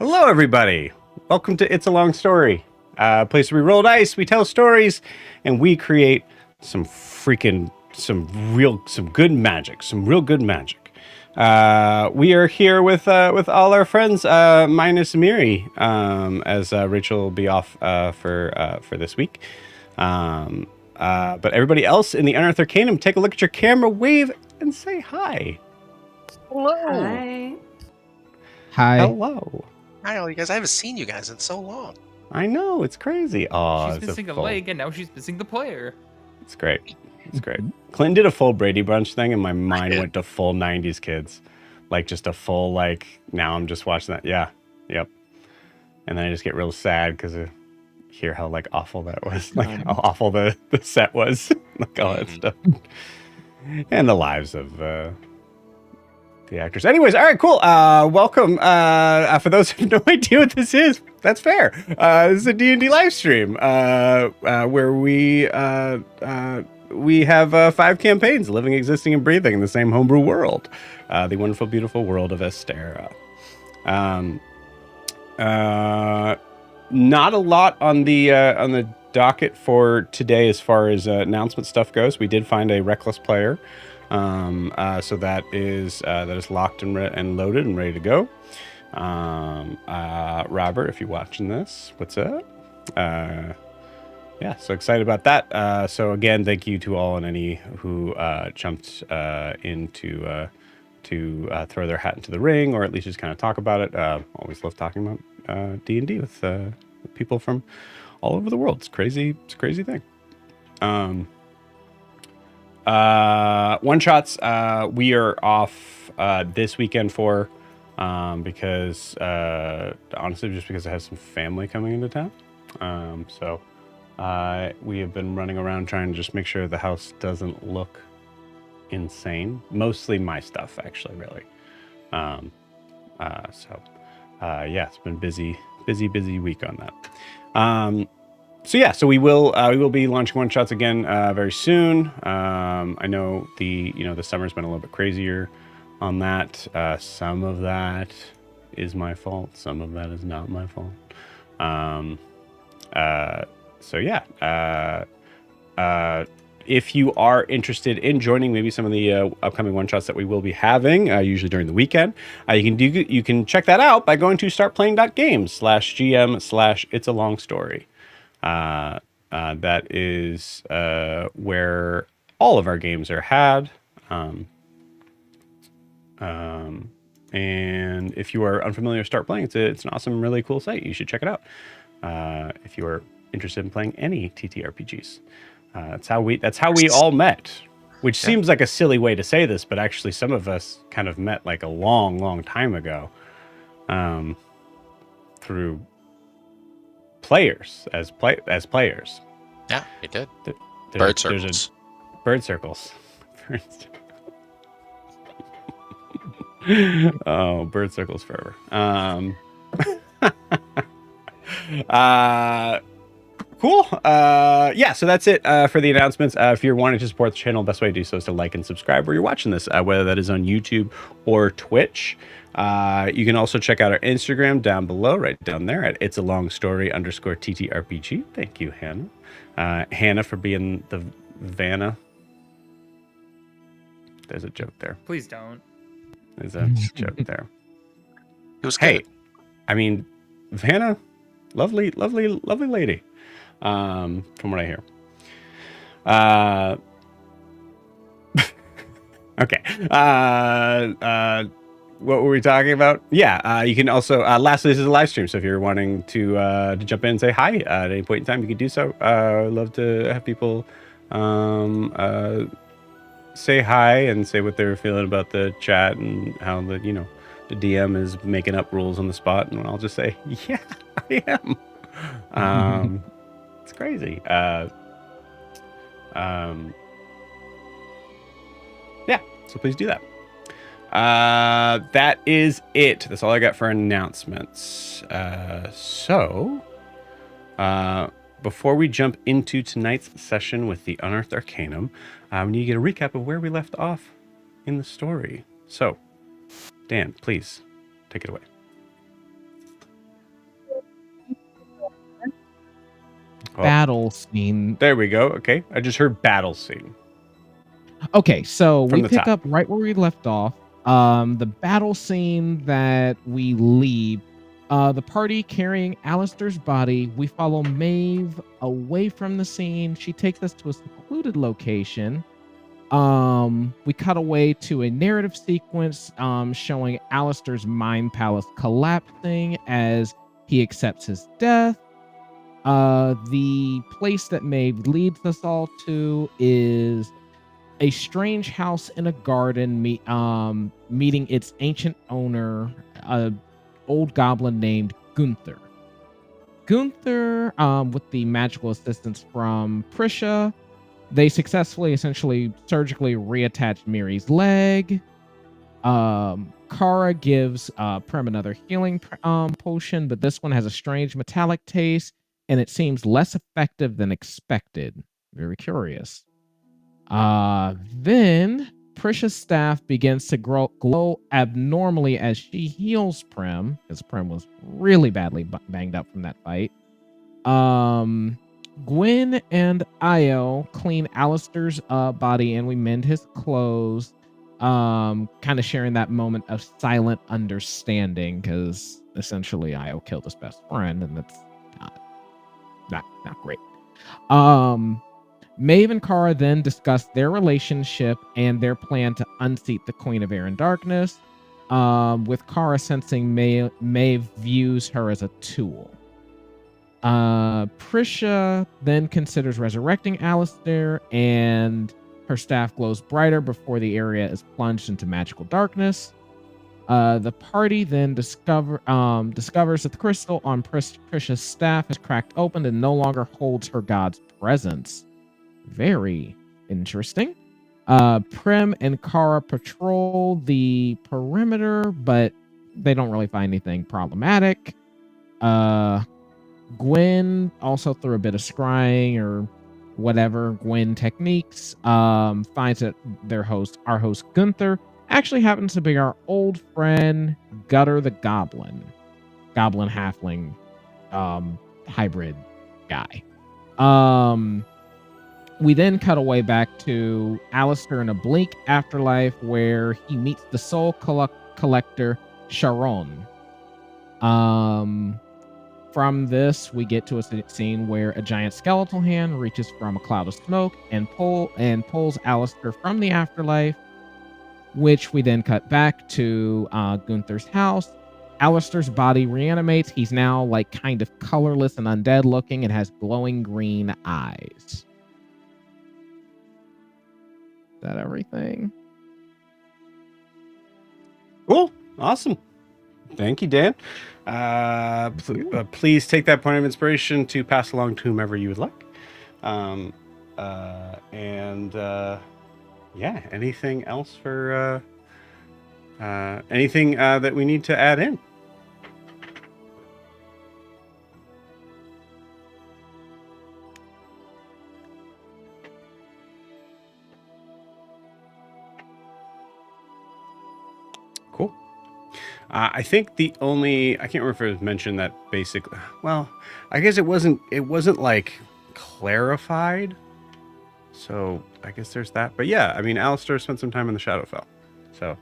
Hello, everybody. Welcome to It's a Long Story, a place where we roll dice, we tell stories, and we create some freaking some good magic, some real good magic. We are here with all our friends, minus Miri, as Rachel will be off for this week. But everybody else in the Unearthed Arcanum, take a look at your camera, wave, and say hi. Hello. Hi. Hi. Hello. Hi, all you guys. I haven't seen you guys in so long. I know, it's crazy. Oh, she's missing a leg, and now she's missing the player. It's great. It's great. Clinton did a full Brady Bunch thing, and my mind went to full 90s kids. Like, just a full, like, now I'm just watching that. Yeah. Yep. And then I just get real sad because I hear how, like, awful that was. Like, how awful the set was. Like, all that stuff. And the lives of the actors. Anyways, all right, cool. Welcome. For those who have no idea what this is, that's fair. This is a D&D live stream where we have 5 campaigns, living, existing, and breathing in the same homebrew world, the wonderful, beautiful world of Alastaire. Not a lot on the docket for today as far as announcement stuff goes. We did find a reckless player. So that is locked and loaded and ready to go. Robert, if you're watching this, what's up? Yeah, so excited about that. So again, thank you to all and any who jumped in to throw their hat into the ring, or at least just kind of talk about it. Always love talking about D&D with people from all over the world. It's crazy. It's a crazy thing. One shots we are off this weekend for because honestly just because I have some family coming into town. So we have been running around trying to just make sure the house doesn't look insane. Mostly my stuff, actually, really. Yeah, it's been busy week on that. So yeah, so we will be launching one shots again very soon. I know the summer's been a little bit crazier on that. Some of that is my fault. Some of that is not my fault. So yeah, if you are interested in joining maybe some of the upcoming one shots that we will be having, usually during the weekend, you can check that out by going to startplaying.games/gm/itsalongsstory. That is where all of our games are had. And if you are unfamiliar with Start Playing, it's an awesome, really cool site. You should check it out if you are interested in playing any TTRPGs. That's how we all met, which seems like a silly way to say this, but actually some of us kind of met like a long time ago through players as players. Yeah, we did. Bird circles. Bird circles. Oh, bird circles forever. Cool. Yeah, so that's it for the announcements. If you're wanting to support the channel, the best way to do so is to like and subscribe where you're watching this, whether that is on YouTube or Twitch. You can also check out our Instagram down below, right down there at itsalongsstory_TTRPG. Thank you, Hannah. Hannah for being the Vanna. There's a joke there. Please don't. There's a joke there. It was good. Hey, I mean, Vanna, lovely lady. From what I hear. Okay. What were we talking about? Yeah, you can also lastly, this is a live stream, so if you're wanting to jump in and say hi at any point in time, you can do so. I'd love to have people say hi and say what they're feeling about the chat and how the DM is making up rules on the spot, and I'll just say, yeah, I am. It's crazy. Yeah, so please do that. That is it. That's all I got for announcements. Before we jump into tonight's session with the Unearthed Arcanum, we need to get a recap of where we left off in the story. So, Dan, please take it away. Battle scene. There we go. Okay, I just heard battle scene. Okay, so From we the pick top. up right where we left off. The battle scene that we leave. The party carrying Alistaire's body. We follow Maeve away from the scene. She takes us to a secluded location. We cut away to a narrative sequence showing Alistaire's mind palace collapsing as he accepts his death. The place that Maeve leads us all to is a strange house in a garden, meeting its ancient owner, a old goblin named Gunther. Gunther, with the magical assistance from Prisha, they successfully, essentially, surgically reattached Miri's leg. Kara gives Prem another healing potion, but this one has a strange metallic taste, and it seems less effective than expected. Very curious. Then Prisha's staff begins to glow abnormally as she heals Prem, because Prem was really badly banged up from that fight. Gwen and Io clean Alistaire's body and we mend his clothes. Kind of sharing that moment of silent understanding, because essentially Io killed his best friend, and that's not great. Maeve and Kara then discuss their relationship and their plan to unseat the Queen of Air and Darkness, with Kara sensing Maeve views her as a tool. Prisha then considers resurrecting Alastaire, and her staff glows brighter before the area is plunged into magical darkness. The party then discovers that the crystal on Prisha's staff has cracked open and no longer holds her god's presence. Very interesting. Prem and Kara patrol the perimeter, but they don't really find anything problematic. Gwen, also through a bit of scrying or whatever Gwen techniques, finds that our host Gunther, actually happens to be our old friend Gutter the Goblin halfling hybrid guy. We then cut away back to Alastaire in a bleak afterlife where he meets the soul collector Sharon. From this, we get to a scene where a giant skeletal hand reaches from a cloud of smoke and pulls Alastaire from the afterlife, which we then cut back to Gunther's house. Alastaire's body reanimates. He's now like kind of colorless and undead looking and has glowing green eyes. Is that everything? Cool. Awesome. Thank you, Dan. Please take that point of inspiration to pass along to whomever you would like. Yeah, anything else for anything that we need to add in? Cool. I think I can't remember if it was mentioned that basically, well, I guess it wasn't like clarified. So I guess there's that. But yeah, I mean, Alastaire spent some time in the Shadowfell. So.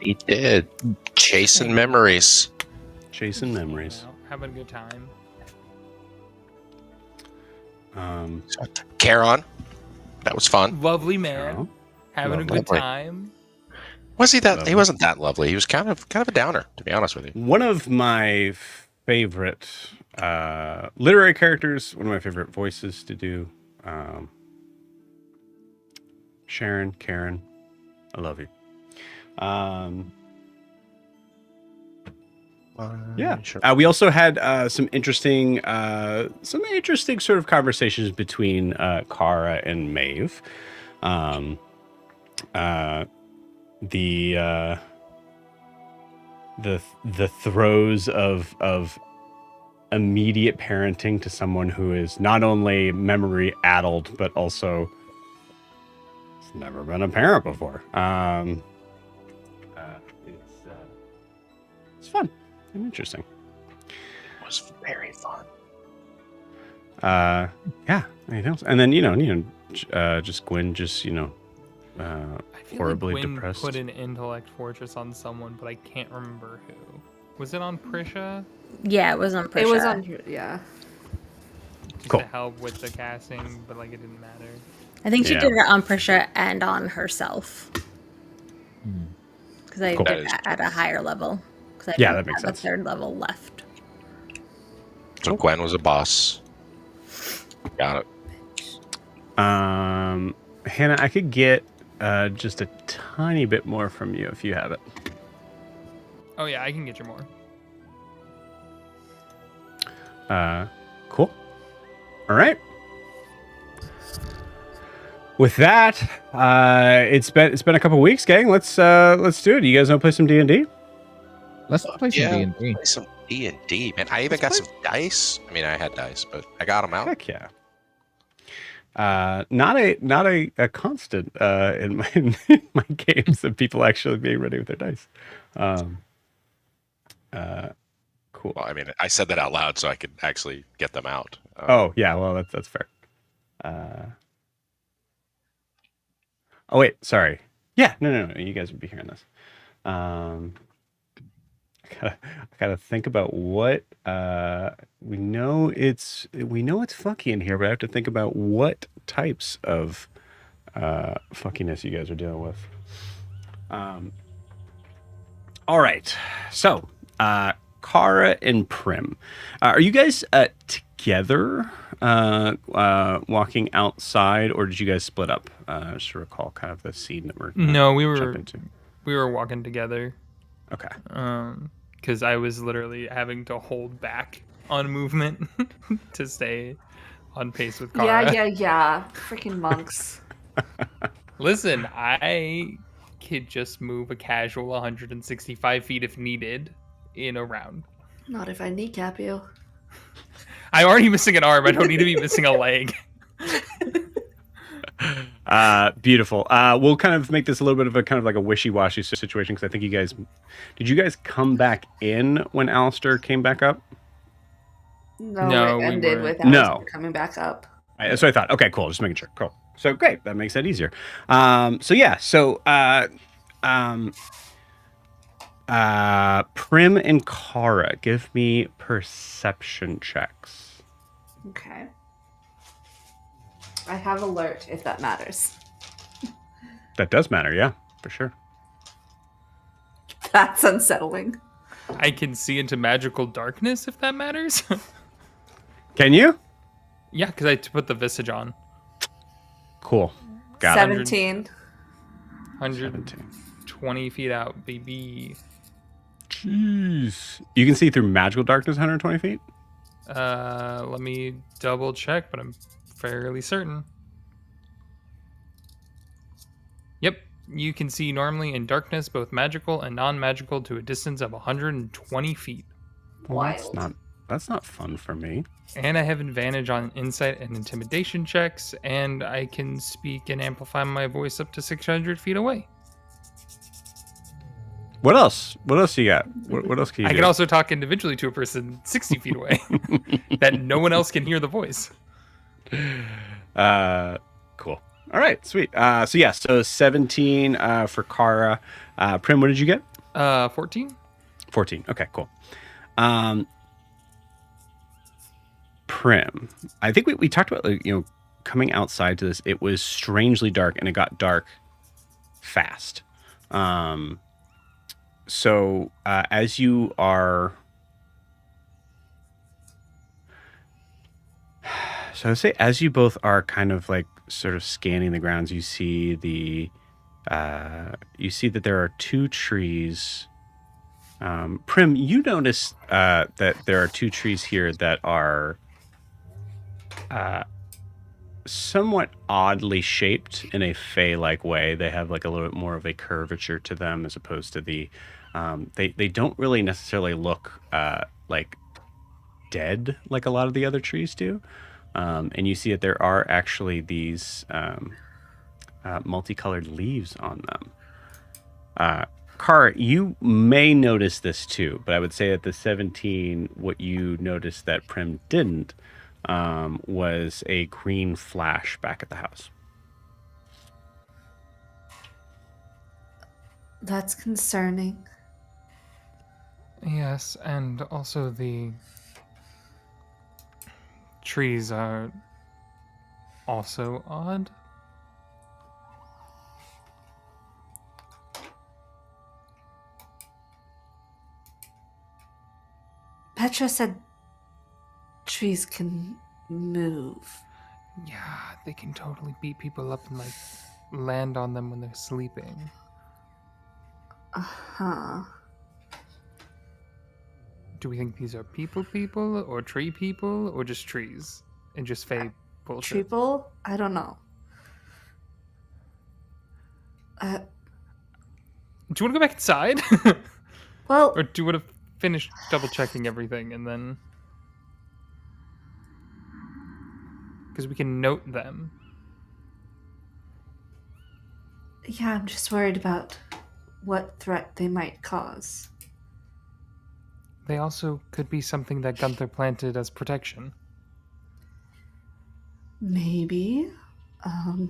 He did. Chasing memories. Chasing memories. Having a good time. Charon. That was fun. Lovely man. Charon. Having a good time. Was he that? He wasn't that lovely. He was kind of a downer, to be honest with you. One of my favorite literary characters. One of my favorite voices to do. Karen, I love you. Yeah. Sure. We also had some interesting sort of conversations between Kara and Maeve. The throes of immediate parenting to someone who is not only memory addled but also has never been a parent before. It's fun and interesting. It was very fun. Yeah, anything else? And then just Gwyn, just I feel horribly like Gwyn depressed. put an intellect fortress on someone, but I can't remember who. Was it on Prisha? Yeah, it was on Prisha. It was on. Yeah. Just Cool. to help with the casting, but like it didn't matter. I think she Yeah. did it on Prisha and on herself. Because I Cool. did that at a higher level. Because I Yeah, didn't that makes have sense. a third level left. So Gwen was a boss. Got it. Hannah, I could get just a tiny bit more from you if you have it. Oh yeah, I can get you more. Cool. All right. With that, it's been a couple weeks, gang. Let's do it. You guys want to play some D&D? Let's play some D&D. Play some D&D, man. I even got some dice. I mean, I had dice, but I got them out. Heck yeah. Not a constant in my games of people actually being ready with their dice. Cool. Well, I mean, I said that out loud so I could actually get them out. Oh yeah, well that's fair. Oh wait, sorry. Yeah, no. You guys would be hearing this. I gotta think about what we know. It's fucky in here, but I have to think about what types of fuckiness you guys are dealing with. All right, so Kara and Prim, are you guys together walking outside, or did you guys split up? Just to recall kind of the scene that we're No, we jump were walking together. Okay. Because I was literally having to hold back on movement to stay on pace with Kara. Yeah. Freaking monks. Listen, I could just move a casual 165 feet if needed in a round. Not if I kneecap you. I'm already missing an arm. I don't need to be missing a leg. Beautiful. We'll kind of make this a little bit of a kind of like a wishy-washy situation because I think did you guys come back in when Alastair came back up? No, we it ended weren't. with No. Alastair coming back up. That's what I thought. Okay, cool. Just making sure. Cool. So great. That makes that easier. Prim and Kara, give me perception checks. Okay. I have alert if that matters. That does matter, yeah, for sure. That's unsettling. I can see into magical darkness if that matters. Can you? Yeah, because I put the visage on. Cool. Got it. 17. 120 feet out, baby. Jeez. You can see through magical darkness 120 feet? Let me double check, but I'm fairly certain. Yep, you can see normally in darkness, both magical and non-magical, to a distance of 120 feet. Well, Wild. that's not fun for me. And I have advantage on insight and intimidation checks, and I can speak and amplify my voice up to 600 feet away. What else? What else you got? What else can you I do? can also talk individually to a person 60 feet away that no one else can hear the voice. Cool. All right, sweet. So 17 for Kara. Prim, what did you get? 14? 14. Okay, cool. Prim, I think we talked about coming outside to this. It was strangely dark, and it got dark fast. So as you are, so I would say as you both are kind of like sort of scanning the grounds, you see that there are two trees. Prim, you notice that there are two trees here that are somewhat oddly shaped in a fey-like way. They have like a little bit more of a curvature to them as opposed to the they don't really necessarily look like dead like a lot of the other trees do. And you see that there are actually these multicolored leaves on them. Kara, you may notice this too, but I would say at the 17, what you noticed that Prim didn't was a green flash back at the house. That's concerning. Yes, and also the trees are also odd. Petra said trees can move. Yeah, they can totally beat people up and like land on them when they're sleeping. Uh-huh. Do we think these are people, or tree people, or just trees? And just fey bullshit? Triple? I don't know. Do you want to go back inside? Well, Or do you want to finish double checking everything and then. Because we can note them. yeah, I'm just worried about what threat they might cause. They also could be something that Gunther planted as protection. Maybe. I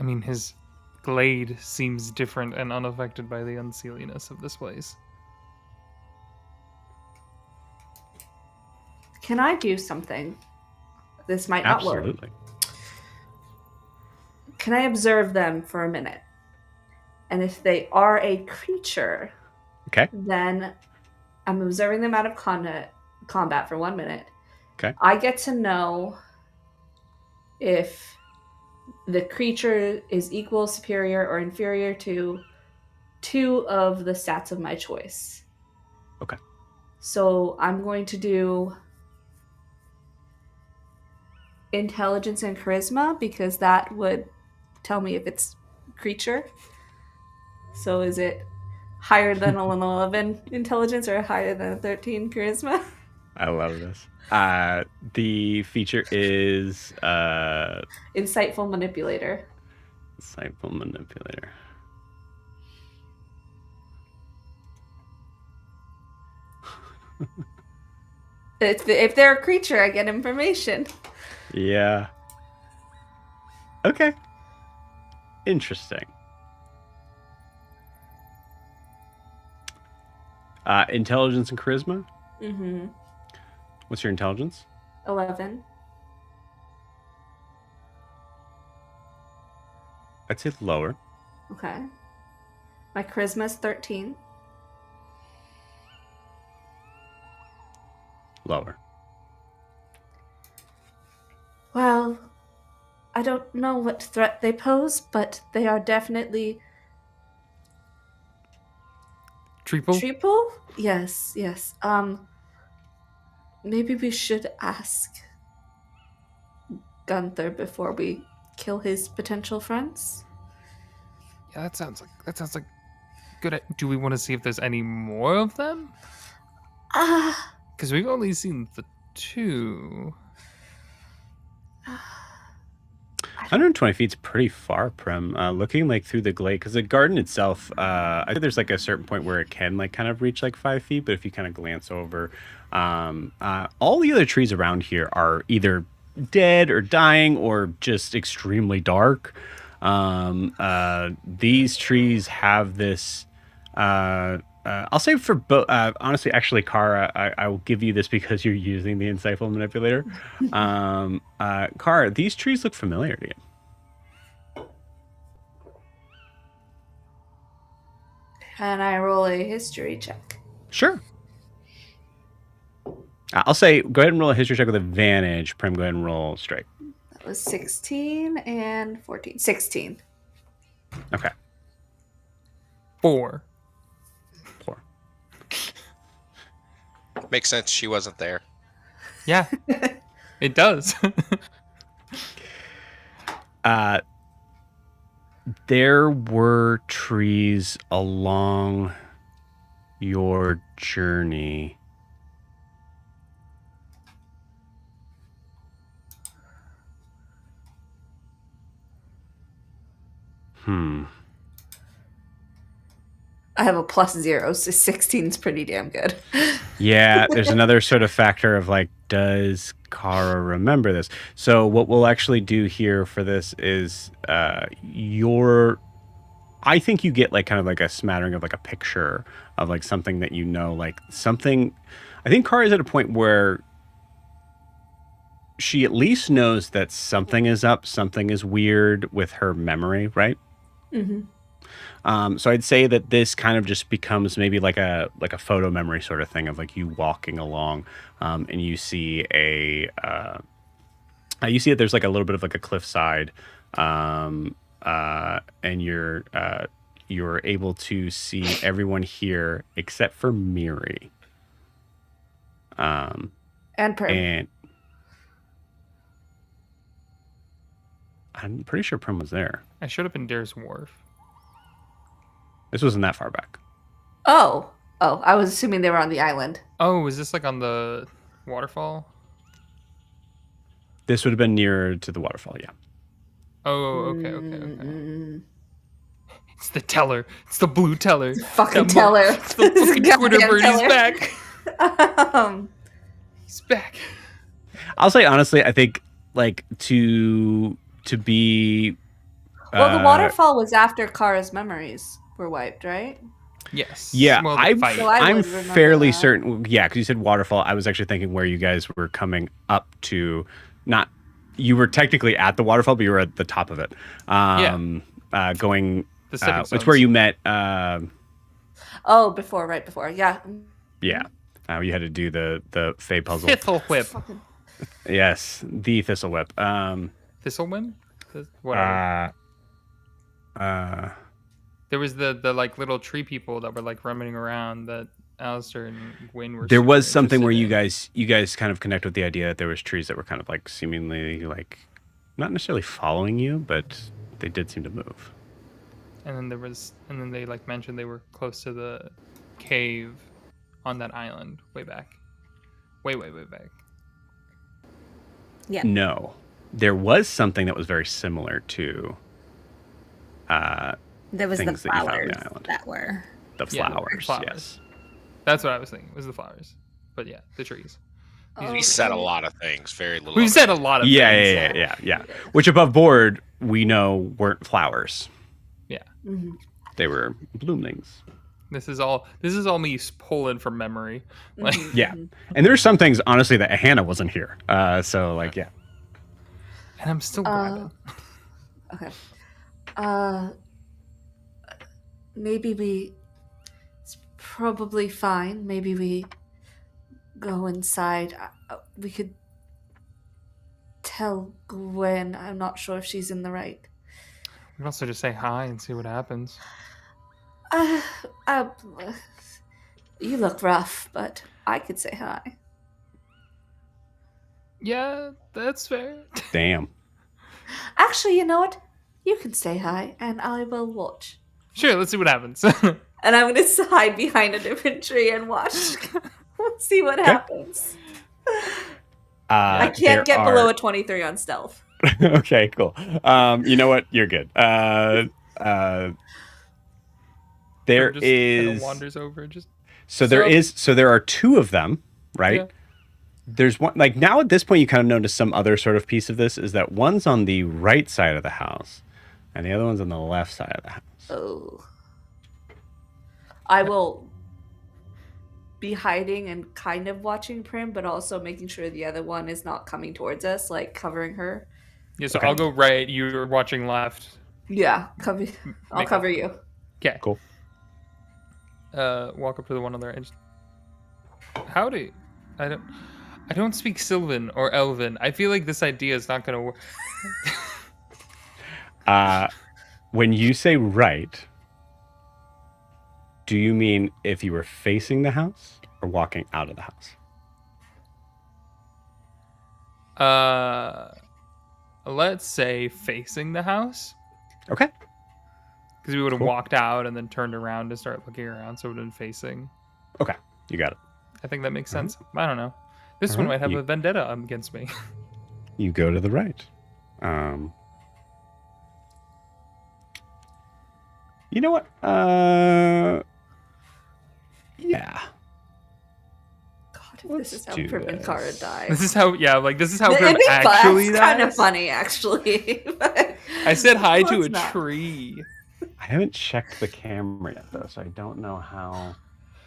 mean, his glade seems different and unaffected by the unseeliness of this place. Can I do something? This might not work. Absolutely. Can I observe them for a minute? And if they are a creature, Okay. then I'm observing them out of combat for 1 minute. Okay. I get to know if the creature is equal, superior, or inferior to 2 of the stats of my choice. Okay. So I'm going to do intelligence and charisma because that would tell me if it's creature. So is it higher than an 11 intelligence or higher than a 13 charisma? I love this. The feature is Insightful manipulator. Insightful Manipulator. If they're a creature, I get information. Yeah. Okay. Interesting. Intelligence and charisma. Mm-hmm. What's your intelligence? 11. I'd say lower. Okay. My charisma is 13. Lower. Well, I don't know what threat they pose, but they are definitely Triple? triple? Yes. Maybe we should ask Gunther before we kill his potential friends. Yeah, that sounds like good. Do we want to see if there's any more of them? Ah, Because we've only seen the 2. 120 feet's pretty far, Prim. Looking like through the glade, because the garden itself, I think there's like a certain point where it can like kind of reach like 5 feet, but if you kind of glance over, all the other trees around here are either dead or dying or just extremely dark. These trees have this. I'll say for both. Honestly, actually, Kara, I will give you this because you're using the Insightful Manipulator. Kara, these trees look familiar to you. can I roll a history check? Sure. I'll say go ahead and roll a history check with advantage. Prim, go ahead and roll straight. That was 16 and 14. 16. Okay. 4. 4. Makes sense. She wasn't there. Yeah, it does. There were trees along your journey. I have a +0, so 16 is pretty damn good. Yeah, there's another sort of factor of like, does Kara remember this? So what we'll actually do here for this is your I think you get like kind of like a smattering of like a picture of like something that you know, like something. I think Kara is at a point where she at least knows that something is up, something is weird with her memory, right? So I'd say that this kind of just becomes maybe like a photo memory sort of thing of like you walking along, and you see you see that there's like a little bit of like a cliffside, and you're able to see everyone here except for Miri. And Prim. And I'm pretty sure Prim was there. I showed up in Dare's Wharf. This wasn't that far back. Oh, I was assuming they were on the island. Oh, is this like on the waterfall? This would have been nearer to the waterfall, yeah. Oh, okay. It's the teller. It's the blue teller. Fucking teller. It's the fucking Twitter Goddamn bird. He's teller. back. He's back. I'll say honestly, I think like to be. Well, the waterfall was after Kara's memories were wiped, right? Yes. Yeah, Well, the I'm fight. So I I'm would remember fairly that. certain. Yeah, because you said waterfall. I was actually thinking where you guys were coming up to. Not you were technically at the waterfall, but you were at the top of it. Going. The stepping It's stones. where you met. Right before. Yeah. Yeah. You had to do the Fey puzzle. Thistle whip. Fucking. Yes, the Thistle Whip. Thistle whip? Whatever. There was the like little tree people that were like roaming around that Alastair and Gwyn were. There super was something where interested you guys kind of connect with the idea that there was trees that were kind of like seemingly like not necessarily following you, but they did seem to move. in. And then they like mentioned they were close to the cave on that island way back. Way back. Yeah. No, there was something that was very similar to There was the things that you found on flowers the island. that were. The Yeah, flowers. flowers. Yes. That's what I was thinking. It was the flowers. But yeah, the trees. We said a lot of things, very little. We've of said it. a lot of Yeah, things. yeah. Which above board we know weren't flowers. Yeah. They were bloomlings. This is all me pulling from memory. Like, Yeah. And there's some things honestly that Hannah wasn't here. So like yeah. and I'm still grabbing. Okay. Maybe it's probably fine. Maybe we go inside. We could tell Gwen. I'm not sure if she's in the right. We can also just say hi and see what happens. You look rough, but I could say hi. Yeah, that's fair. Damn. Actually, you know what? You can say hi, and I will watch. Sure, let's see what happens. And I'm going to hide behind a different tree and watch. See what happens. I can't get below a 23 on stealth. Okay, cool. You know what? You're good. There Just is kinda wanders over. Just so there are two of them, right? Yeah. There's one like now at this point you kind of notice some other sort of piece of this is that one's on the right side of the house and the other one's on the left side of the house. Oh. I will be hiding and kind of watching Prim, but also making sure the other one is not coming towards us, like covering her. yeah. So Okay. I'll go right. You're watching left. Yeah, I'll Make cover you. Okay. Cool. Walk up to the one on the right. And just, howdy. I don't speak Sylvan or Elven. I feel like this idea is not going to work. When you say right, do you mean if you were facing the house or walking out of the house? Let's say facing the house. Okay. Because we would have Cool. walked out and then turned around to start looking around, so it would have been facing. Okay. You got it. I think that makes sense. I don't know. This one might have You- a vendetta against me. You go to the right. You know what? Yeah. God, if Let's this is how do Prim and this. Kara die. This is how, yeah, like this is how It'd Prim be fun. actually It's kind of dies. funny, actually. But I said hi to let's a not. tree. I haven't checked the camera yet, though, so I don't know how.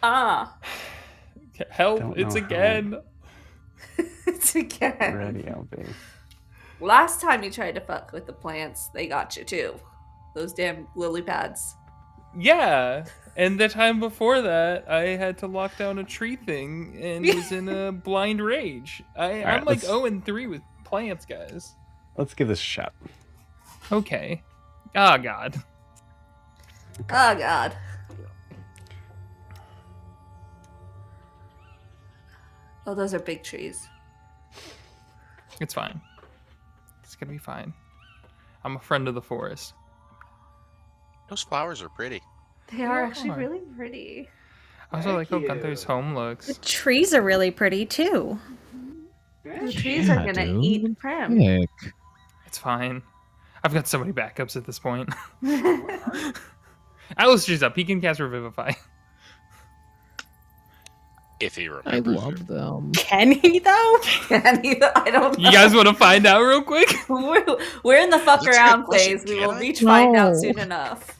Ah, Help! Don't It's know how. again. it's again. Ready, I'll be. Last time you tried to fuck with the plants, they got you too. Those damn lily pads. Yeah. And the time before that, I had to lock down a tree thing and was in a blind rage. I'm right, like let's- 0-3 with plants, guys. Let's give this a shot. Okay. Oh, God. Oh god. Oh, those are big trees. It's fine. It's going to be fine. I'm a friend of the forest. Those flowers are pretty. They are Yeah. actually really pretty. I also like how Gunther's home The looks. trees are really pretty too. The trees are Yeah, gonna dude. eat Prim. Heck. It's fine. I've got so many backups at this point. Alistaire's up. He can cast Revivify. If he I remembers. love them. Can he though? I don't know. You guys want to find out real quick? We're in the fuck That's a around good question. phase. We Can will I? reach find out No. soon enough.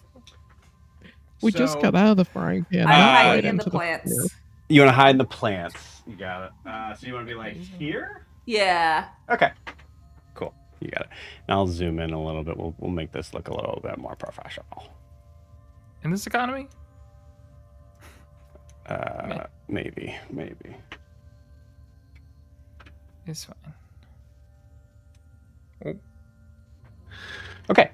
We just So- got out of the frying pan. I'm Uh, hiding right in into the plants. fire. You want to hide in the plants. You got it. So you want to be like here? Yeah. Okay. Cool. You got it. Now I'll zoom in a little bit. We'll make this look a little bit more professional. In this economy? Maybe. It's fine. Oh, Okay.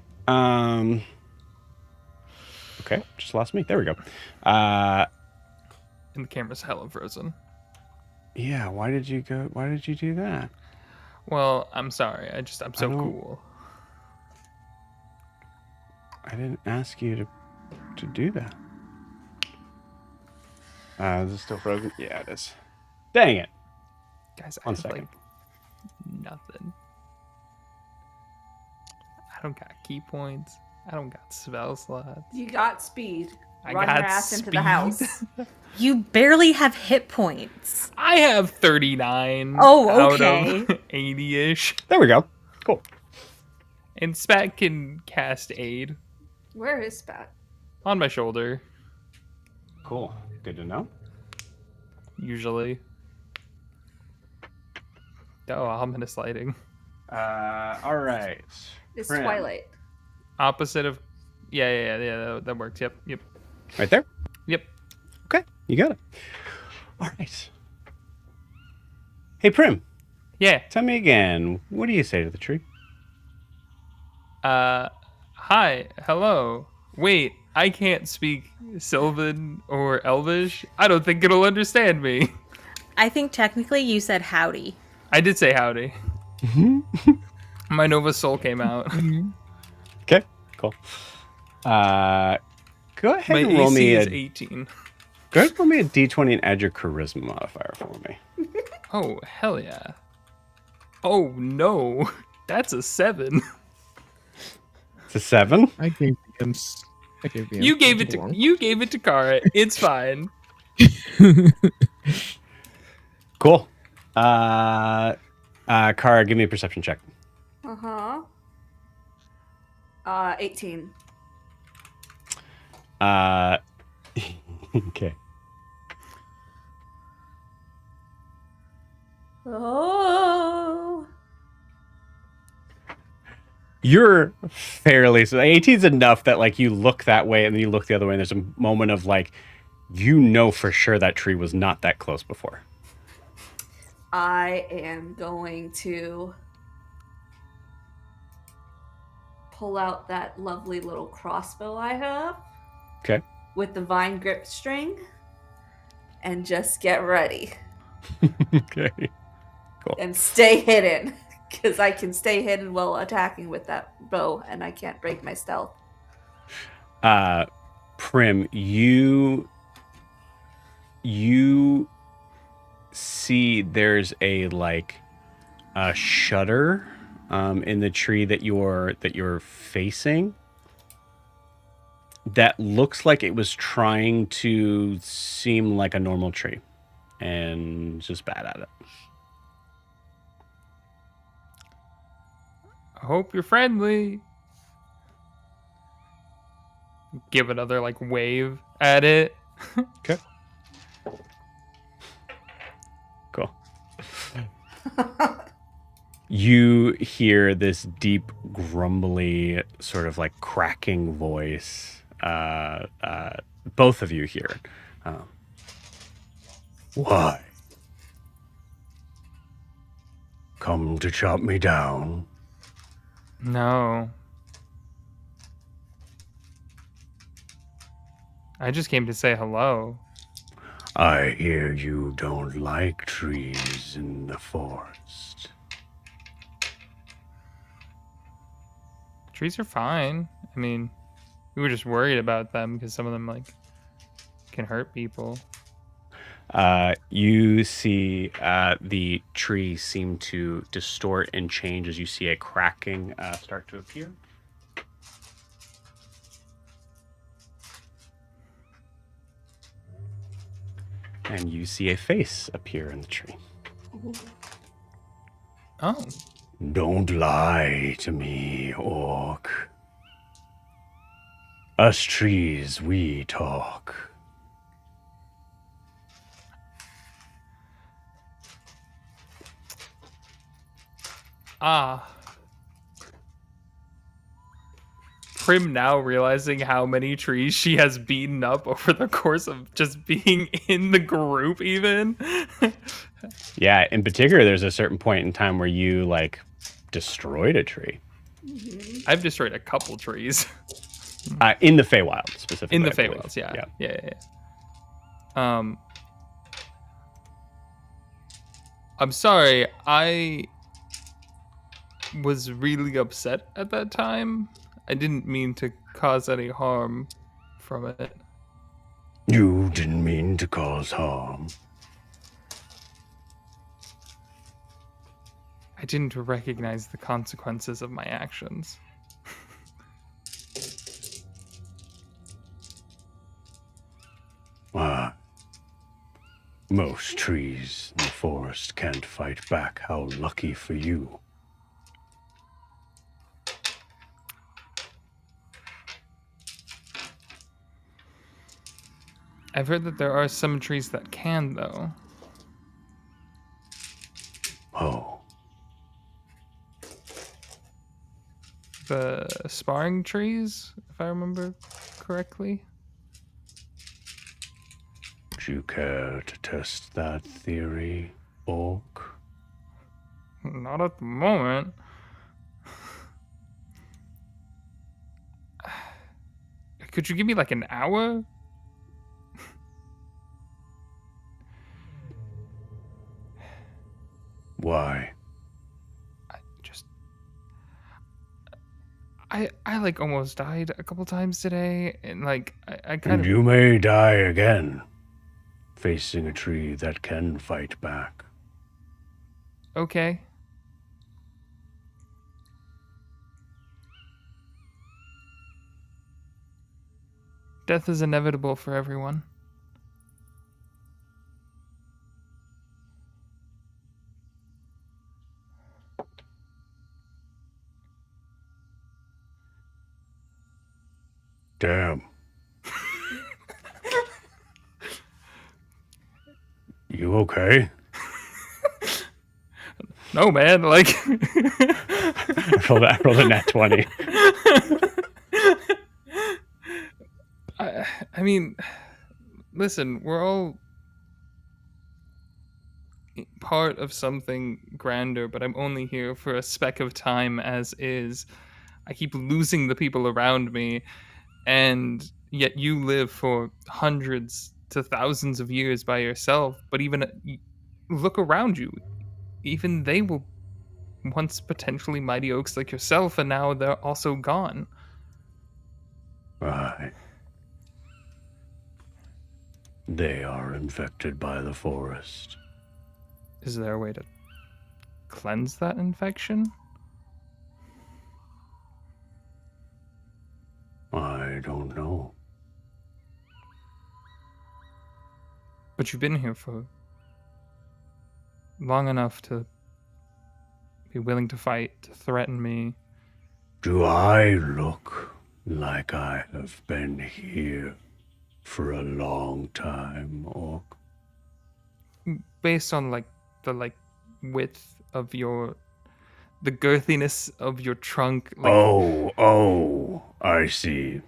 Okay. Just lost me. There we go. and the camera's hella frozen. Yeah. Why did you do that? Well, I'm sorry. I'm so don't- cool. I didn't ask you to do that. Is it still frozen? Yeah, it is. Dang it. Guys, I One have second. like nothing. I don't got key points. I don't got spell slots. You got speed. I Run got your ass into the speed. house. You barely have hit points. I have 39 Oh, out okay. of 80-ish. There we go. Cool. And Spat can cast Aid Where is Spat? on my shoulder, Cool. Good to know. usually. Oh, ominous lighting. All right. It's Prim. Twilight. Opposite of... Yeah, that works. Yep. Right there. Yep. Okay, you got it. All right. Hey, Prim. Yeah. Tell me again. What do you say to the tree? Hi. Hello. Wait, I can't speak Sylvan or Elvish. I don't think it'll understand me. I think technically you said howdy. I did say howdy. My Nova Soul came out. Okay, cool. Go ahead My and roll AC me is a 18. go ahead and roll me a d20 and add your charisma modifier for me. Oh, hell yeah. Oh, no. That's a 7. It's a 7. I gave the You gave it to Kara. It's fine. Cool. Kara, give me a perception check. Uh-huh. 18. Okay. Oh. You're fairly so 18's enough that like you look that way and then you look the other way and there's a moment of like you know for sure that tree was not that close before. I am going to pull out that lovely little crossbow I have Okay. with the vine grip string and just get ready Okay. and stay hidden because I can stay hidden while attacking with that bow and I can't break my stealth. Prim, you see there's a like a shutter in the tree that you're facing that looks like it was trying to seem like a normal tree and just bad at it. I hope you're friendly. give another like wave at it. Okay. Cool. You hear this deep, grumbly, sort of like cracking voice. Both of you hear it. Why? Come to chop me down? No. I just came to say hello. I hear you don't like trees in the forest. Trees are fine. I mean, we were just worried about them because some of them like can hurt people. You see the tree seem to distort and change as you see a cracking start to appear. And you see a face appear in the tree. Oh. Don't lie to me, orc. Us trees, we talk. Ah. Prim now realizing how many trees she has beaten up over the course of just being in the group even. Yeah, in particular, there's a certain point in time where you, like, destroyed a tree. I've destroyed a couple trees. In the Feywild, specifically. In the I believe. Feywilds, yeah. I'm sorry, I was really upset at that time. I didn't mean to cause any harm from it. You didn't mean to cause harm. I didn't recognize the consequences of my actions. Most trees in the forest can't fight back. How lucky for you. I've heard that there are some trees that can, though. Oh. The sparring trees, if I remember correctly. Would you care to test that theory, orc? Not at the moment. Could you give me like an hour? Why? I like almost died a couple times today, and like I kind And of. you may die again, facing a tree that can fight back. Okay. Death is inevitable for everyone. Damn. You okay? No, man, like I rolled a nat 20. I mean, listen, we're all part of something grander, but I'm only here for a speck of time as is. I keep losing the people around me, and yet you live for hundreds to thousands of years by yourself. But even look around you, even they were once potentially mighty oaks like yourself, and now they're also gone. Right. They are infected by the forest. Is there a way to cleanse that infection? I don't know. But you've been here for long enough to be willing to fight, to threaten me. Do I look like I have been here for a long time, Orc. Based on the width of the girthiness of your trunk, I see.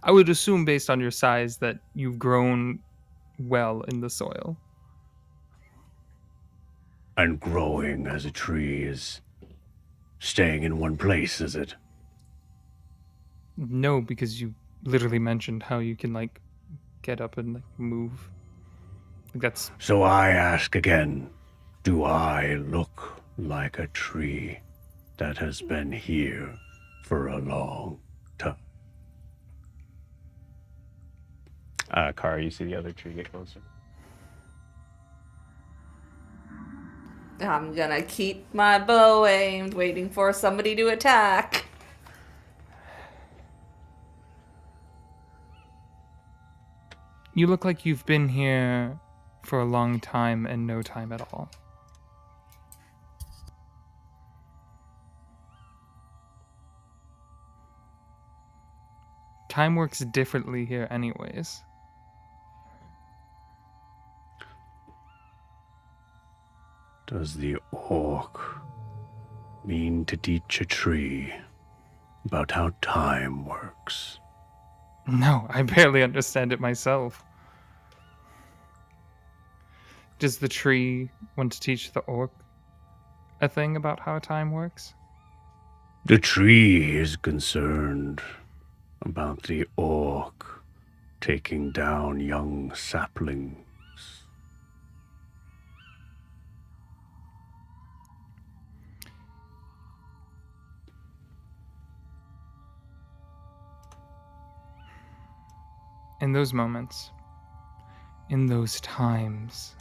I would assume based on your size that you've grown well in the soil. And growing as a tree is staying in one place, is it? No, because you literally mentioned how you can get up and move. That's So I ask again, do I look like a tree that has been here for a long time? Kara, you see the other tree get closer? I'm gonna keep my bow aimed, waiting for somebody to attack. You look like you've been here for a long time and no time at all. Time works differently here anyways. Does the orc mean to teach a tree about how time works? No, I barely understand it myself. Does the tree want to teach the orc a thing about how time works? The tree is concerned about the orc taking down young saplings. In those moments, in those times,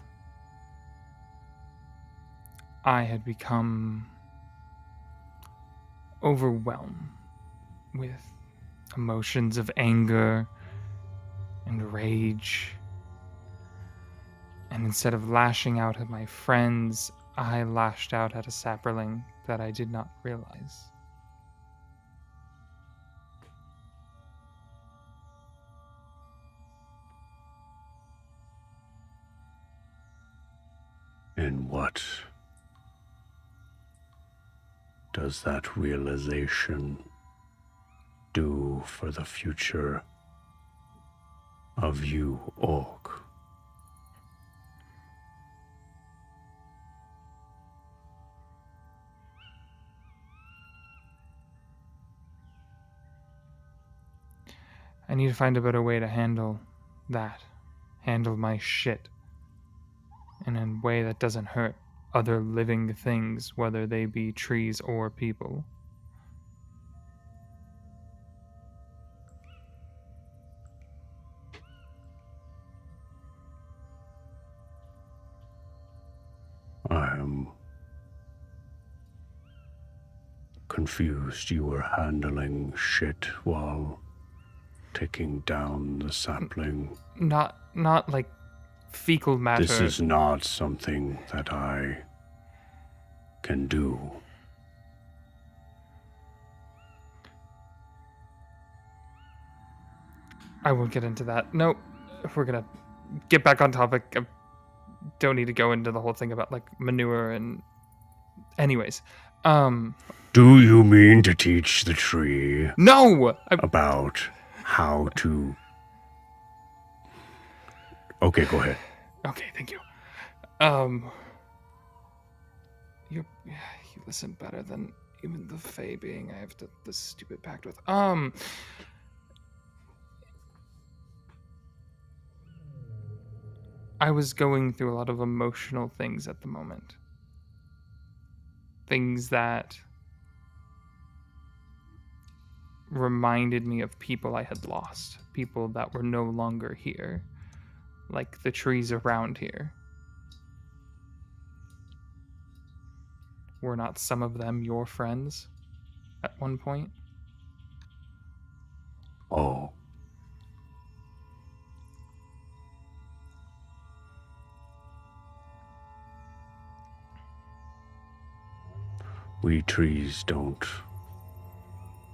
I had become overwhelmed with emotions of anger and rage. And instead of lashing out at my friends, I lashed out at a sapling that I did not realize. And what does that realization do for the future of you, Orc? I need to find a better way to handle that. Handle my shit. In a way that doesn't hurt other living things, whether they be trees or people. I am confused. You were handling shit while taking down the sapling. Not like fecal matter. This is not something that I can do. I won't get into that. Nope. If we're gonna get back on topic, I don't need to go into the whole thing about manure and anyways. Do you mean to teach the tree No! about how to... Okay, go ahead. Okay, thank you. You listen better than even the Fae being I have this stupid pact with. I was going through a lot of emotional things at the moment. Things that reminded me of people I had lost, people that were no longer here, like the trees around here. Were not some of them your friends at one point? Oh. We trees don't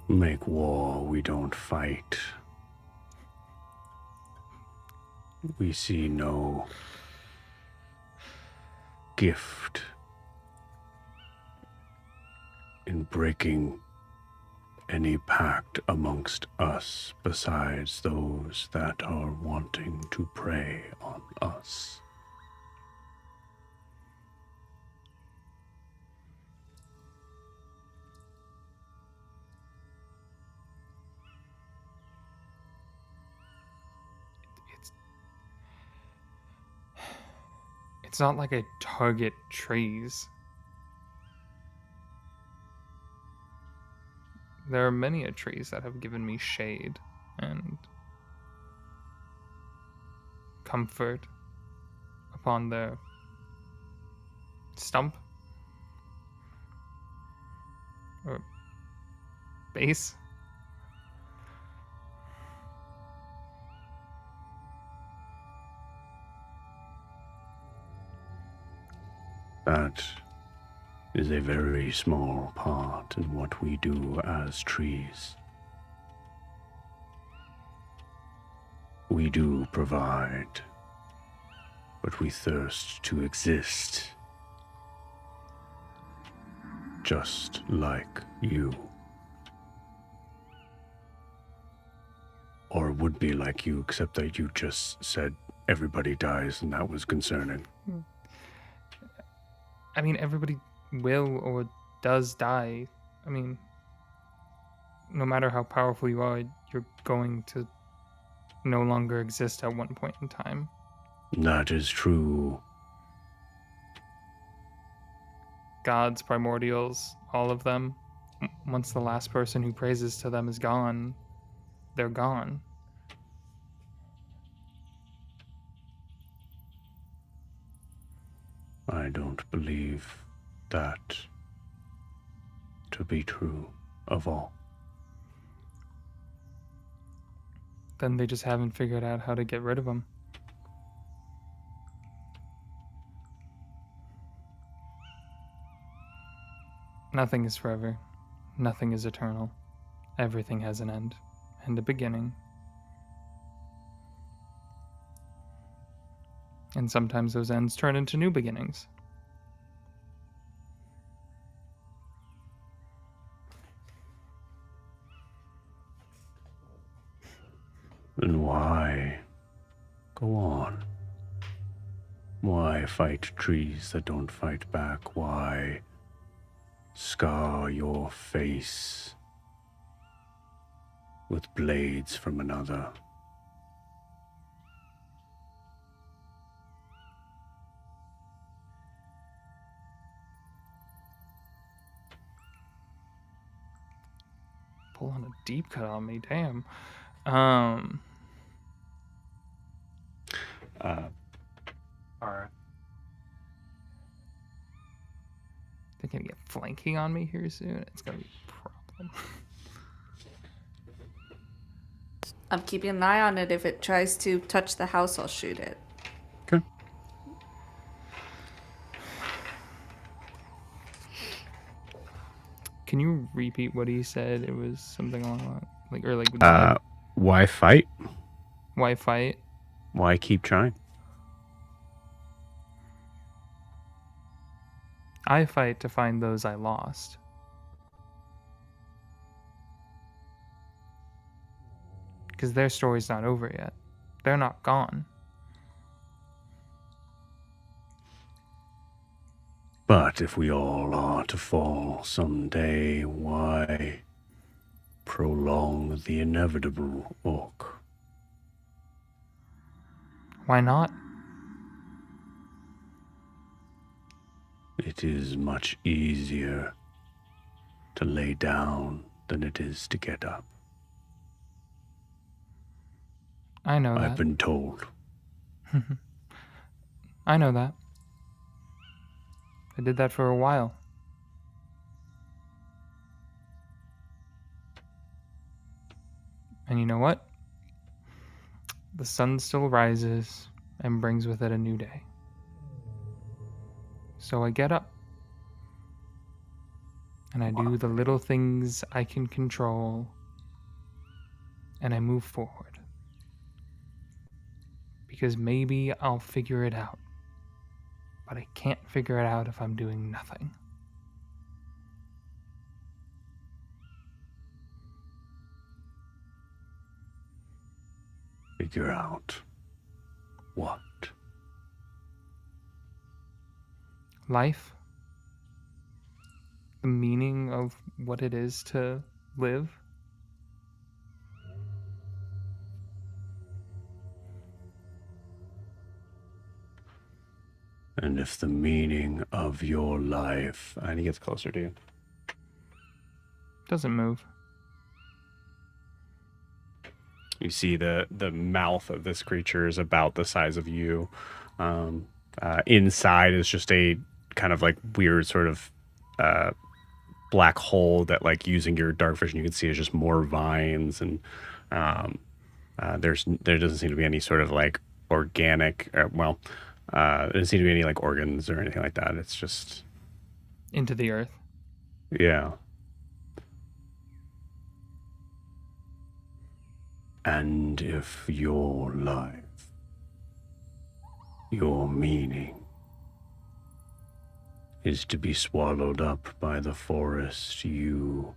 Make war, we don't fight. We see no gift in breaking any pact amongst us besides those that are wanting to prey on us. It's not like I target trees. There are many a trees that have given me shade and comfort upon their stump or base. That is a very small part in what we do as trees. We do provide, but we thirst to exist, just like you. Or would be like you, except that you just said everybody dies, and that was concerning. I mean, everybody will or does die. I mean, no matter how powerful you are, you're going to no longer exist at one point in time. That is true. Gods, primordials, all of them. Once the last person who praises to them is gone, they're gone. I don't believe that to be true of all. Then they just haven't figured out how to get rid of them. Nothing is forever. Nothing is eternal. Everything has an end and a beginning. And sometimes those ends turn into new beginnings. Then why? Go on. Why fight trees that don't fight back? Why scar your face with blades from another? Pull on a deep cut on me, damn. Alright. They're gonna get flanking on me here soon. It's gonna be a problem. I'm keeping an eye on it. If it tries to touch the house, I'll shoot it. Okay. Can you repeat what he said? It was something along that, Why fight? why fight? Why keep trying? I fight to find those I lost. Because their story's not over yet. They're not gone. But if we all are to fall someday, why prolong the inevitable, Orc? Why not? It is much easier to lay down than it is to get up. I know that. I've been told. I know that. I did that for a while. And you know what? The sun still rises and brings with it a new day. So I get up. And I do the little things I can control. And I move forward. Because maybe I'll figure it out. But I can't figure it out if I'm doing nothing. Figure out what? Life. The meaning of what it is to live. And if the meaning of your life... And he gets closer to you. Doesn't move. You see the mouth of this creature is about the size of you. Inside is just a kind of like weird sort of black hole that, like, using your dark vision, you can see is just more vines, and there doesn't seem to be any sort of like organic, there doesn't seem to be any like organs or anything like that. It's just Into the earth. yeah. And if your life, your meaning, is to be swallowed up by the forest, you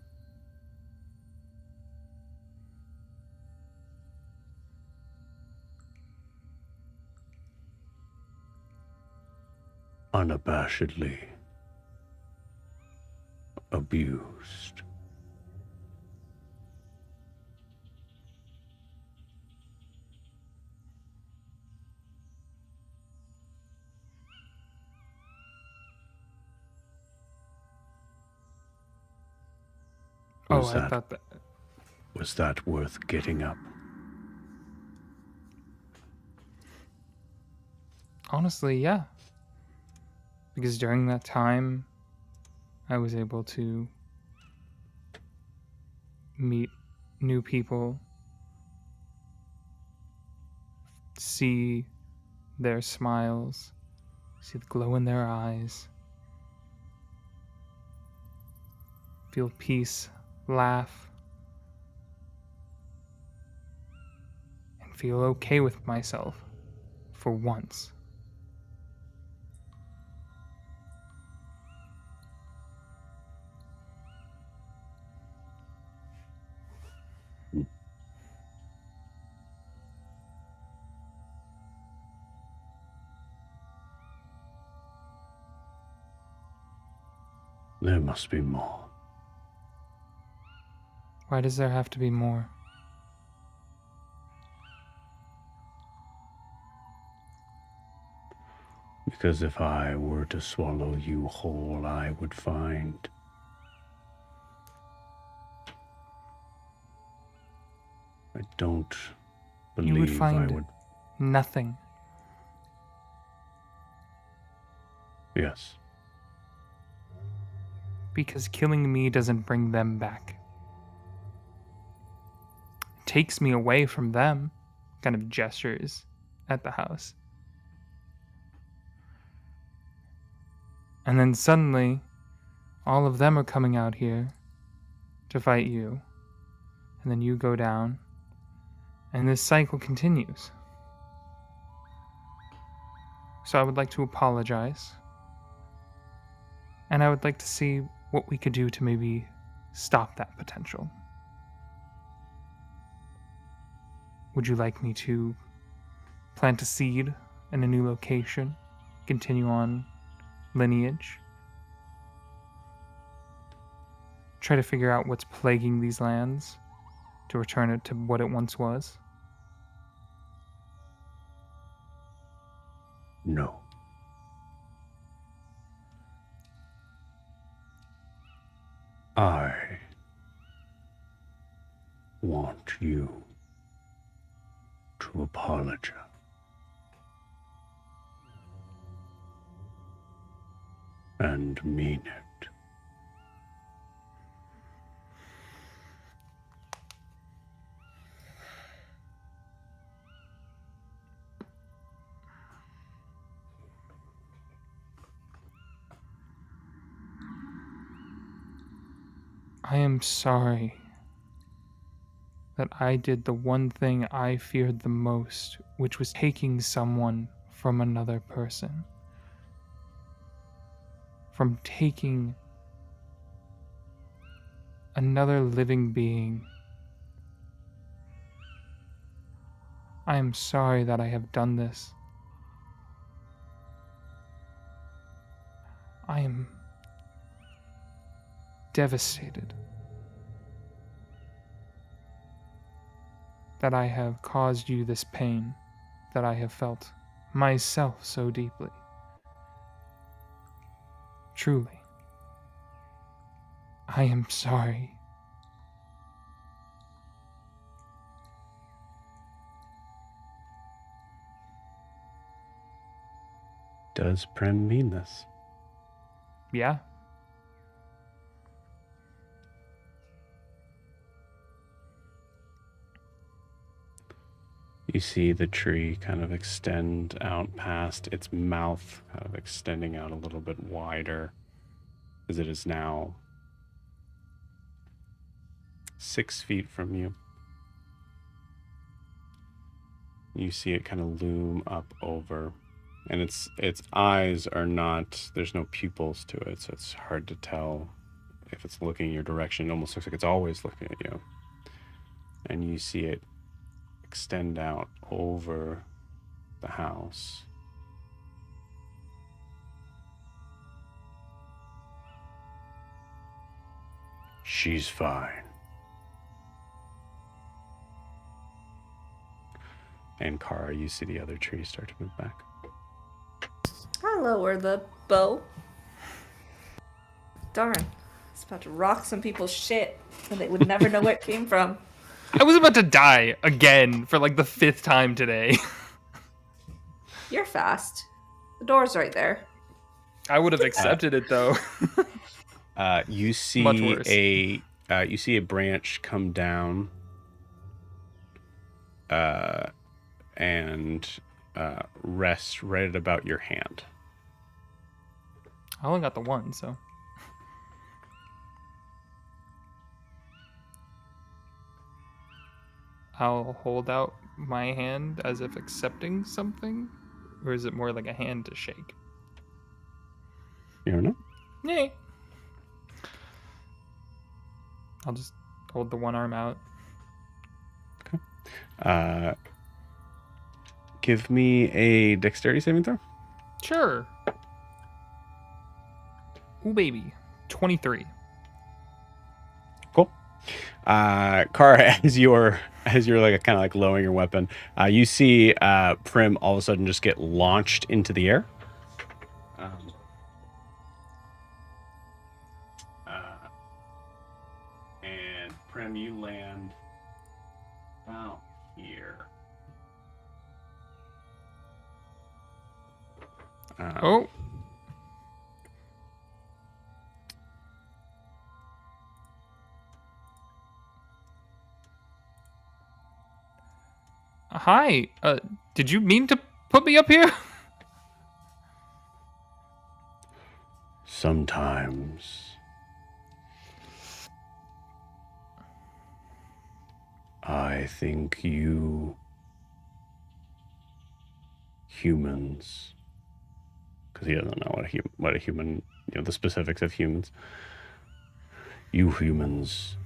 unabashedly abused. Oh, I thought that. Was that worth getting up? Honestly, yeah. Because during that time, I was able to meet new people, see their smiles, see the glow in their eyes, feel peace, laugh, and feel okay with myself for once. There must be more. Why does there have to be more? Because if I were to swallow you whole, I would find I don't believe You would find I would. nothing. Yes. Because killing me doesn't bring them back. It takes me away from them. Kind of gestures at the house. And then suddenly, all of them are coming out here to fight you. And then you go down. And this cycle continues. So I would like to apologize. And I would like to see what we could do to maybe stop that potential. Would you like me to plant a seed in a new location? Continue on lineage? Try to figure out what's plaguing these lands to return it to what it once was? No. I want you to apologize. And mean it. I am sorry that I did the one thing I feared the most, which was taking someone from another person. From taking another living being. I am sorry that I have done this. I am devastated that I have caused you this pain that I have felt myself so deeply. Truly, I am sorry. Does Prim mean this? Yeah. You see the tree kind of extend out past its mouth, kind of extending out a little bit wider, as it is now 6 feet from you. You see it kind of loom up over, and its eyes are not, there's no pupils to it, so it's hard to tell if it's looking your direction. It almost looks like it's always looking at you. And you see it extend out over the house. She's fine. And Kara, you see the other trees start to move back. I lower the bow. Darn. It's about to rock some people's shit, and they would never know where it came from. I was about to die again for like the 5th time today. You're fast. The door's right there. I would have accepted it though. You see Much worse. You see a branch come down, and rest right at about your hand. I only got the one, so. I'll hold out my hand as if accepting something, or is it more like a hand to shake? You don't know? Yay. I'll just hold the one arm out. Give me a dexterity saving throw. Sure. Ooh, baby. 23. Cool. Kara, as you're like kind of like lowering your weapon, you see Prim all of a sudden just get launched into the air. And Prim, you land out here. Oh. Hi. Did you mean to put me up here? Sometimes I think you humans, because he doesn't know what a human, the specifics of humans. You humans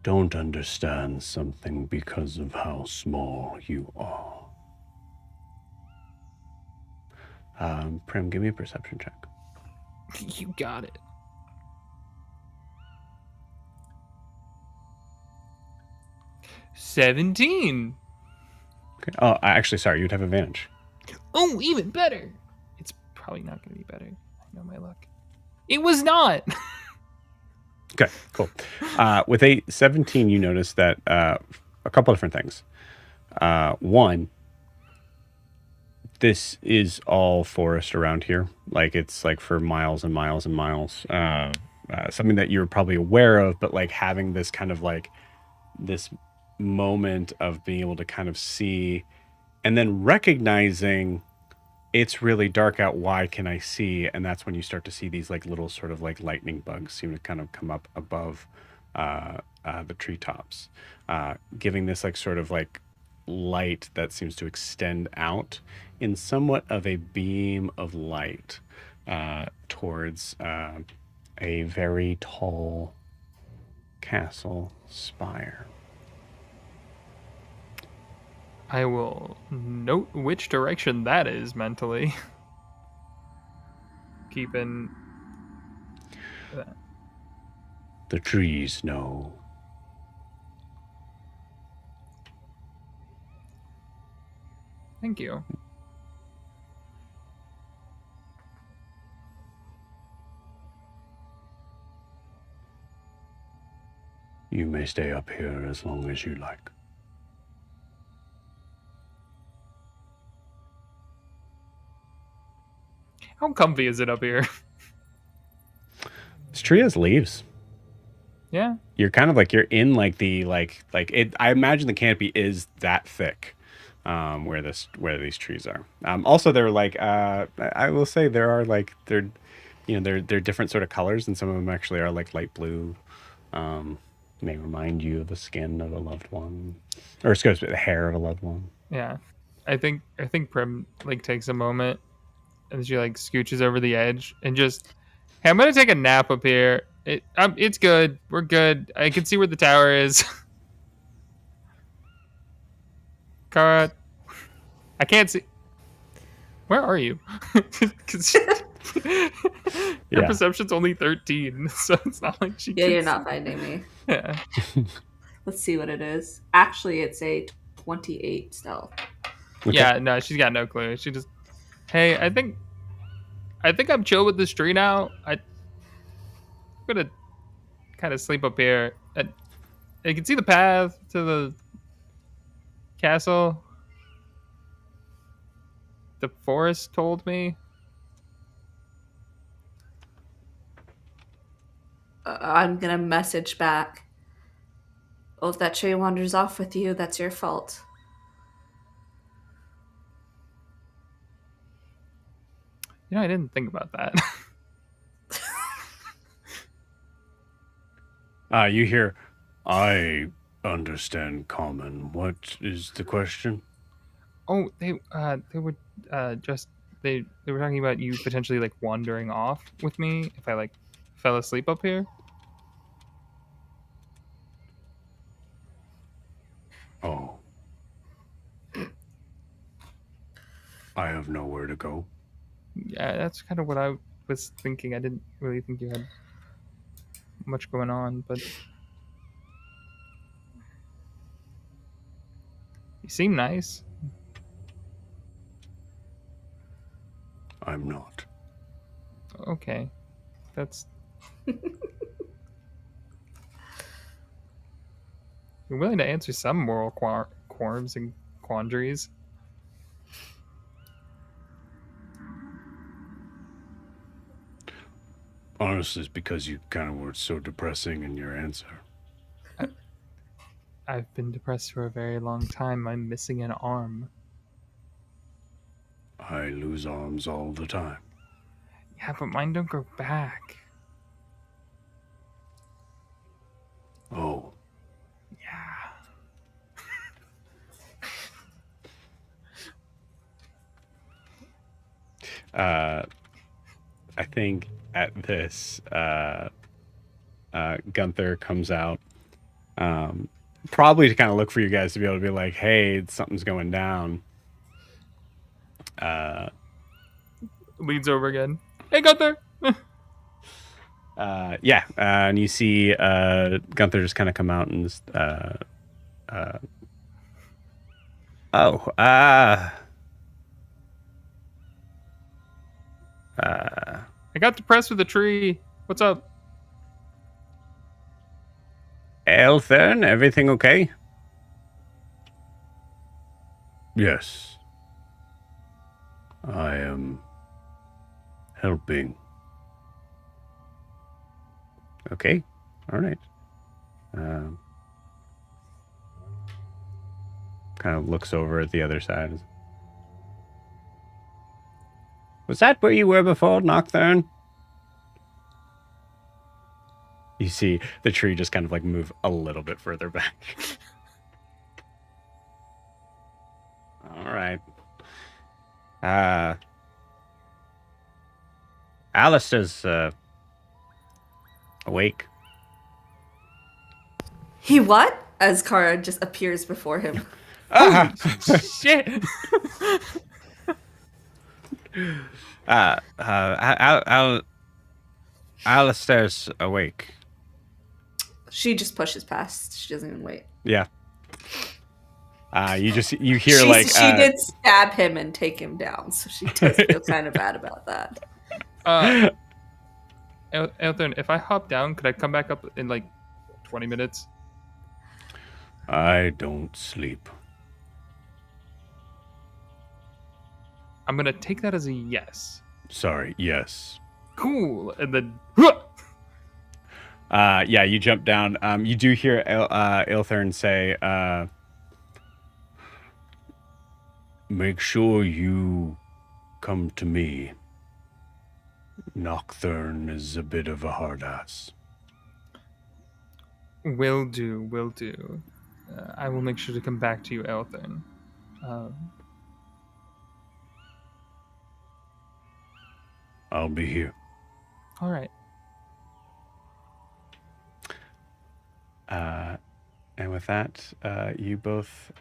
don't understand something because of how small you are. Prim, give me a perception check. You got it. $17. Okay. Oh, actually, sorry, you'd have advantage. Oh, even better. It's probably not going to be better. I know my luck. It was not. Okay, cool. With a 17, you notice that a couple different things. One, this is all forest around here. Like, it's like for miles and miles and miles. Something that you're probably aware of, but like having this kind of like this moment of being able to kind of see and then recognizing it's really dark out. Why can I see? And that's when you start to see these like little sort of like lightning bugs seem to kind of come up above the treetops, giving this like sort of like light that seems to extend out in somewhat of a beam of light towards a very tall castle spire. I will note which direction that is mentally. Keeping that. The trees know. Thank you. You may stay up here as long as you like. How comfy is it up here? This tree has leaves. Yeah. You're kind of like you're in like the like it. I imagine the canopy is that thick, where these trees are. Also, they're like I will say there are like they're different sort of colors, and some of them actually are like light blue. May remind you of the skin of a loved one, or excuse me, the hair of a loved one. Yeah. I think Prim like takes a moment and she like scooches over the edge and just, hey, I'm gonna take a nap up here. It's good. We're good. I can see where the tower is. Kara, I can't see. Where are you? 'Cause her Yeah. perception's only 13, so it's not like she. Yeah, can you're see. not finding me. Yeah. Let's see what it is. Actually, it's a 28 stealth. Okay. Yeah. No, she's got no clue. She just, hey, I think I'm chill with this tree now. I'm gonna kind of sleep up here. I can see the path to the castle. The forest told me. I'm gonna message back. Well, if that tree wanders off with you, that's your fault. You know, I didn't think about that. You hear, I understand common. What is the question? Oh, they were just they were talking about you potentially like wandering off with me if I like fell asleep up here. Oh. I have nowhere to go. Yeah, that's kind of what I was thinking. I didn't really think you had much going on, but you seem nice. I'm not. Okay, that's. You're willing to answer some moral qualms and quandaries. Honestly, it's because you kind of were so depressing in your answer. I've been depressed for a very long time. I'm missing an arm. I lose arms all the time. Yeah, but mine don't grow back. Oh. Yeah. I think at this, Gunther comes out, probably to kind of look for you guys to be able to be like, hey, something's going down. Leads over again. Hey, Gunther! Yeah, and you see Gunther just kind of come out and just, I got depressed with a tree. What's up? Elthern, everything okay? Yes. I am helping. Okay, all right. Kind of looks over at the other side. Was that where you were before, Nocturne? You see the tree just kind of like move a little bit further back. All right. Alastaire's awake. He what? As Kara just appears before him. Shit. Alastaire's awake. She just pushes past. She doesn't even wait. Yeah. You hear She did stab him and take him down, so she does feel kind of bad about that. Elthern, if I hop down, could I come back up in like 20 minutes? I don't sleep. I'm gonna take that as a yes. Sorry, yes. Cool. And then yeah, you jump down. You do hear Ilthern say, make sure you come to me. Nocturne is a bit of a hard ass. will do. I will make sure to come back to you, Elthern. I'll be here. All right. And with that, you both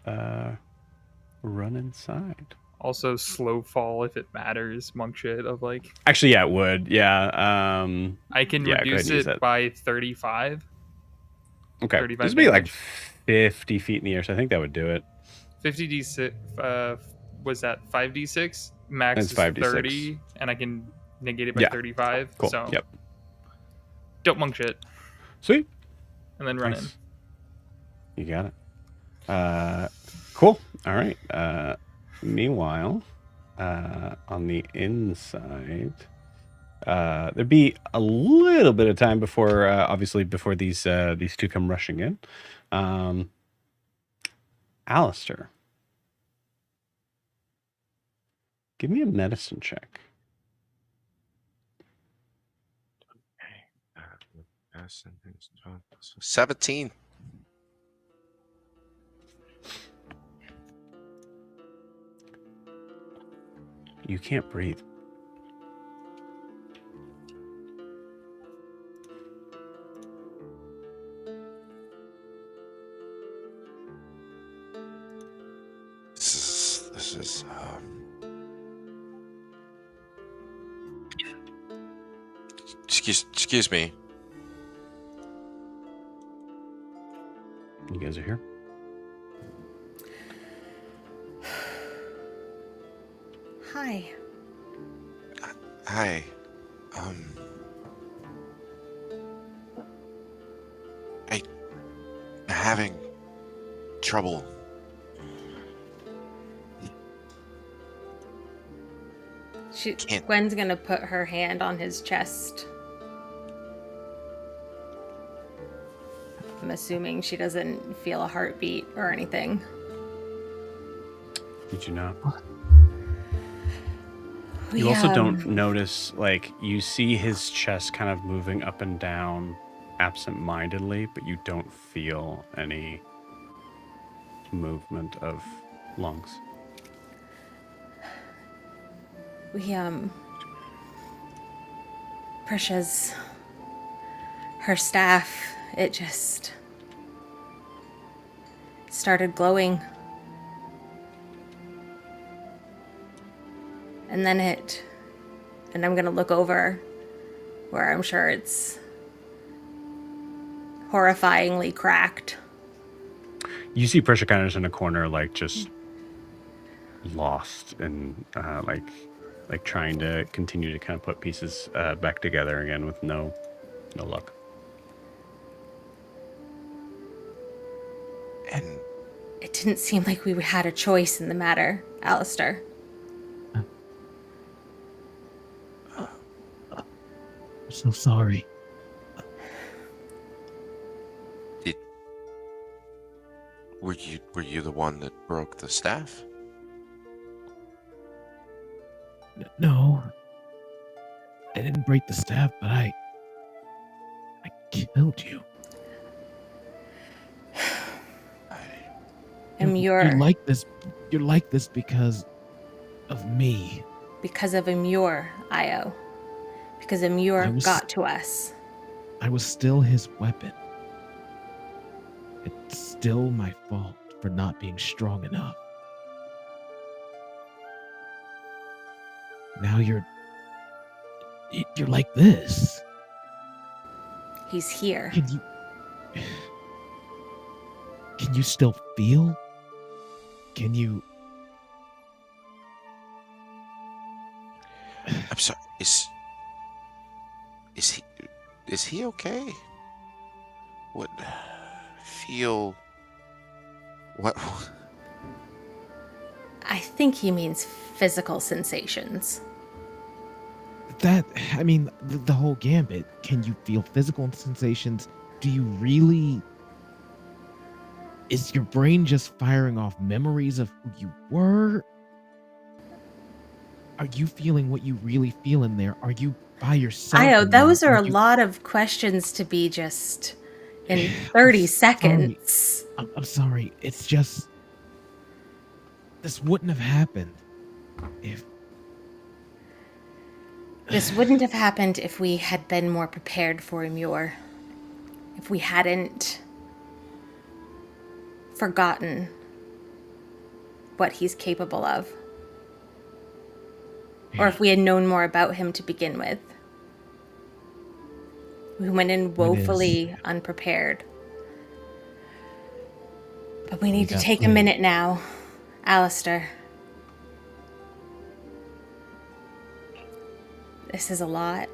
run inside. Also, slow fall if it matters. Monk shit of like. Actually, yeah, it would. Yeah. I can yeah, go ahead reduce and use it that. by 35. Okay. 35 This would be like damage. 50 feet in the air, so I think that would do it. 50d6. Was that 5d6? Max It's is 5d6. 30, and I can negate it by Yeah. 35. Cool. So Yep. don't monk shit, Sweet. and then run Nice. You got it. Cool. All right. Meanwhile, on the inside, there'd be a little bit of time before, obviously, before these two come rushing in. Alastair, give me a medicine check. 17. You can't breathe. This is excuse me. You guys are here. Hi. Hi. I'm having trouble. Can't- Gwen's gonna put her hand on his chest. I'm assuming she doesn't feel a heartbeat or anything. Did you not? We, You also don't notice, like, you see his chest kind of moving up and down absent-mindedly, but you don't feel any movement of lungs. Prisha's, her staff, it just started glowing. And then and I'm gonna look over where I'm sure it's horrifyingly cracked. You see Prisha kind of just in a corner, like, just lost and, like trying to continue to kind of put pieces back together again with no luck. And It didn't seem like we had a choice in the matter, Alastair. I'm so sorry. were you the one that broke the staff? No, didn't break the staff, but I killed you. Imure. You're like this. You're like this because of me. Because of Imure, Io. Because Imure got to us. I was still his weapon. It's still my fault for not being strong enough. Now you're like this. He's here. Can you still feel? Can you? I'm sorry. Is he okay? What feel? What? I think he means physical sensations. I mean, the whole gambit. Can you feel physical sensations? Do you really? Is your brain just firing off memories of who you were? Are you feeling what you really feel in there? Are you by yourself? Io, those are a lot of questions to be just in 30 seconds. I'm sorry. It's just... This wouldn't have happened if... This wouldn't have happened if we had been more prepared for Imure. If we hadn't forgotten what he's capable of. Or if we had known more about him to begin with. We went in woefully unprepared. But we need to take a minute now, Alastaire. This is a lot.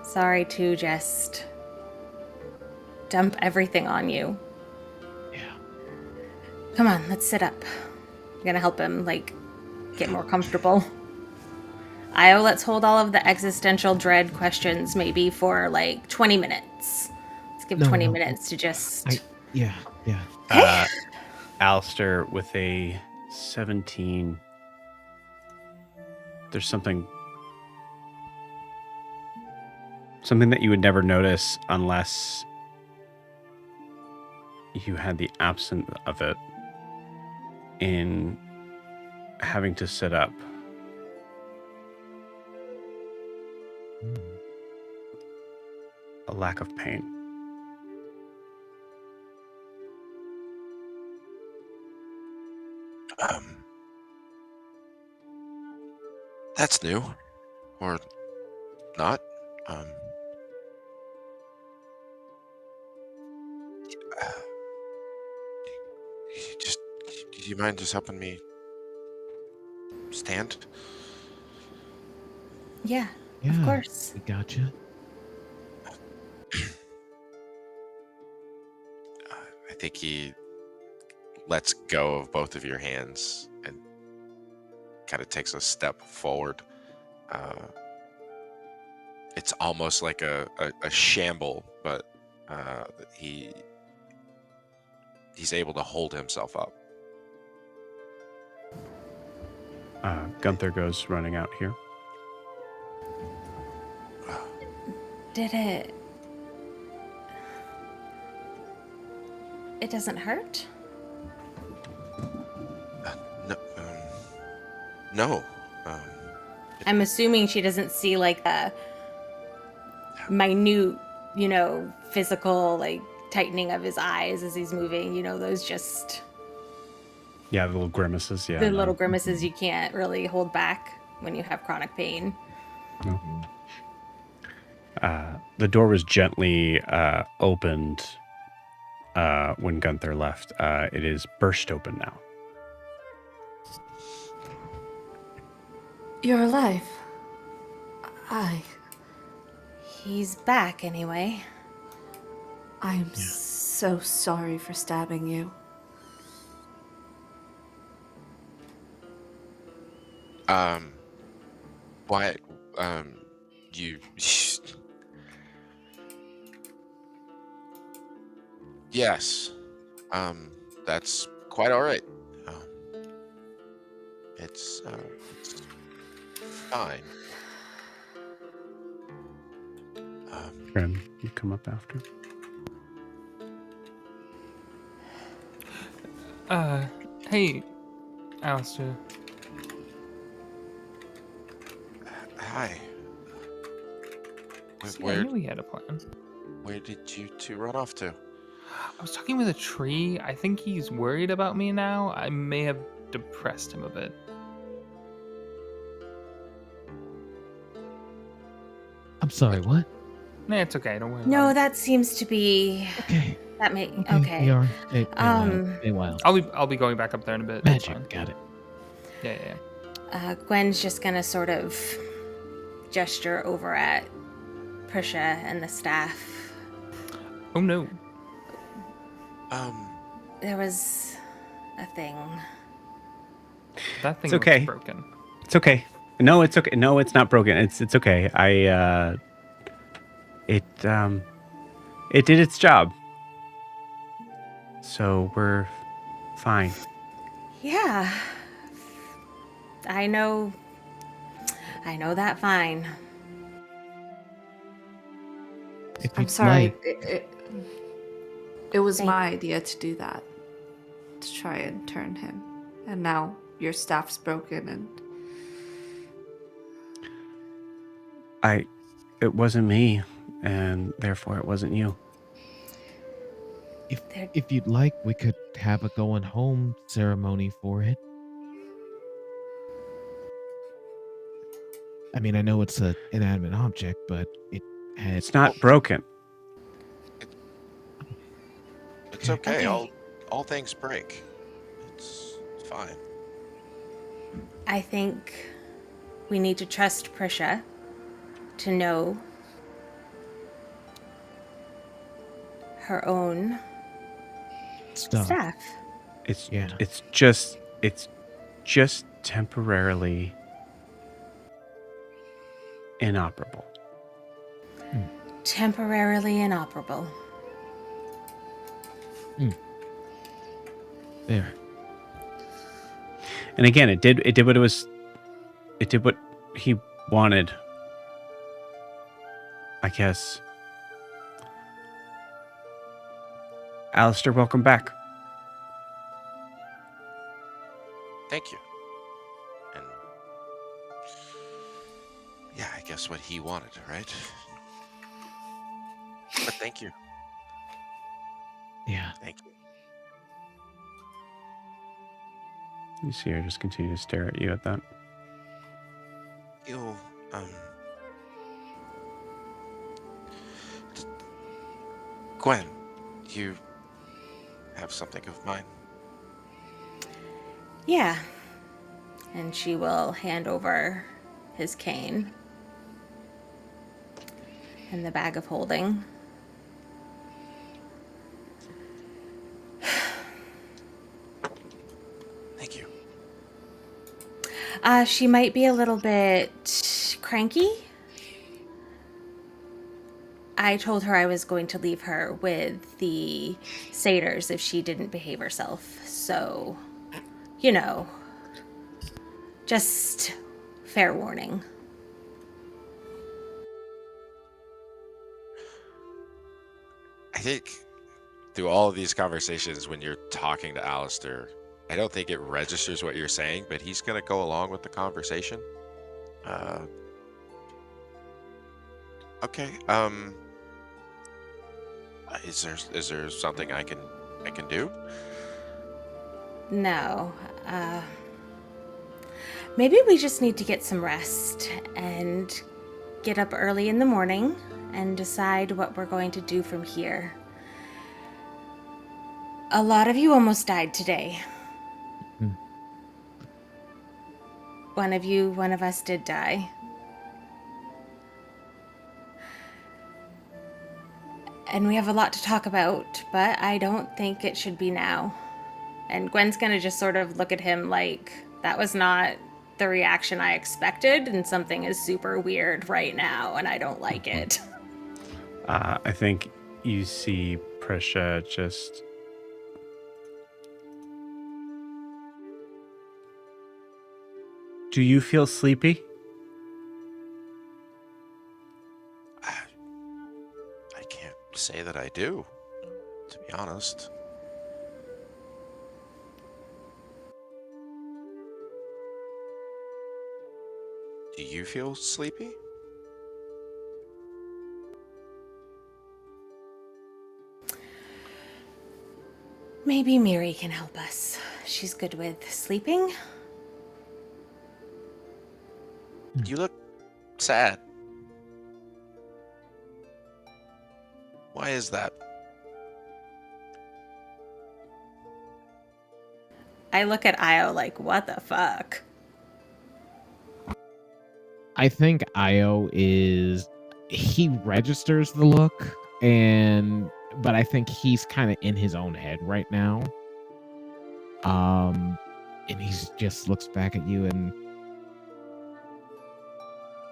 Sorry to just dump everything on you. Yeah. Come on, let's sit up. I'm gonna help him, get more comfortable. Io, let's hold all of the existential dread questions maybe for 20 minutes. Let's give 20 minutes to just... Yeah. Alastaire with a 17. There's something that you would never notice unless you had the absence of it in having to sit up. A lack of pain. That's new, or not. Do you mind just helping me stand? Yeah, of course. We gotcha. I think he lets go of both of your hands and kind of takes a step forward. It's almost like a shamble, but he's able to hold himself up. Gunther goes running out here. Did it... It doesn't hurt? No. I'm assuming she doesn't see the minute, physical tightening of his eyes as he's moving. Those just... Yeah, the little grimaces. Yeah, the little grimaces you can't really hold back when you have chronic pain. No. The door was gently opened when Gunther left. It is burst open now. You're alive. He's back anyway. I'm so sorry for stabbing you. Why, you... Yes. That's quite all right. It's fine. Grim, you come up after. Hey, Alastair. Hi. See, I Where knew he had a plan. where did you two run off to? I was talking with a tree. I think he's worried about me now. I may have depressed him a bit. I'm sorry, what? Nah, it's okay. Don't worry No, about it. that seems to be Okay. that may Okay. okay. We are. Um, Meanwhile. I'll be going back up there in a bit. It's fine. Magic. Got it. Yeah. Gwen's just gonna sort of gesture over at Prisha and the staff. Oh no. There was a thing. That thing It's okay. looks broken. It's okay. No, it's okay. No, it's not broken. It's okay. It did its job. So we're fine. Yeah. I know that fine. If I'm you'd sorry. like- It was Thank- my idea to do that. To try and turn him. And now your staff's broken and It wasn't me, and therefore it wasn't you. If you'd like, we could have a going home ceremony for it. I mean, I know it's an inanimate object, but it had. It's not broken. It's okay. Okay. All things break. It's fine. I think we need to trust Prisha to know her own stuff. staff. It's just temporarily inoperable. Temporarily inoperable. There. And again, it did what he wanted. I guess. Alastair, welcome back. Thank you. And yeah, I guess what he wanted, right? But thank you. Yeah. Thank you. You see her just continue to stare at you at that. You'll Gwen, you have something of mine. Yeah. And she will hand over his cane and the bag of holding. Thank you. She might be a little bit cranky. I told her I was going to leave her with the satyrs if she didn't behave herself. So, you know, just fair warning. I think through all of these conversations, when you're talking to Alastair, I don't think it registers what you're saying, but he's going to go along with the conversation. Okay. Is there something I can do? No. Maybe we just need to get some rest and get up early in the morning and decide what we're going to do from here. A lot of you almost died today. Mhm. One of us did die. And we have a lot to talk about, but I don't think it should be now. And Gwen's gonna just sort of look at him like, that was not the reaction I expected, and something is super weird right now, and I don't like it. I think you see Prisha just... Do you feel sleepy? I can't say that I do, to be honest. Do you feel sleepy? Maybe Miri can help us. She's good with sleeping. You look sad. Why is that? I look at Io like, what the fuck? I think Io he registers the look, but I think he's kind of in his own head right now. And he just looks back at you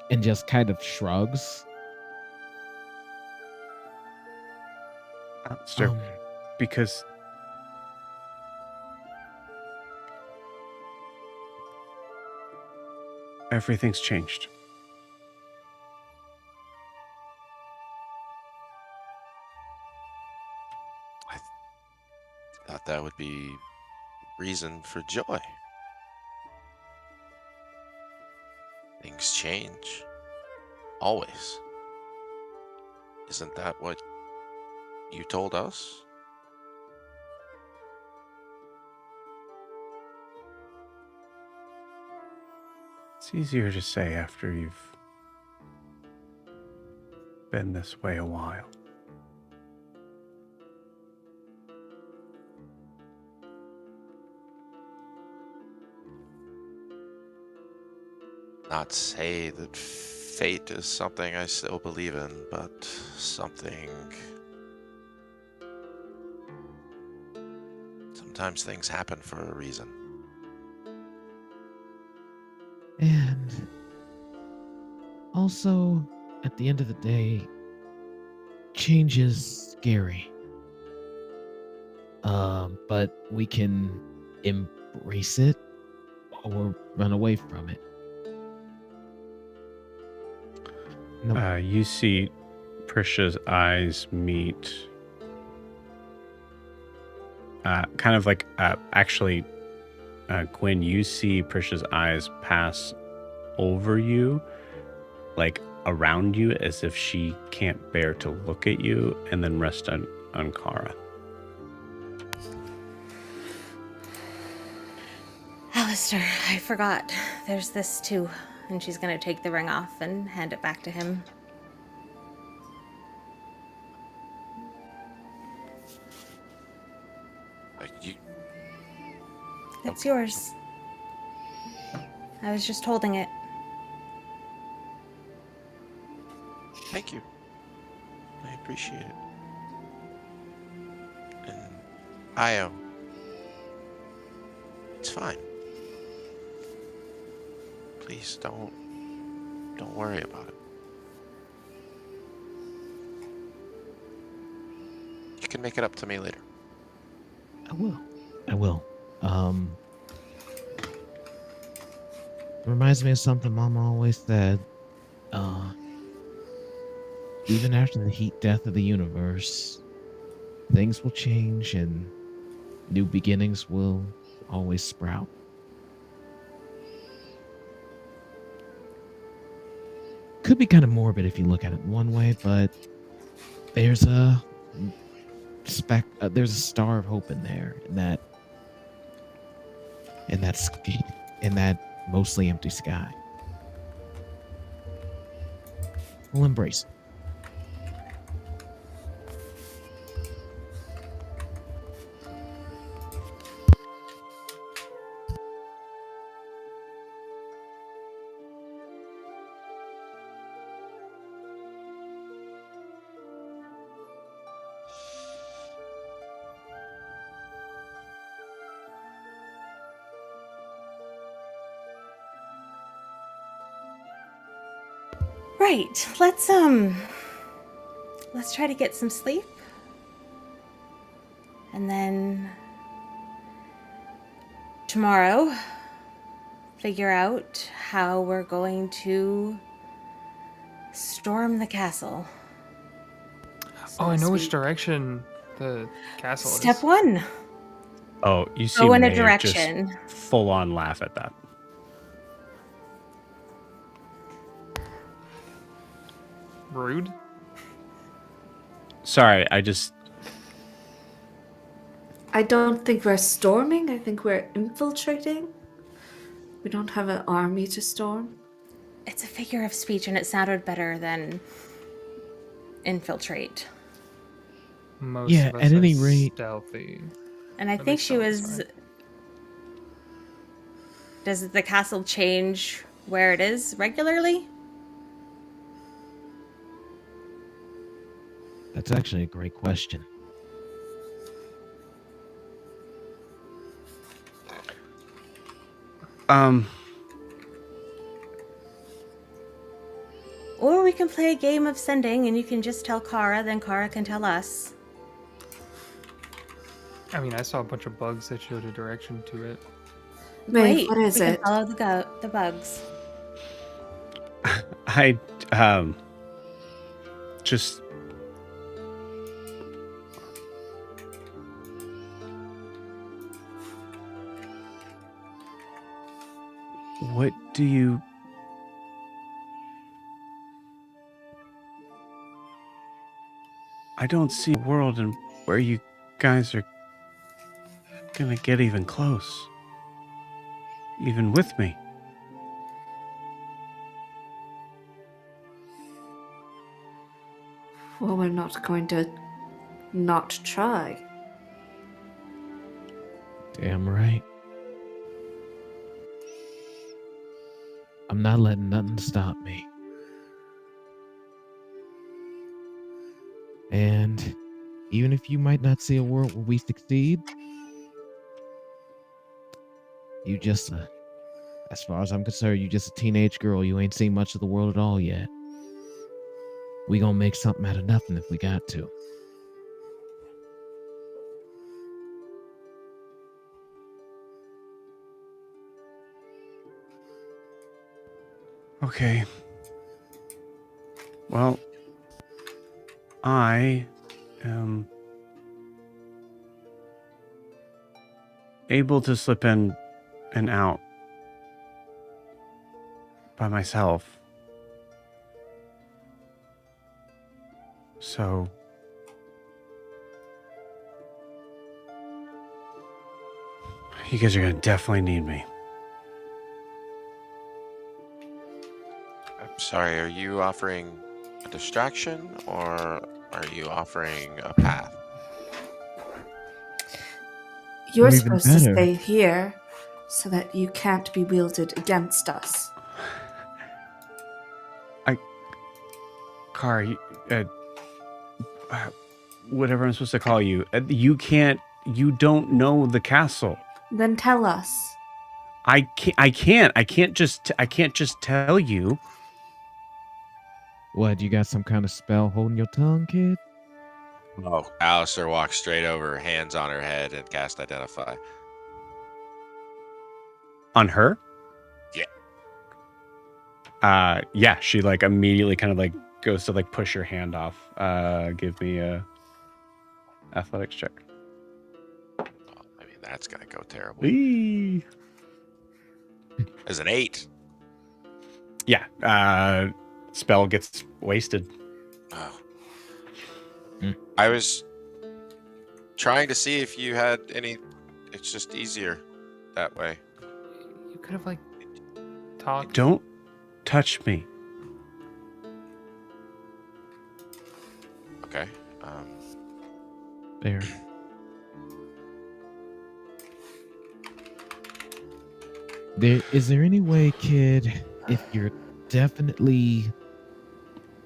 and just kind of shrugs. Alastaire, because everything's changed. I thought that would be reason for joy. Things change. Always. Isn't that what you told us? It's easier to say after you've been this way a while. Not say that fate is something I still believe in, but something... Sometimes things happen for a reason. And also, at the end of the day, change is scary. But we can embrace it or run away from it. No. You see Prisha's eyes meet. Kind of like, actually, Gwen, you see Prisha's eyes pass over you, like around you, as if she can't bear to look at you, and then rest on Kara. Alastaire, I forgot. There's this too. And she's gonna take the ring off and hand it back to him. It's yours. I was just holding it. Thank you. I appreciate it. And Io, it's fine. Please don't worry about it. You can make it up to me later. I will. Reminds me of something Mama always said. Even after the heat death of the universe, things will change and new beginnings will always sprout. Could be kind of morbid if you look at it one way, but there's a star of hope in there, in that mostly empty sky. We'll embrace it. Right. Let's try to get some sleep. And then tomorrow figure out how we're going to storm the castle. Oh, I know which Sweet. direction the castle Step is. 1. Oh, you see Go in a Maeve just direction. full on laugh at that. Rude. Sorry, I don't think we're storming. I think we're infiltrating. We don't have an army to storm. It's a figure of speech, and it sounded better than infiltrate. Most Yeah, of us at are any rate- stealthy. And I At think least she some of us was. are. Does the castle change where it is regularly? That's actually a great question. Or we can play a game of sending, and you can just tell Kara, then Kara can tell us. I mean, I saw a bunch of bugs that showed a direction to it. Maeve, Great. what is we it? can follow the bugs. I just what do you I don't see a world in where you guys are gonna get even close. Even with me. Well, we're not going to not try. Damn right. I'm not letting nothing stop me. And even if you might not see a world where we succeed, you just, as far as I'm concerned, you just a teenage girl. You ain't seen much of the world at all yet. We gonna make something out of nothing if we got to. Okay. Well, I am able to slip in and out by myself. So you guys are gonna definitely need me. I'm sorry, are you offering a distraction or are you offering a path? You're Or even supposed to better. stay here so that you can't be wielded against us. Car, whatever I'm supposed to call you. You don't know the castle. Then tell us. I can't just tell you. What, you got some kind of spell holding your tongue, kid? Oh, Alastaire walks straight over, hands on her head, and cast Identify. On her? Yeah. Yeah, she like immediately kind of like goes to like push your hand off. Give me a athletics check. Oh, I mean, that's gonna go terrible. Whee! As an 8. Yeah, spell gets wasted. Oh. Hmm. I was trying to see if you had any. It's just easier that way. You could have like talked. Don't touch me. Okay. There. Is there any way, kid, if you're definitely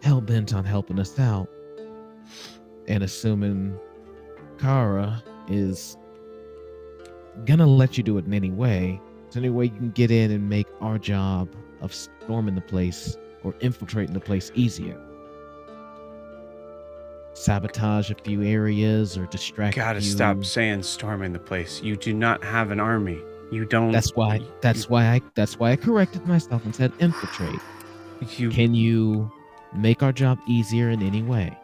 hell-bent on helping us out, and assuming Kara is gonna let you do it in any way, is there any way you can get in and make our job of storming the place or infiltrating the place easier? Sabotage a few areas or distract Gotta you. stop saying storming the place. You do not have an army. You don't. That's why I corrected myself and said infiltrate. You Can you make our job easier in any way?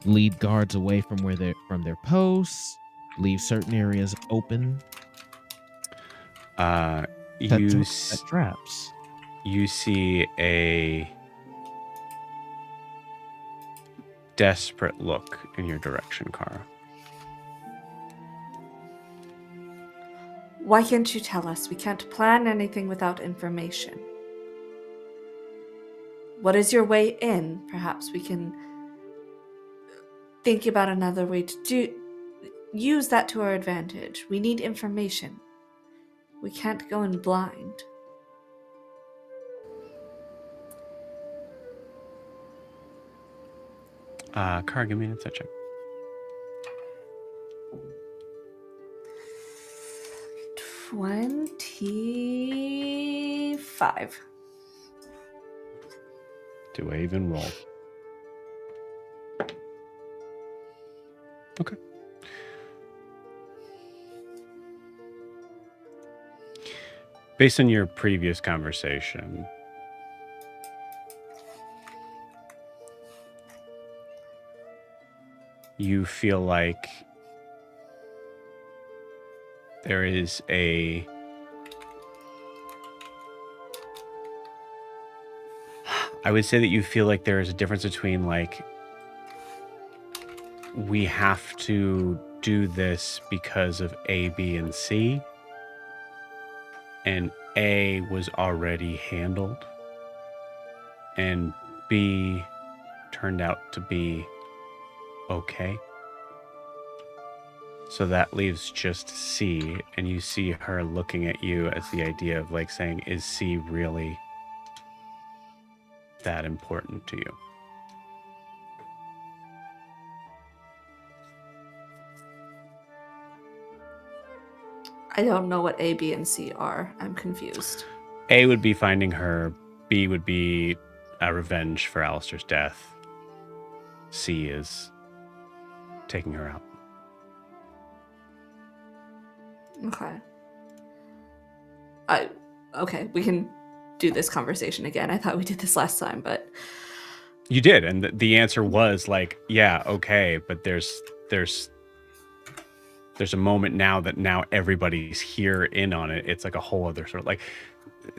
lead guards away from their posts, leave certain areas open, set traps. You see a desperate look in your direction, Kara. Why can't you tell us? We can't plan anything without information. What is your way in? Perhaps we can think about another way to use that to our advantage. We need information. We can't go in blind. Kara, give me an insight check. 25. Do I even roll? Okay. Based on your previous conversation, you feel like there is I would say that you feel like there is a difference between like, we have to do this because of A, B, and C, and A was already handled, and B turned out to be okay. So that leaves just C, and you see her looking at you as the idea of like saying, is C really that important to you? I don't know what A, B, and C are. I'm confused. A would be finding her. B would be a revenge for Alastaire's death. C is taking her out. Okay, we can do this conversation again. I thought we did this last time, but You did, and the answer was like, yeah, okay, but there's a moment now that now everybody's here in on it. It's like a whole other sort of like,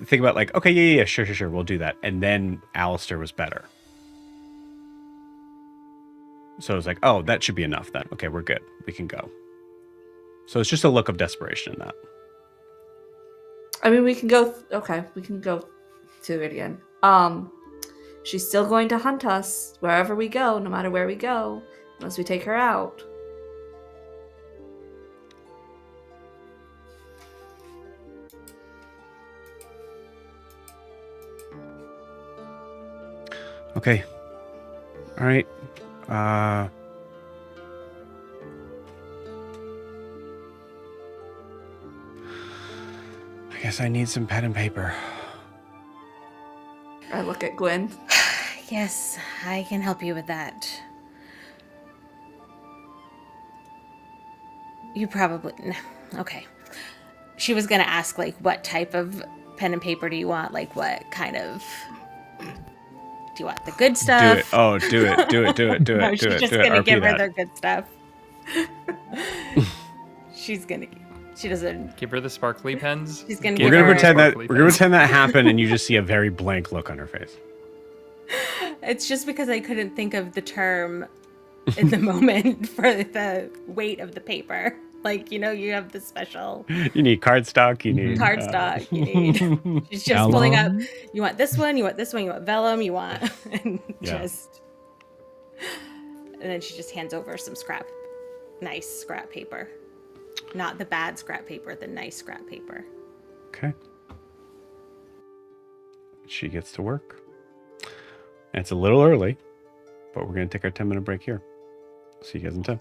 think about like, okay, yeah, sure, we'll do that. And then Alastaire was better. So it's like, oh, that should be enough then. Okay, we're good. We can go. So it's just a look of desperation in that. I mean, we can go. We can go to it again. She's still going to hunt us wherever we go, no matter where we go, unless we take her out. Okay. All right. I guess I need some pen and paper. I look at Gwen. Yes, I can help you with that. You probably... Okay. She was going to ask, like, what type of pen and paper do you want? Like, what kind of... Do you want the good stuff? Do it. Oh, do it. No, she's just going to give her the good stuff. She's going to... She doesn't... Give her the sparkly pens. She's going to We're give gonna her... pretend that happened, and you just see a very blank look on her face. It's just because I couldn't think of the term in the moment for the weight of the paper. Like, you know, you have the special... You need cardstock. You need... Cardstock. You need... She's just pulling up. You want this one, you want this one, you want vellum, you want... And just... And then she just hands over some nice scrap paper. Not the bad scrap paper, the nice scrap paper. Okay. She gets to work. And it's a little early, but we're going to take our 10-minute break here. See you guys in 10.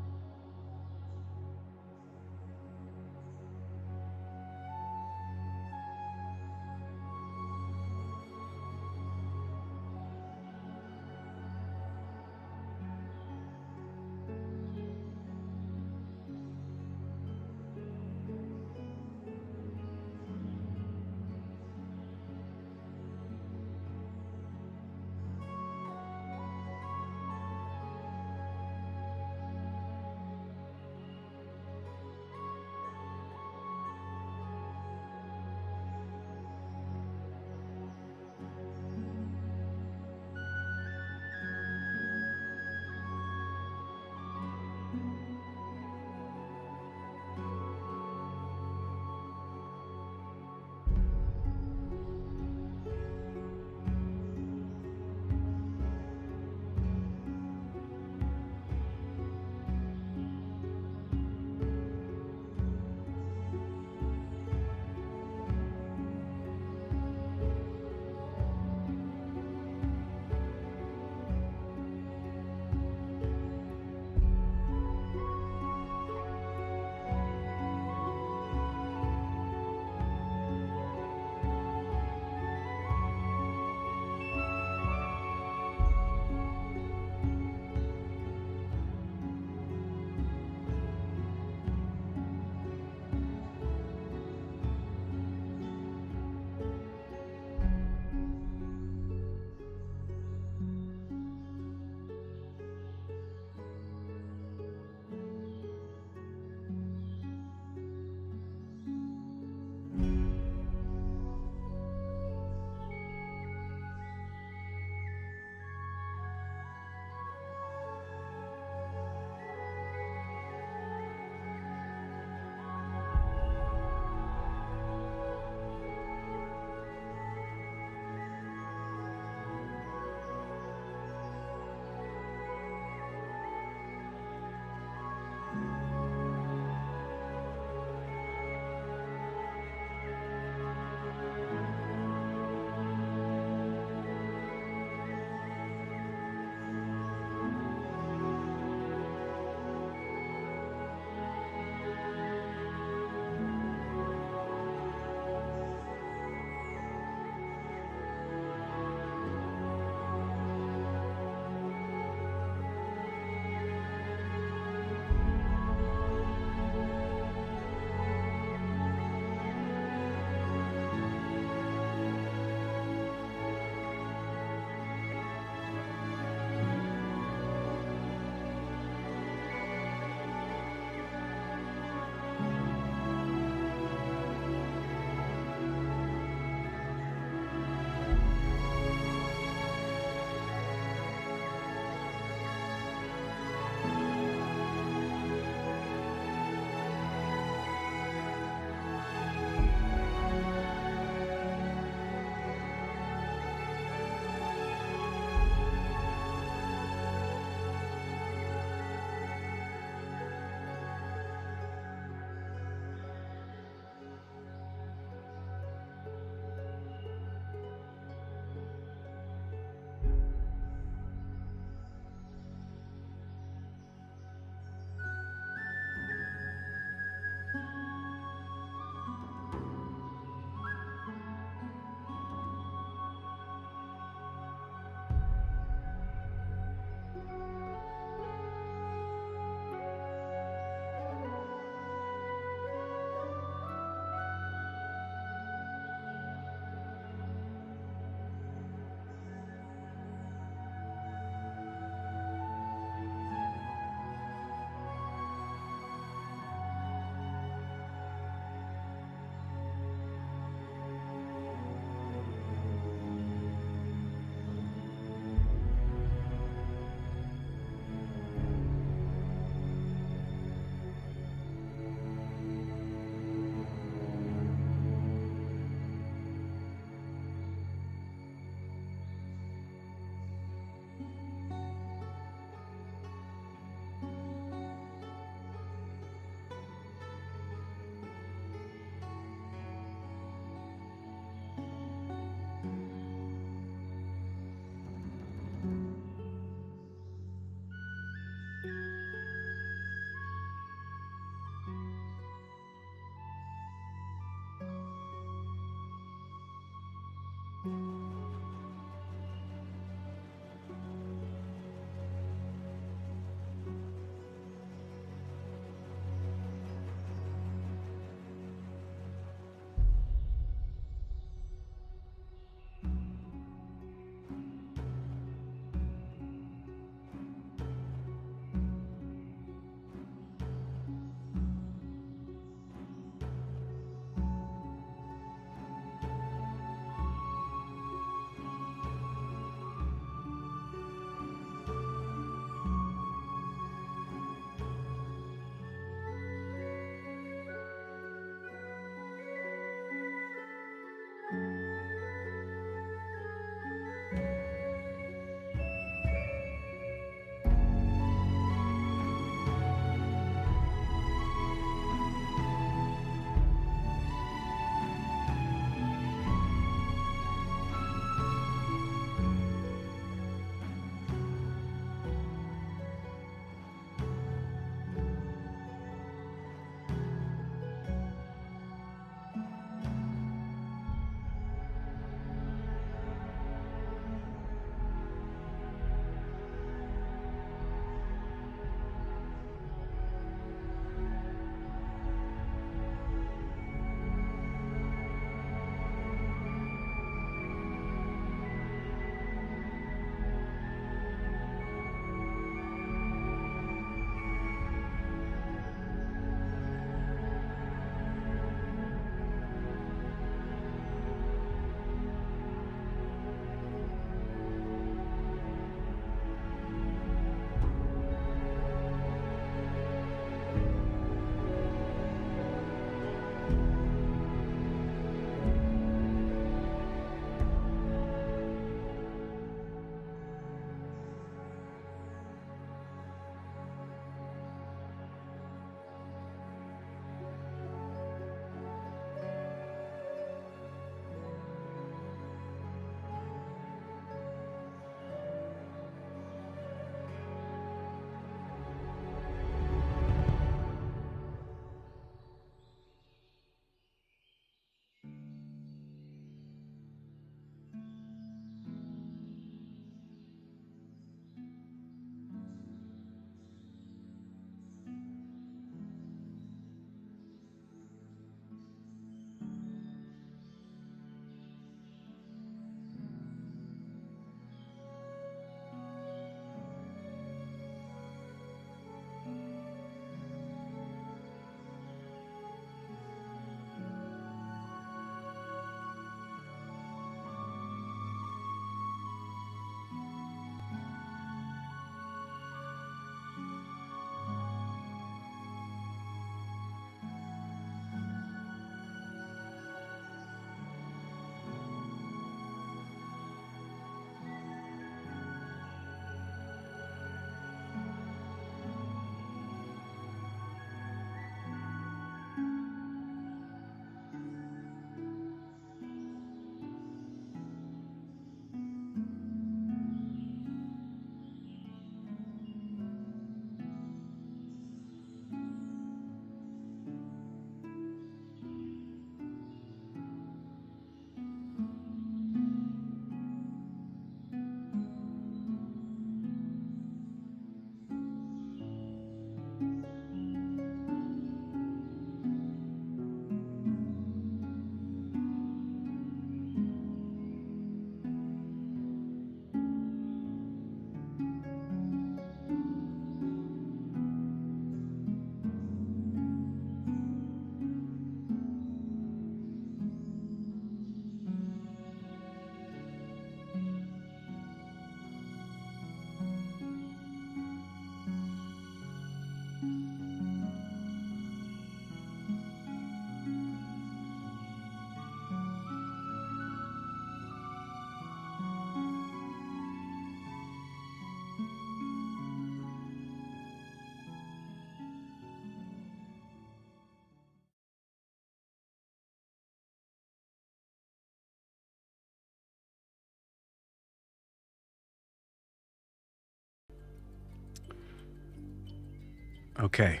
Okay.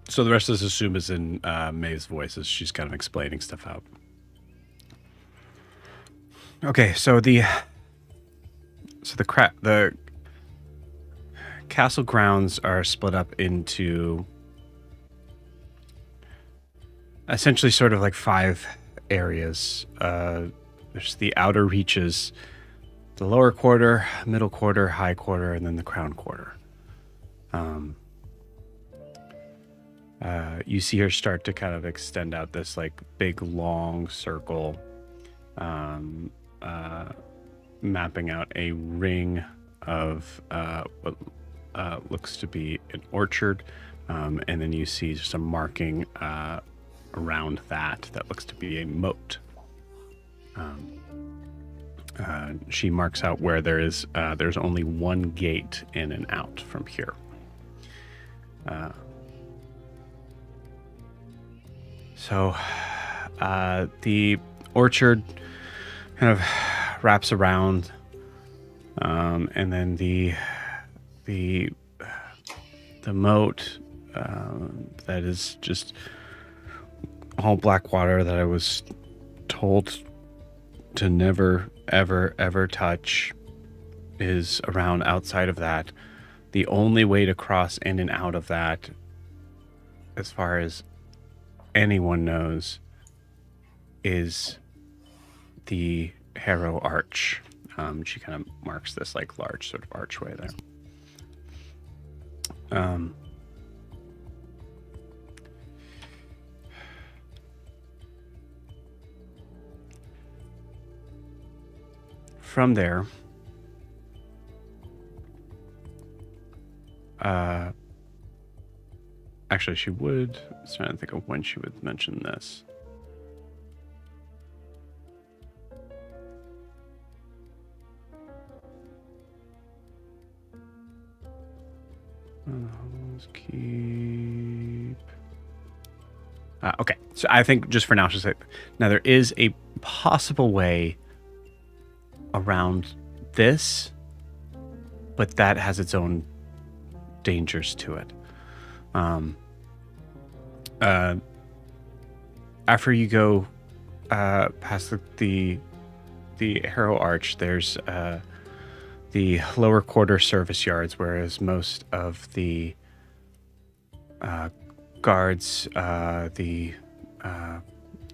So the rest of this assume is in Maeve's voice as she's kind of explaining stuff out. Okay, so the castle grounds are split up into essentially sort of like 5 areas. There's the outer reaches, the lower quarter, middle quarter, high quarter, and then the crown quarter. You see her start to kind of extend out this like big long circle, mapping out a ring of what looks to be an orchard, and then you see some marking around that looks to be a moat. She marks out where there's only one gate in and out from here. So the orchard kind of wraps around, and then the moat that is just all black water that I was told to never, ever, ever touch is around outside of that. The only way to cross in and out of that, as far as anyone knows, is the Harrow Arch. She kind of marks this like large sort of archway there. From there, actually, she would. I was trying to think of when she would mention this. Let's keep. Okay, so I think just for now, she'll say. Now there is a possible way around this, but that has its own dangers to it. After you go past the Harrow Arch, there's the lower quarter service yards, whereas most of the guards, the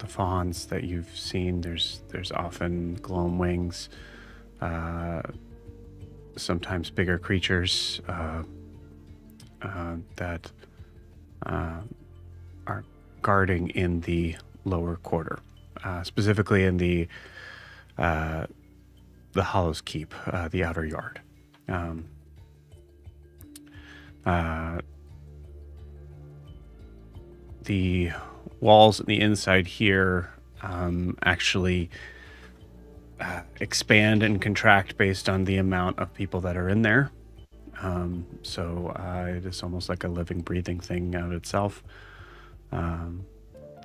fawns that you've seen, there's often glowing wings, sometimes bigger creatures that are guarding in the lower quarter, specifically in the Hollow's Keep, the outer yard. The walls on the inside here actually expand and contract based on the amount of people that are in there. So it is almost like a living, breathing thing of itself.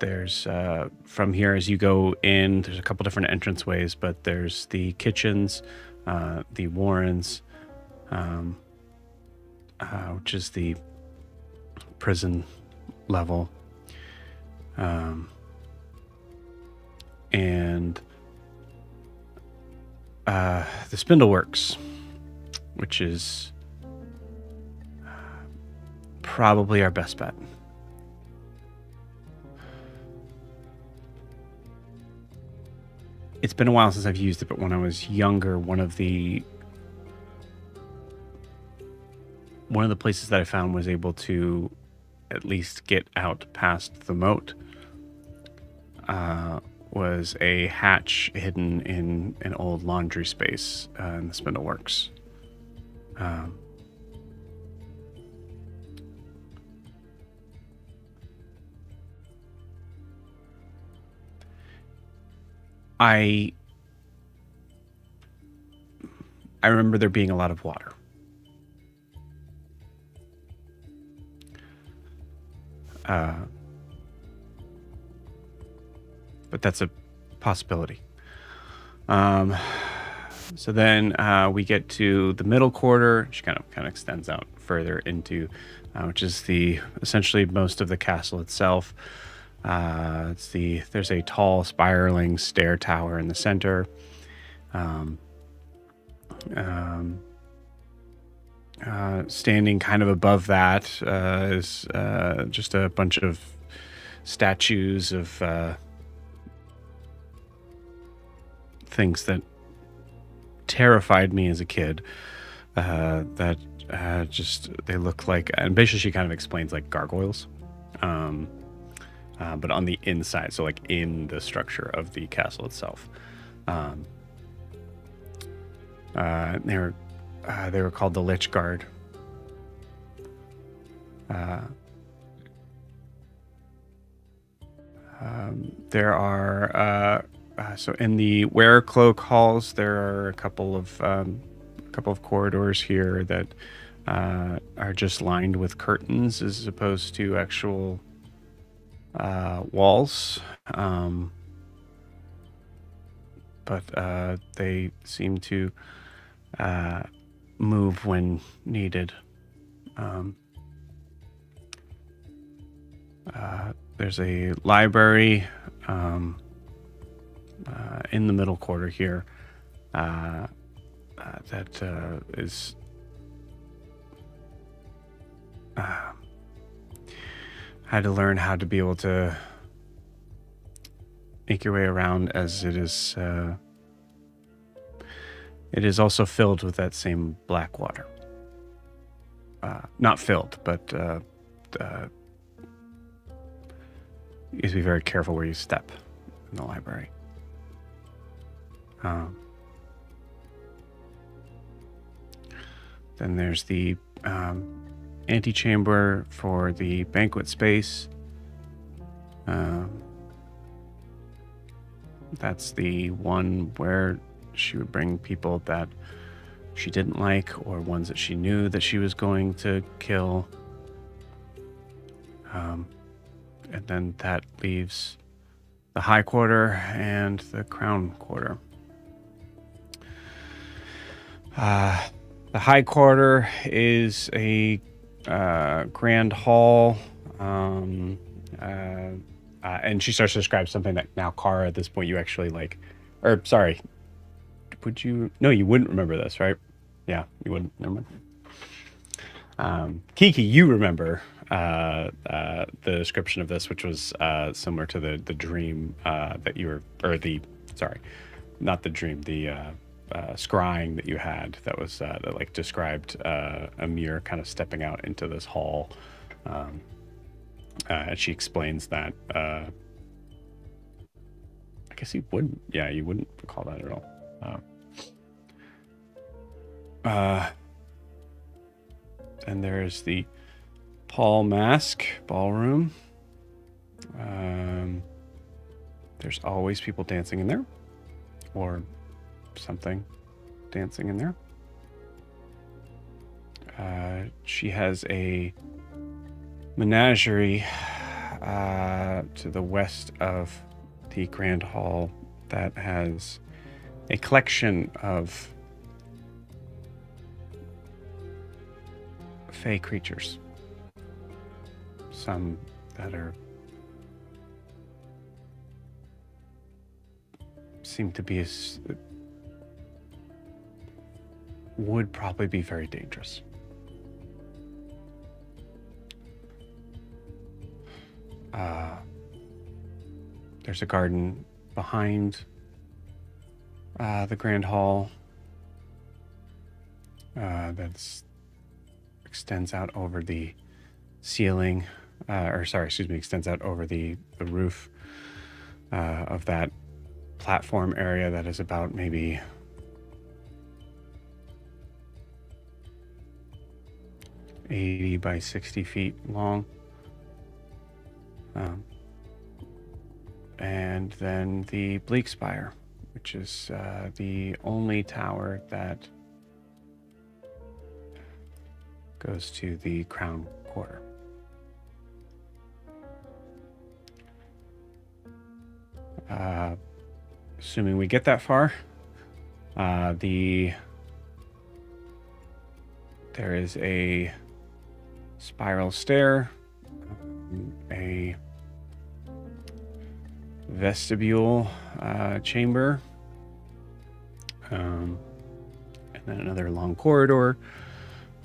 There's from here as you go in, there's a couple different entranceways, but there's the kitchens, the warrens, which is the prison level, and the spindle works, which is probably our best bet. It's been a while since I've used it, but when I was younger, one of the places that I found was able to at least get out past the moat was a hatch hidden in an old laundry space in the Spindle Works. I remember there being a lot of water. But that's a possibility. So then we get to the middle quarter. She kind of extends out further into, which is essentially most of the castle itself. There's a tall spiraling stair tower in the center. Standing kind of above that is just a bunch of statues of things that terrified me as a kid. That they look like, and basically she kind of explains like gargoyles, but on the inside, so like in the structure of the castle itself. They were called the Lich Guard. There are so in the wearer cloak halls, there are a couple of corridors here that are just lined with curtains as opposed to actual walls. But they seem to move when needed. There's a library in the middle quarter here that is had to learn how to be able to make your way around, as it is also filled with that same black water. Not filled, but you have to be very careful where you step in the library. Then there's the antechamber for the banquet space. That's the one where she would bring people that she didn't like, or ones that she knew that she was going to kill. And then that leaves the High Quarter and the Crown Quarter. The High Quarter is a grand hall, and she starts to describe something that now Kara, at this point, you actually like, or sorry, would you? No, you wouldn't remember this, right? Yeah, you wouldn't. Never mind. Kiki, you remember the description of this, which was similar to the dream that you were, or not the dream, the scrying that you had that was that like described Amir kind of stepping out into this hall. And she explains that I guess you wouldn't recall that at all. And there's the Paul Mask Ballroom. There's always people dancing in there, or something dancing in there. She has a menagerie to the west of the Grand Hall that has a collection of fey creatures. Some that seem to be would probably be very dangerous. There's a garden behind the Grand Hall that extends out over the ceiling, extends out over the roof of that platform area that is about maybe 80 by 60 feet long. And then the Bleak Spire, which is the only tower that goes to the Crown Quarter. Assuming we get that far, There is a spiral stair, a vestibule chamber, and then another long corridor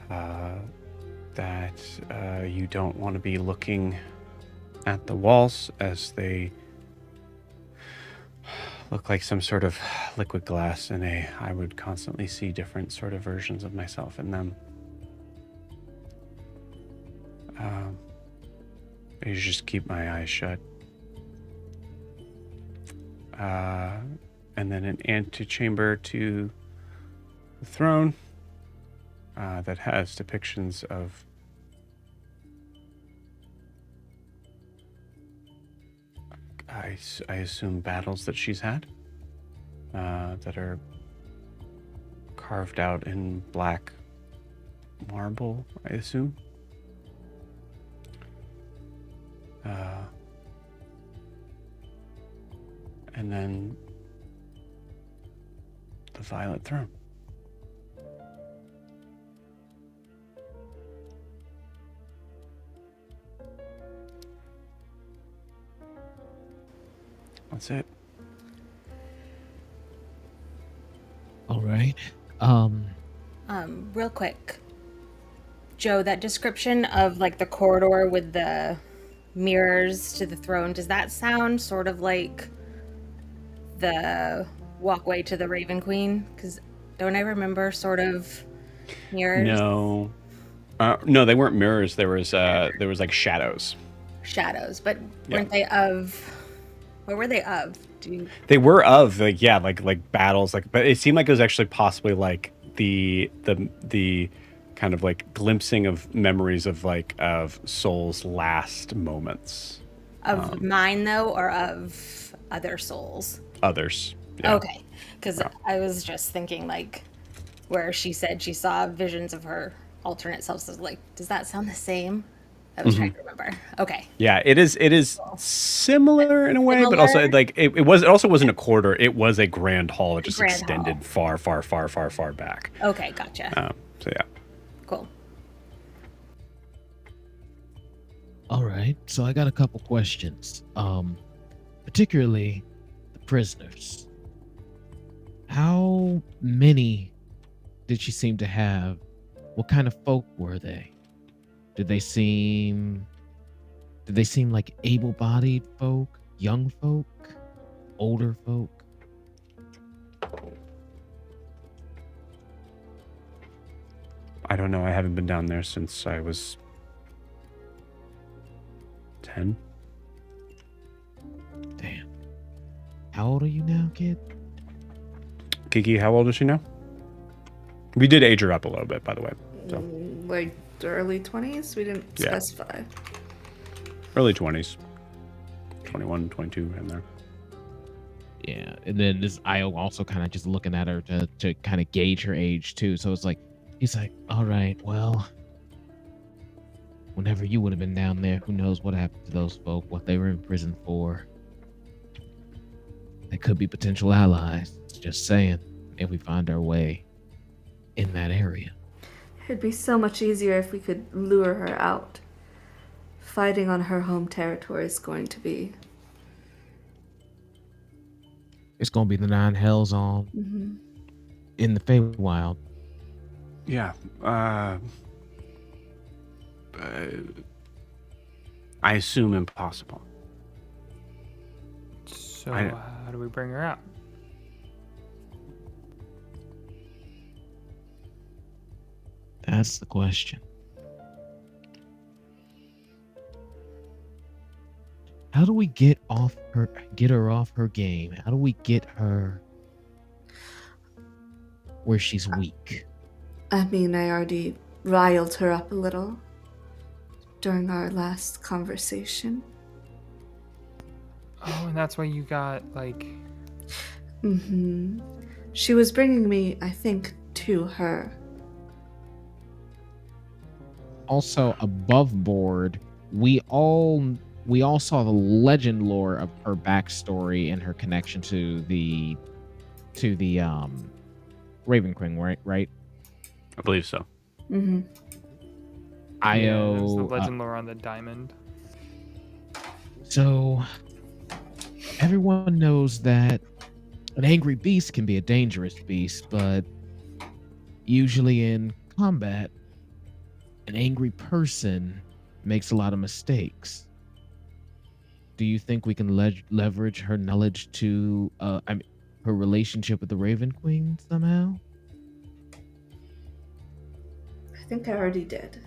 that you don't want to be looking at the walls, as they look like some sort of liquid glass, and I would constantly see different sort of versions of myself in them. I just keep my eyes shut. And then an antechamber to the throne that has depictions of I assume battles that she's had that are carved out in black marble, I assume. And then the Violet Throne. That's it. All right. Real quick, Joe, that description of like the corridor with the mirrors to the throne, does that sound sort of like the walkway to the Raven Queen? Because don't I remember sort of mirrors? No. No, they weren't mirrors. There was like shadows. Shadows, but Yeah. weren't they of? What were they of? They were of like battles, but it seemed like it was actually possibly like the kind of like glimpsing of memories of Soul's last moments. Of mine though, or of other souls? Others. Yeah. Okay, because I was just thinking like where she said she saw visions of her alternate selves. So like, does that sound the same? I was trying to remember. Okay. Yeah, it is similar in a way, but also like it also wasn't a corridor. It was a grand hall. It just extended far back. Okay, gotcha. So yeah. Cool. All right. So I got a couple questions. Particularly the prisoners. How many did she seem to have? What kind of folk were they? Did they seem like able-bodied folk, young folk, older folk? I don't know. I haven't been down there since I was 10. Damn. How old are you now, kid? Kiki, how old is she now? We did age her up a little bit, by the way. So Like the early 20s? We didn't specify. early 20s. 21, 22 in there. Yeah, and then this Io also kind of just looking at her to kind of gauge her age too. So it's like he's like, all right, well, whenever you would have been down there, who knows what happened to those folk, what they were in prison for. They could be potential allies. Just saying, if we find our way in that area. It'd be so much easier if we could lure her out. Fighting on her home territory is going to be... It's gonna be the 9 hells on in the Feywild. Yeah. I assume impossible. So how do we bring her out? That's the question. How do we get her off her game? How do we get her where she's weak? I mean, I already riled her up a little during our last conversation. Oh, and that's why you got like... She was bringing me, I think, to her. Also, above board, we all saw the legend lore of her backstory and her connection to the Raven Queen, right? I believe so. Mm-hmm. Yeah, there's the Io. legend lore on the diamond. So everyone knows that an angry beast can be a dangerous beast, but usually in combat, an angry person makes a lot of mistakes. Do you think we can leverage her knowledge to, her relationship with the Raven Queen somehow? I think I already did.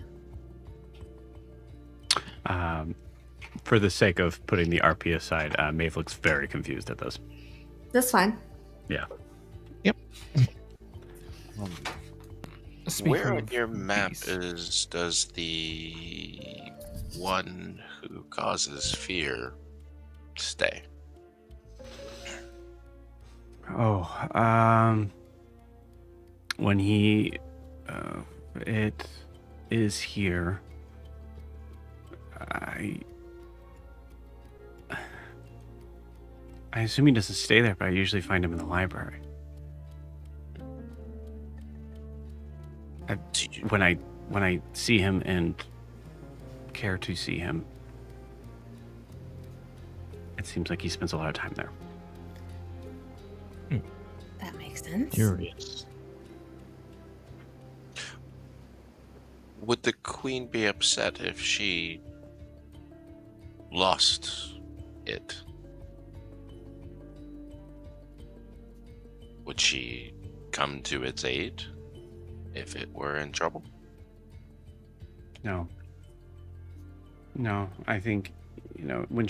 For the sake of putting the RP aside, Maeve looks very confused at this. That's fine. Yeah. Yep. Speaking Where on of your map beasts, does the one who causes fear stay? Oh, when he, it is here. I assume he doesn't stay there, but I usually find him in the library. When I see him and care to see him, it seems like he spends a lot of time there. That makes sense. Curious. Would the queen be upset if she lost it? Would she come to its aid if it were in trouble? No, I think, when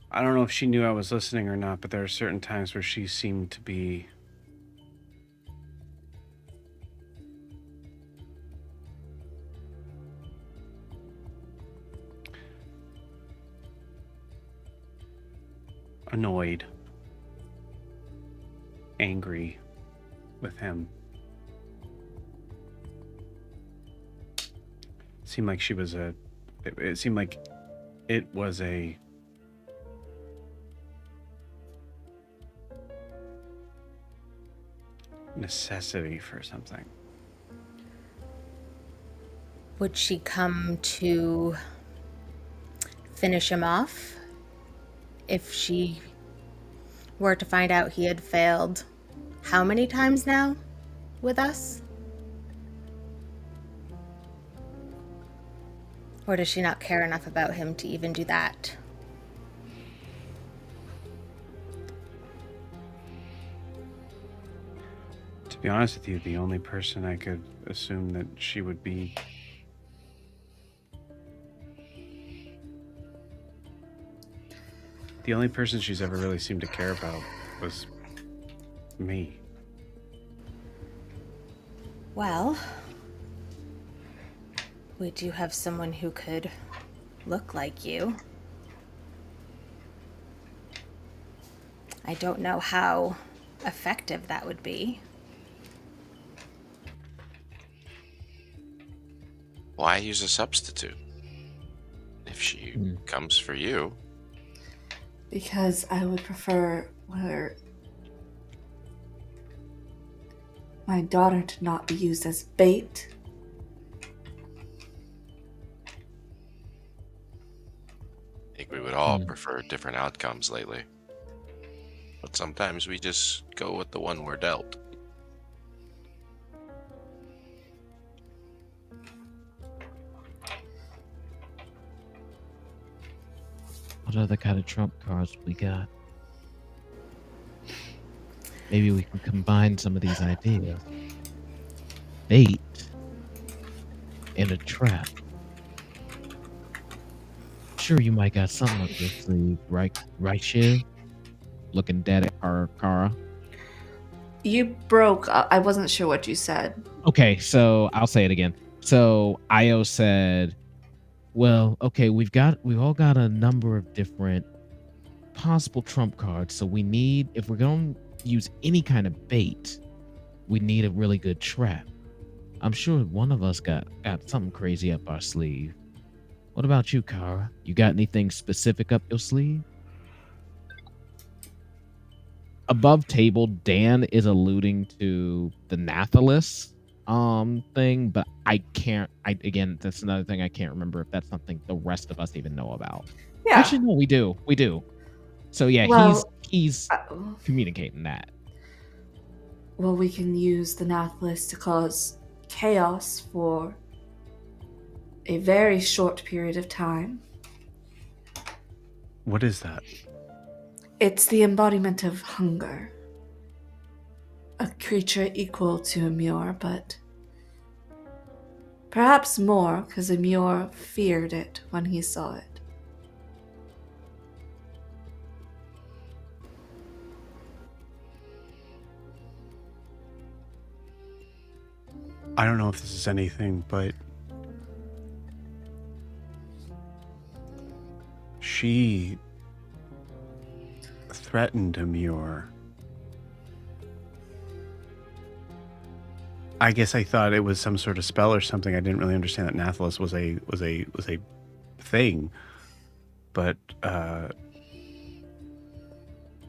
I don't know if she knew I was listening or not, but there are certain times where she seemed to be annoyed, angry with him. It seemed like it seemed like it was a necessity for something. Would she come to finish him off if she were to find out he had failed how many times now with us? Or does she not care enough about him to even do that? To be honest with you, the only person I could assume that she would be the only person she's ever really seemed to care about was me. Well, we do have someone who could look like you. I don't know how effective that would be. Why use a substitute? If she comes for you. Because I would prefer my daughter to not be used as bait. I think we would all prefer different outcomes lately. But sometimes we just go with the one we're dealt. What other kind of trump cards we got? Maybe we can combine some of these ideas. Bait and a trap. Sure, you might got something up your sleeve, right, Shiv? Looking dead at Kara. You broke. I wasn't sure what you said. Okay, so I'll say it again. So Io said, well, okay, we've all got a number of different possible trump cards. So we need, if we're going to use any kind of bait, we need a really good trap. I'm sure one of us got something crazy up our sleeve. What about you, Kara? You got anything specific up your sleeve? above table, Dan is alluding to the Nathalis thing, but again, that's another thing I can't remember if that's something the rest of us even know about. Yeah. Actually, no, we do. So yeah, Well, he's communicating that. Well, we can use the Nathalis to cause chaos for a very short period of time. What is that? It's the embodiment of hunger. A creature equal to a Muir, but perhaps more, because a Muir feared it when he saw it. I don't know if this is anything, but she threatened Amur. I guess I thought it was some sort of spell or something. I didn't really understand that Nathalis was a thing, but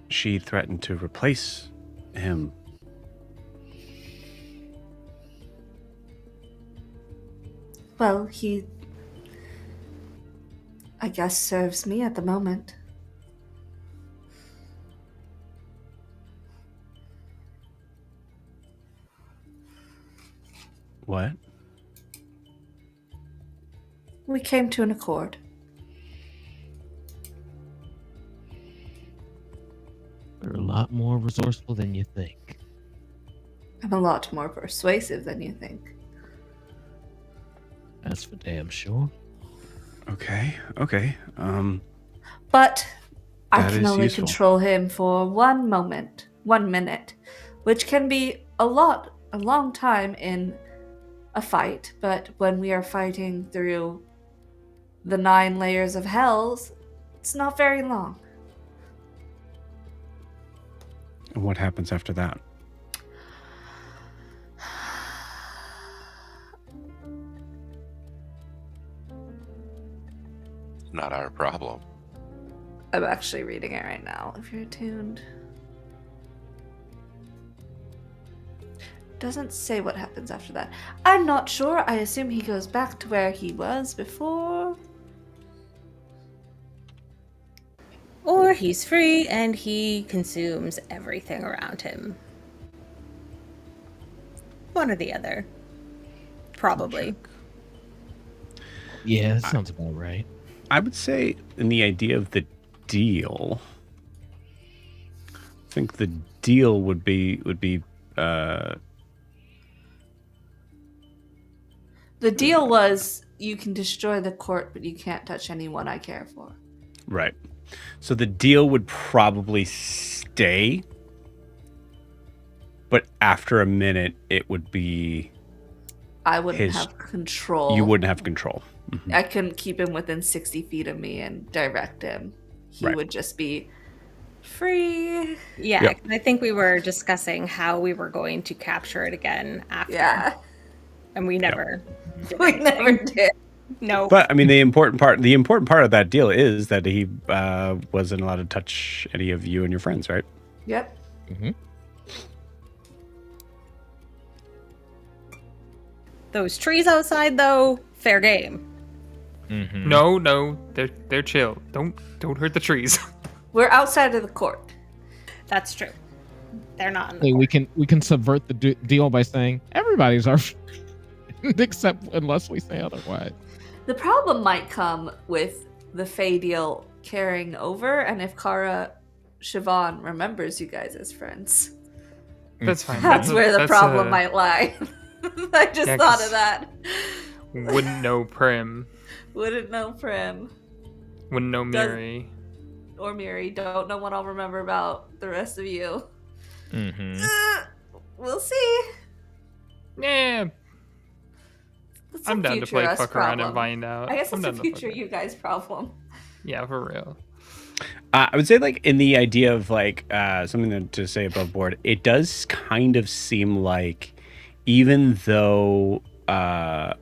she threatened to replace him. Well, he, I guess, serves me at the moment. What? We came to an accord. They're a lot more resourceful than you think. I'm a lot more persuasive than you think. That's for damn sure. Okay. But I That can is only useful. control him for 1 minute, which can be a long time in a fight. But when we are fighting through the 9 layers of hells, it's not very long. And what happens after that? Not our problem. I'm actually reading it right now, if you're attuned. Doesn't say what happens after that. I'm not sure. I assume he goes back to where he was before. Or he's free and he consumes everything around him. One or the other. Probably. Yeah, that sounds about right. I would say in the idea of the deal, I think the deal would be The deal was you can destroy the court, but you can't touch anyone I care for. right. So the deal would probably stay, but after a minute, it would be I wouldn't his. have control. You wouldn't have control. Mhm. I couldn't keep him within 60 feet of me and direct him. He Right. would just be free. Yeah, Yep. I think we were discussing how we were going to capture it again after. Yeah. And we never did We anything. never did. No. But I mean, the important part of that deal is that he wasn't allowed to touch any of you and your friends, right? Yep. Mm-hmm. Those trees outside, though, fair game. Mm-hmm. No, they're chill. Don't hurt the trees. We're outside of the court. That's true. They're not in the Hey, court. we can subvert the deal by saying everybody's our friend, except unless we say otherwise. The problem might come with the Fey deal carrying over, and if Kara Siobhan remembers you guys as friends. That's fine. That's where the That's, problem might lie. I just Yeah, thought 'cause- of that. Wouldn't know Prim. Wouldn't know Prim Wouldn't know Does- Miri. or Miri. Don't know what I'll remember about the rest of you. Mm-hmm. We'll see. Yeah, That's a I'm down to future play us fuck around and problem. find out. I guess I'm it's a down to fuck future around. you guys problem. Yeah, for real. I would say, like, in the idea of like something to say above board, it does kind of seem like, even though Ara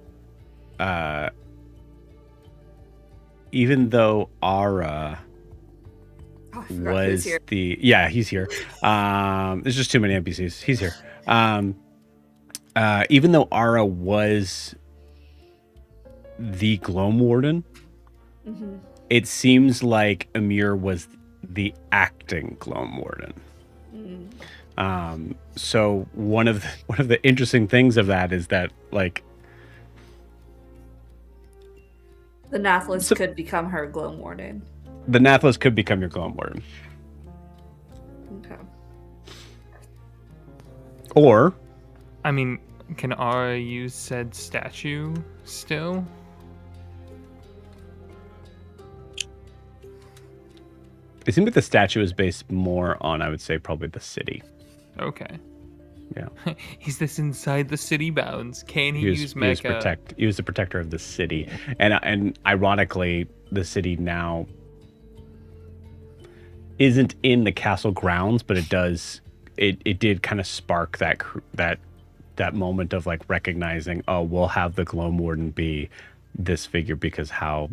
forgot he was here. he's here. There's just too many NPCs. He's here. Even though Ara was the Gloam Warden, it seems like Amir was the acting Gloam Warden. So one of the interesting things of that is that, like, The Nathless could become her Gloam Warden. the Nathless could become your Gloam Warden. Okay. Or, I mean, can Ara use said statue still? it seems like the statue is based more on, I would say, probably the city. Okay. Yeah. Is this inside the city bounds? Can he, He was, use he was mecha? he was the protector of the city. And ironically, the city now isn't in the castle grounds, but it did kind of spark that moment of, like, recognizing, oh, we'll have the Gloam Warden be this figure, because how,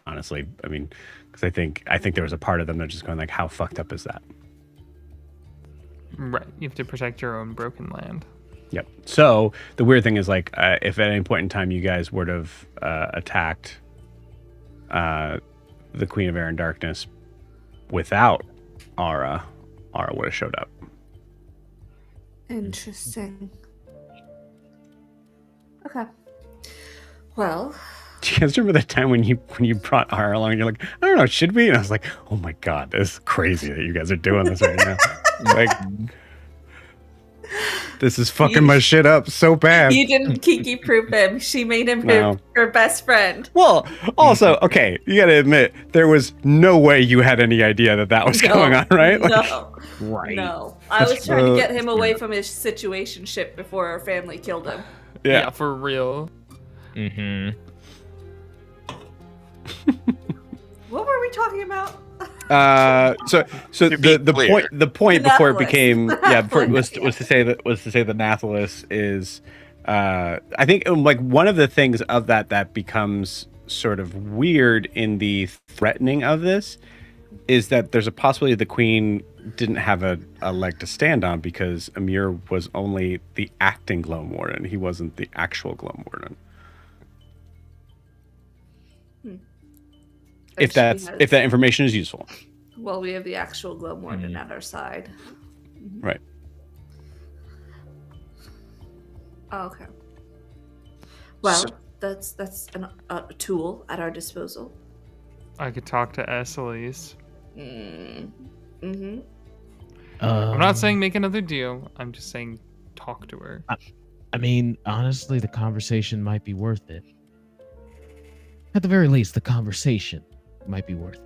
honestly, I mean, because I think there was a part of them that just going, like, how fucked up is that? Right. You have to protect your own broken land. Yep. So the weird thing is, like, if at any point in time you guys would have attacked the Queen of Air and Darkness without Ara would have showed up. Interesting. Okay. Well, Do you guys remember the time when you brought Ara along and you're like, I don't know, should we? And I was like, oh my god, this is crazy that you guys are doing this right now. Like, this is fucking my shit up so bad. you didn't Kiki proof him. She made him No. her best friend. Well, also, okay, you gotta admit, there was no way you had any idea that was going on, right? Like, No. Right. No. I was trying to get him away from his situationship before our family killed him. yeah. For real. Mm-hmm. What were we talking about? So To be clear. the point before it Nathless. became before it was Yeah. to say the Nathless is I think, like, one of the things of that becomes sort of weird in the threatening of this is that there's a possibility the Queen didn't have a leg to stand on, because Amir was only the acting Gloam Warden. He wasn't the actual Gloam Warden. If And she that information is useful. Well, we have the actual Gloam Warden at our side. Right. Oh, okay. Well, So- that's a tool at our disposal. I could talk to Esselise. Mm-hmm. I'm not saying make another deal. I'm just saying talk to her. I mean, honestly, the conversation might be worth it. At the very least, the conversation might be worth it.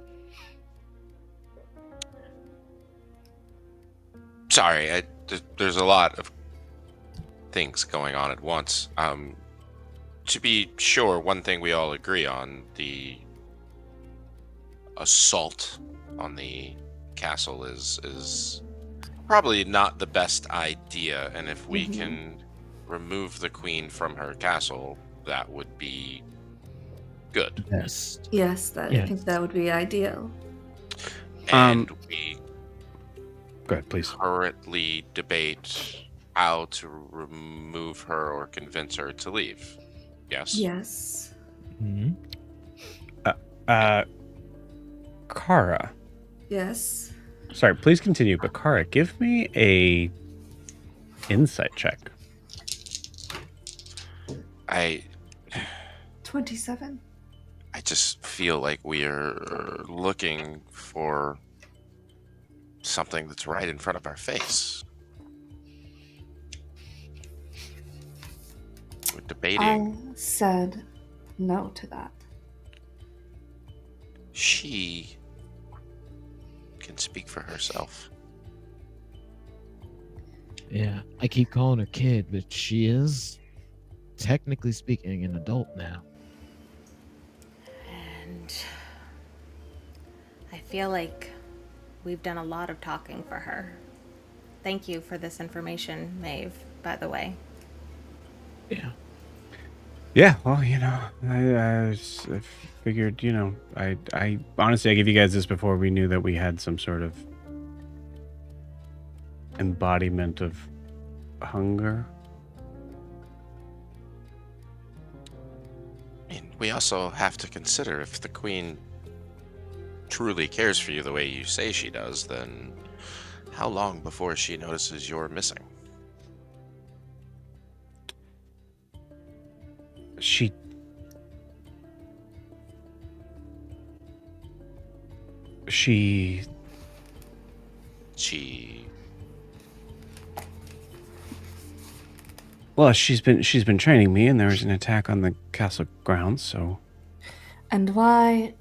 Sorry, there's a lot of things going on at once. To be sure, one thing we all agree on, the assault on the castle is probably not the best idea, and if we can remove the queen from her castle, that would be good. Yes. Yes, I Yes. think that would be ideal. And we Go ahead, please. currently debate how to remove her or convince her to leave. Yes? Yes. Hmm. Kara. Yes. Sorry, please continue. But Kara, give me a insight check. I 27. just feel like we are looking for something that's right in front of our face. We're debating. I said no to that. She can speak for herself. Yeah, I keep calling her kid, but she is, technically speaking, an adult now. And I feel like we've done a lot of talking for her. Thank you for this information, Maeve, by the way. Yeah. Yeah, well, I figured, I honestly, I gave you guys this before we knew that we had some sort of embodiment of hunger. I mean, we also have to consider if the queen truly cares for you the way you say she does, then how long before she notices you're missing? She She well, she's been training me, and there was an attack on the castle grounds, so And why?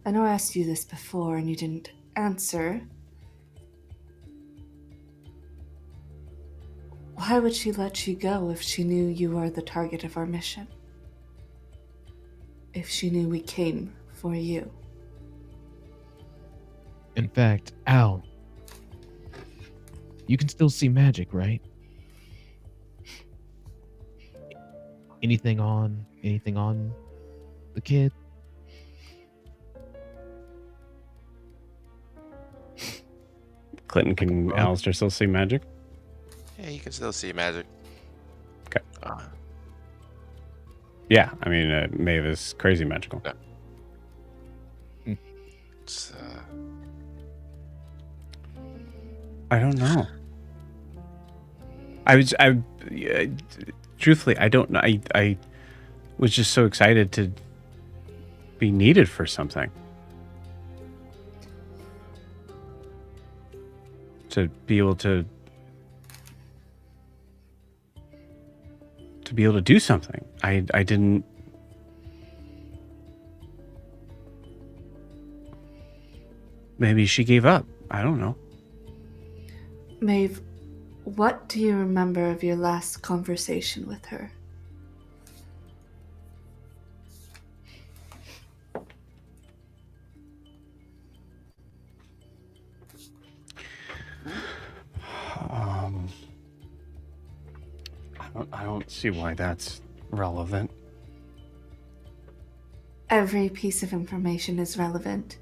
I know I asked you this before and you didn't answer. Why would she let you go if she knew you were the target of our mission? If she knew we came for you? In fact, Al, you can still see magic, right? Anything on the kid? Clinton, can Alastair still see magic? Yeah, you can still see magic. Okay. Uh, Yeah, I mean, Maeve is crazy magical. it's, I don't know. Truthfully, I don't know. I was just so excited to be needed for something. To be able to do something. I didn't. Maybe she gave up. I don't know. Maeve, what do you remember of your last conversation with her? I don't see why that's relevant. Every piece of information is relevant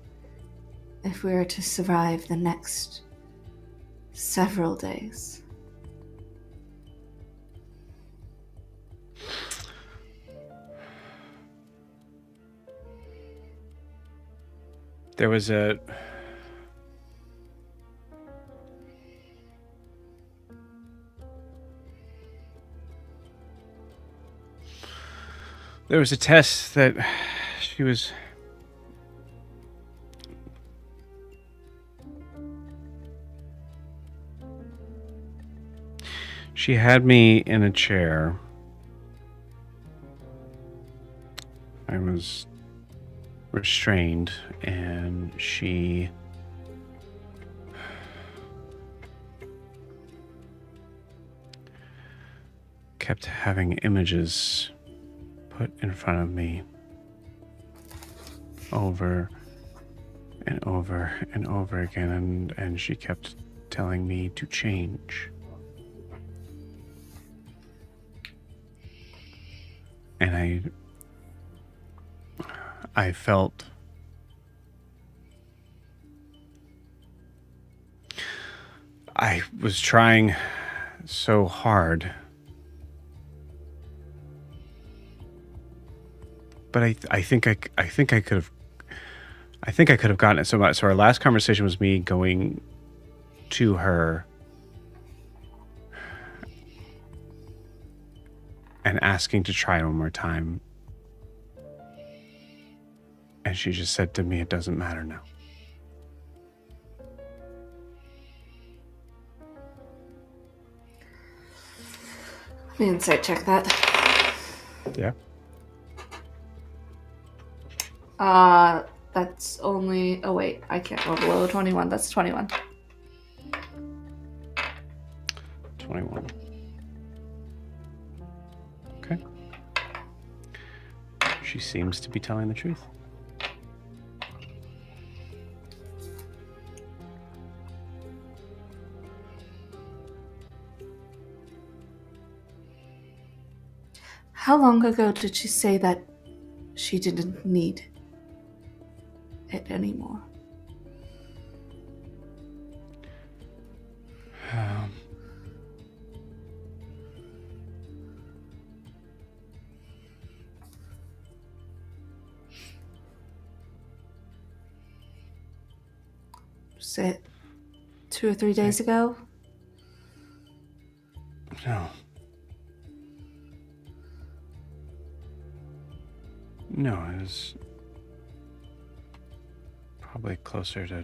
if we are to survive the next several days. There was a test that she had me in a chair. I was restrained, and she kept having images put in front of me over and over and over again, and she kept telling me to change. And I felt I was trying so hard, but I think I could have gotten it so much. So our last conversation was me going to her and asking to try one more time. And she just said to me, "It doesn't matter now." Let me insight check that. Yeah. That's only. Oh, wait. I can't go below 21. That's 21. 21. Okay. She seems to be telling the truth. How long ago did she say that she didn't need it anymore? Was it 2 or 3 days ago? No. No, it was probably closer to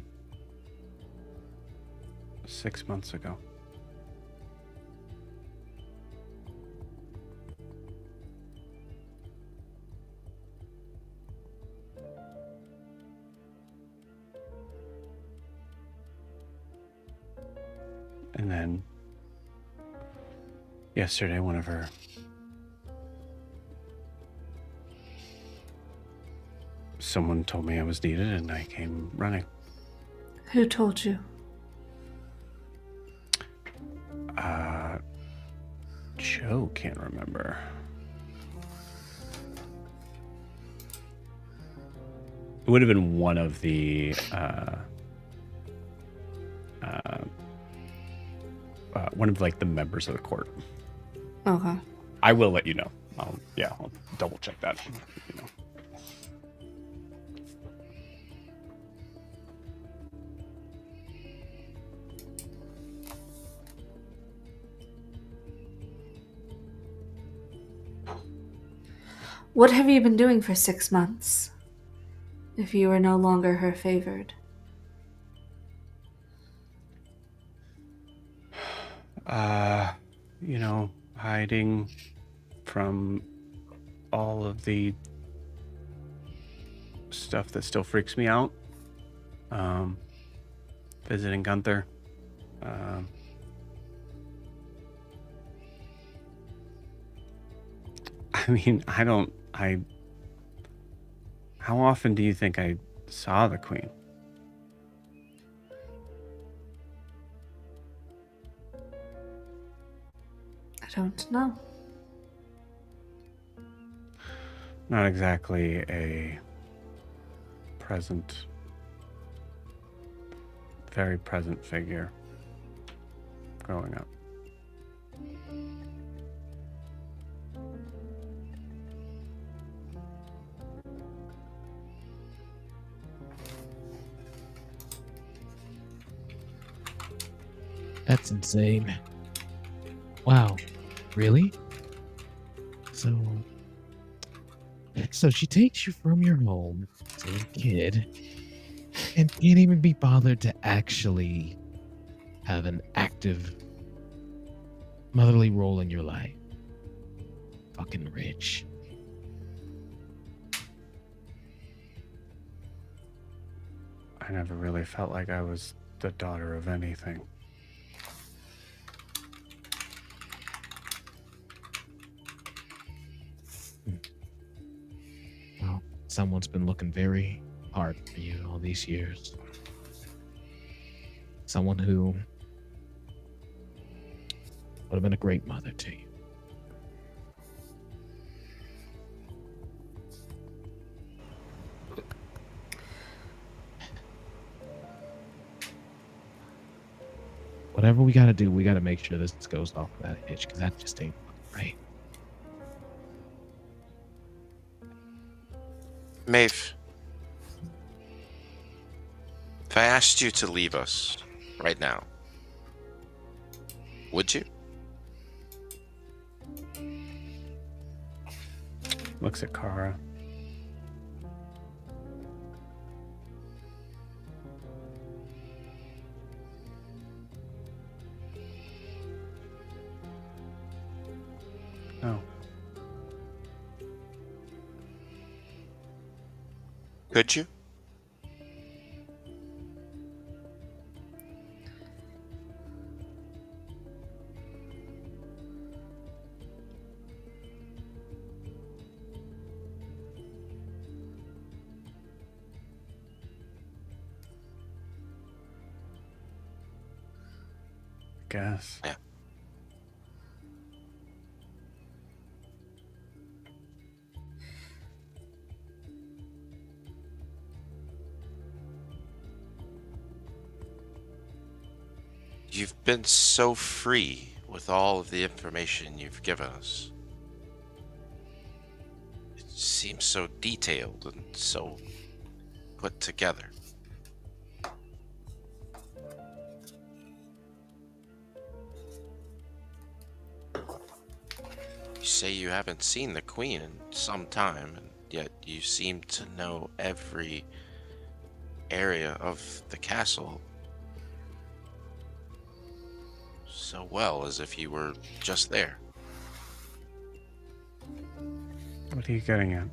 6 months ago. And then yesterday, someone told me I was needed, and I came running. Who told you? Joe can't remember. It would have been one of the one of like the members of the court. Okay. I will let you know. I'll double check that. You know. What have you been doing for 6 months? If you were no longer her favored. Hiding from all of the stuff that still freaks me out. Visiting Gunther. I mean, how often do you think I saw the Queen? I don't know. Not exactly a very present figure growing up. That's insane. Wow. Really? So she takes you from your home as a kid and can't even be bothered to actually have an active motherly role in your life. Fucking rich. I never really felt like I was the daughter of anything. Well, someone's been looking very hard for you all these years. Someone who would have been a great mother to you. Whatever we gotta do, we gotta make sure this goes off that hitch, because that just ain't right. Maeve, if I asked you to leave us right now, would you? Looks at Kara. No. Could you? Guess. Yeah. You've been so free with all of the information you've given us. It seems so detailed and so put together. You say you haven't seen the Queen in some time, and yet you seem to know every area of the castle so well, as if you were just there. What are you getting at?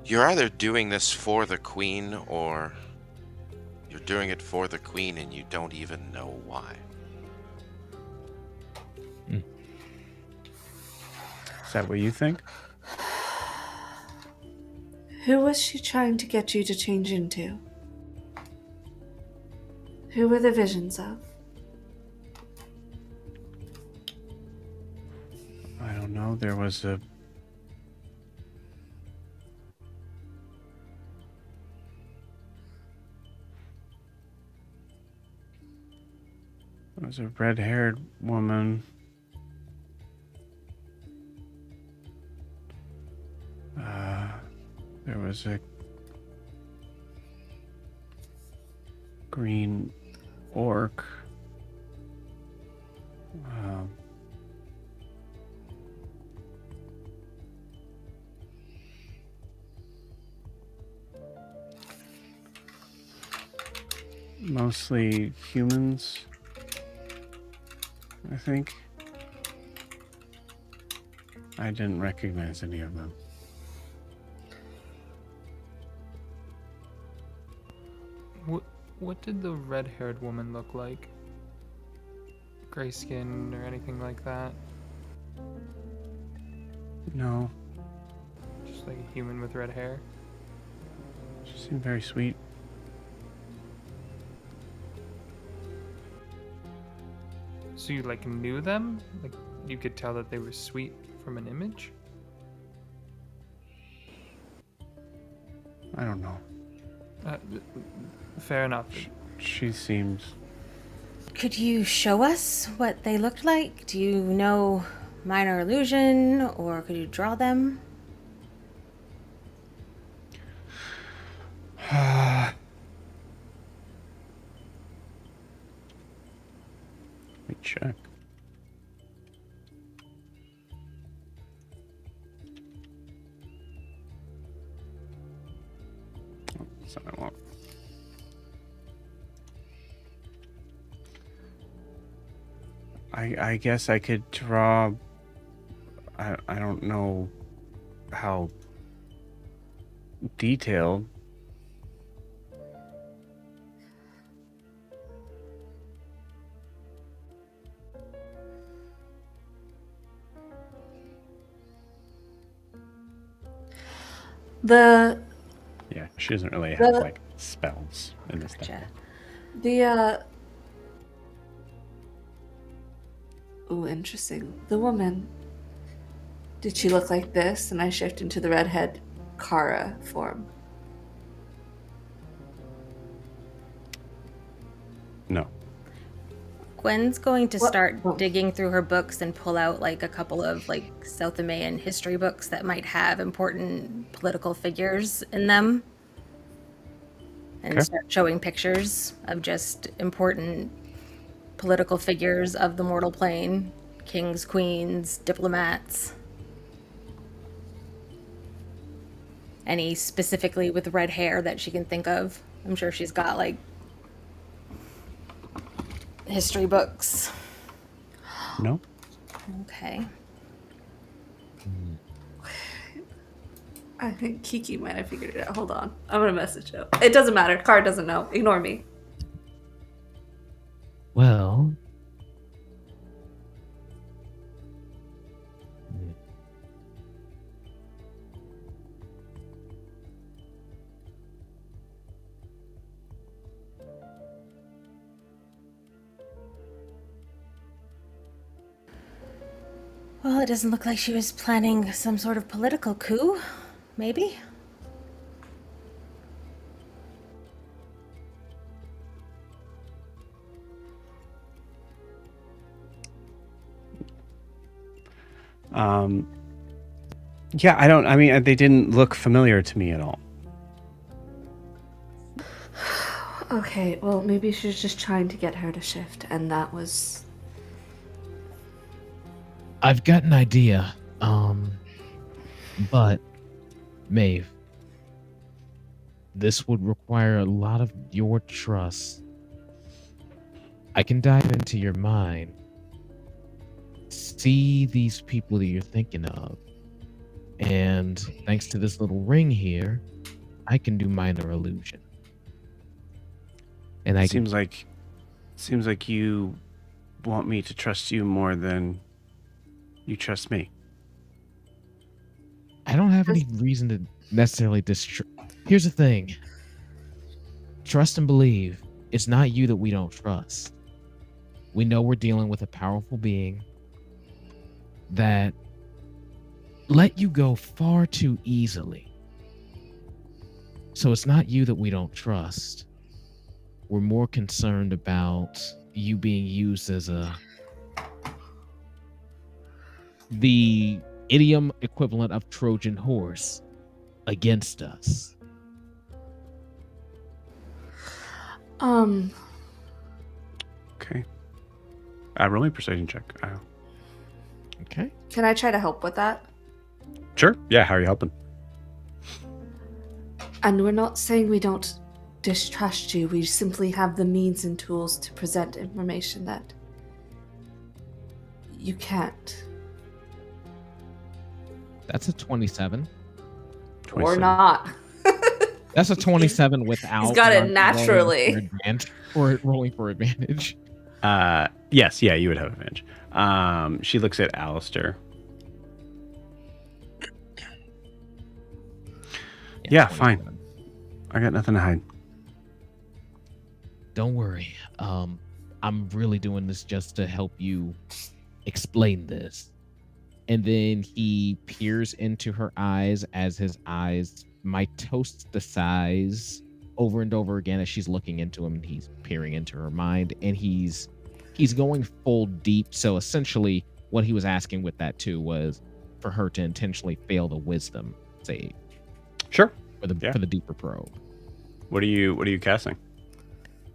You're either doing this for the Queen, or you're doing it for the Queen and you don't even know why. Is that what you think? Who was she trying to get you to change into? Who were the visions of? I don't know. There was a red-haired woman. There was a green orc. Mostly humans, I think. I didn't recognize any of them. What did the red-haired woman look like? Gray skin or anything like that? No, Just like a human with red hair? she seemed very sweet. So you like knew them? Like you could tell that they were sweet from an image? I don't know. Fair enough. She seems... Could you show us what they looked like? Do you know minor illusion, or could you draw them? Let me check. Oh, that's not what I want. I guess I could draw... I don't know how detailed. The Yeah, she doesn't really have like spells in this thing. Gotcha. The Ooh, interesting. The woman. Did she look like this? And I shift into the redhead Kara form. No. Gwen's going to What- start oh. digging through her books and pull out like a couple of like South American history books that might have important political figures in them. And Okay. start showing pictures of just important political figures of the mortal plane, kings, queens, diplomats. Any specifically with red hair that she can think of. I'm sure she's got like history books. No? Okay. I think Kiki might have figured it out. Hold on. I'm going to message him. It doesn't matter. Kara doesn't know. Ignore me. Well. Well, it doesn't look like she was planning some sort of political coup. Maybe? Yeah, I mean, they didn't look familiar to me at all. Okay, well, maybe she was just trying to get her to shift, and that was... I've got an idea. But Maeve, this would require a lot of your trust. I can dive into your mind, see these people that you're thinking of, and thanks to this little ring here, I can do minor illusion. And I Seems like you want me to trust you more than you trust me. I don't have any reason to necessarily distrust. Here's the thing. Trust and believe. It's not you that we don't trust. We know we're dealing with a powerful being that let you go far too easily. So it's not you that we don't trust. We're more concerned about you being used as the idiom equivalent of Trojan horse against us. Okay. Roll me a persuasion check. Okay. Can I try to help with that? Sure. Yeah, how are you helping? And we're not saying we don't distrust you, we simply have the means and tools to present information that you can't. That's a 27. Or not. That's a 27 without. He's got it naturally. Rolling for advantage. Yes, yeah, you would have advantage. She looks at Alastaire. Yeah, fine. I got nothing to hide. Don't worry. I'm really doing this just to help you explain this. And then he peers into her eyes as his eyes mitostasize over and over again as she's looking into him. And he's peering into her mind, and he's going full deep. So essentially, what he was asking with that too was for her to intentionally fail the wisdom save. Sure. For the deeper probe. What are you casting?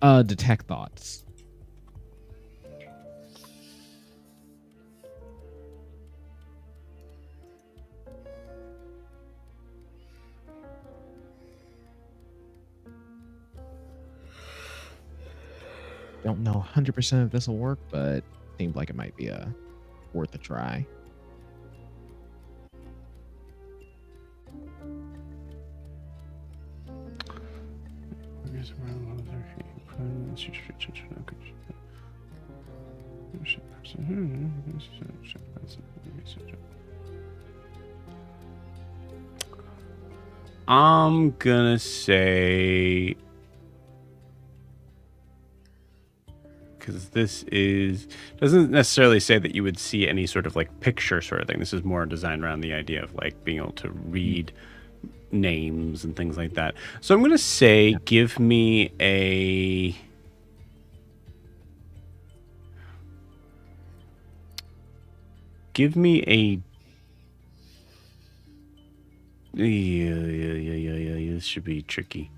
Detect thoughts. Don't know 100% if this will work, but seems like it might be worth a try. I'm gonna say, because this doesn't necessarily say that you would see any sort of like picture sort of thing. This is more designed around the idea of like being able to read names and things like that. So I'm gonna say, give me a yeah, this should be tricky.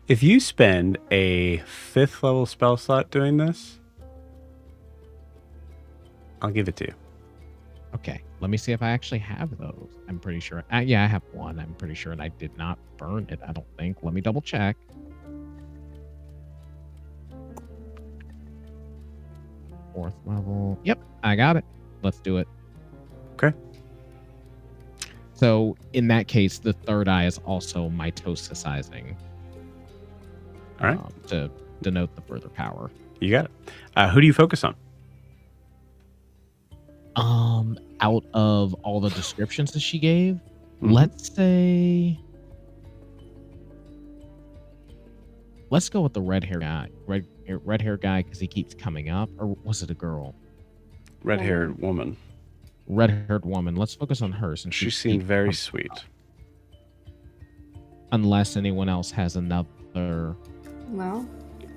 If you spend a 5th level spell slot doing this, I'll give it to you. Okay, let me see if I actually have those. I'm pretty sure. Yeah, I have one. I'm pretty sure, and I did not burn it, I don't think. Let me double check. Fourth level. Yep, I got it. Let's do it. Okay. So in that case, the third eye is also mitosisizing. All right. To denote the further power. You got it. Who do you focus on? Out of all the descriptions that she gave, Let's say, let's go with the red hair guy, red hair guy, because he keeps coming up. Or was it a girl? Red-haired woman. Red haired woman. Let's focus on her since She keeps seemed very coming sweet. up. Unless anyone else has another. No,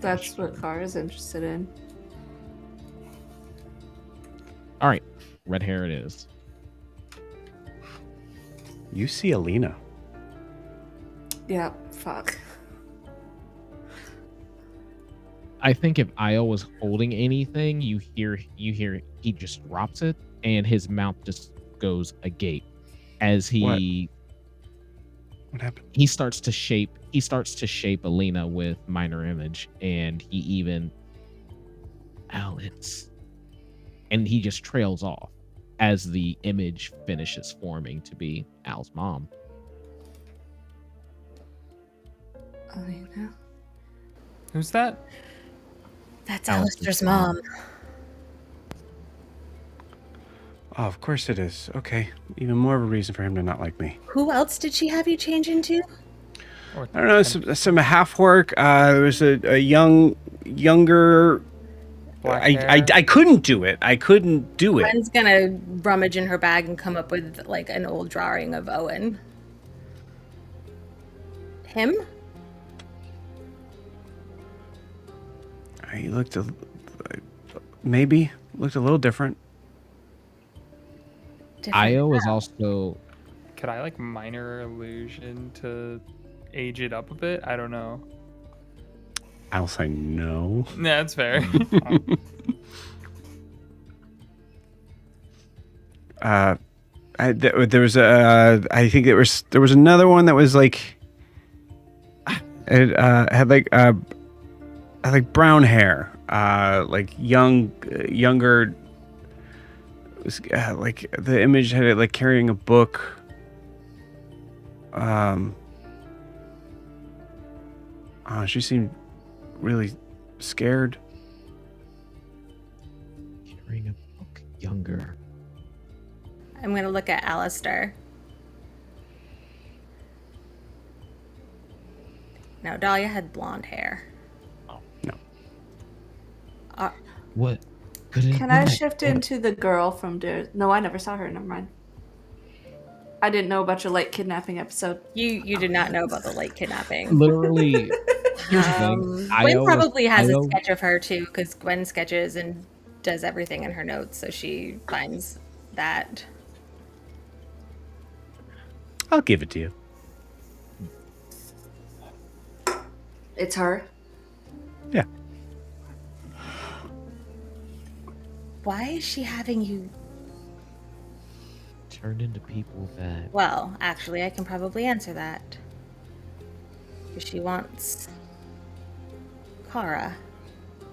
that's what Kara is interested in. All right, red hair it is. You see Alina. Yeah, fuck. I think if Io was holding anything, you hear he just drops it and his mouth just goes agape as What happened? he starts to shape Alina with minor image, and he even and he just trails off as the image finishes forming to be Al's mom. Alina. Who's that? That's Alastair's Alastair's mom. Oh, of course it is. Okay. Even more of a reason for him to not like me. Who else did she have you change into? Or I don't know, some half work. There was a younger. black I hair? couldn't do it. I couldn't do it. Gwen's gonna rummage in her bag and come up with like an old drawing of Owen. Him? He looked maybe looked a little different. Different. Io is also Could I like minor illusion to age it up a bit? I don't know. I'll say no. Yeah, that's fair. There was I think there was another one that was like it had like brown hair, like younger. It was like the image had it like carrying a book. She seemed really scared. carrying a book younger. I'm gonna look at Alastair. No, Dahlia had blonde hair. No. What? Could it Can have I been shift that- into the girl from Dare? No, I never saw her. Never mind. I didn't know about your light kidnapping episode. You did not know about the light kidnapping. Literally, here's the thing. Gwen Io was- probably has Io- a sketch of her too, because Gwen sketches and does everything in her notes, so she finds that. I'll give it to you. It's her. Yeah. Why is she having you? turned into people that Well, actually, I can probably answer that. 'Cause she wants Kara,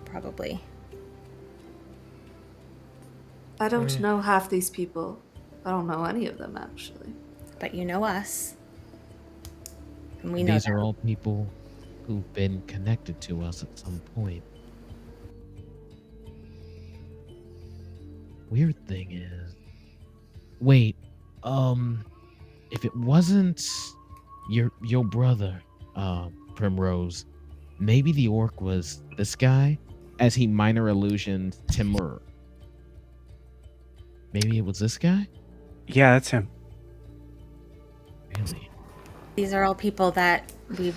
probably. I don't yeah. know half these people. I don't know any of them actually. But you know us, and we know these them. are all people who've been connected to us at some point. Weird thing is, wait, if it wasn't your brother, Primrose, maybe the orc was this guy, as he minor illusioned Timur. Maybe it was this guy? Yeah, that's him. Really? These are all people that we've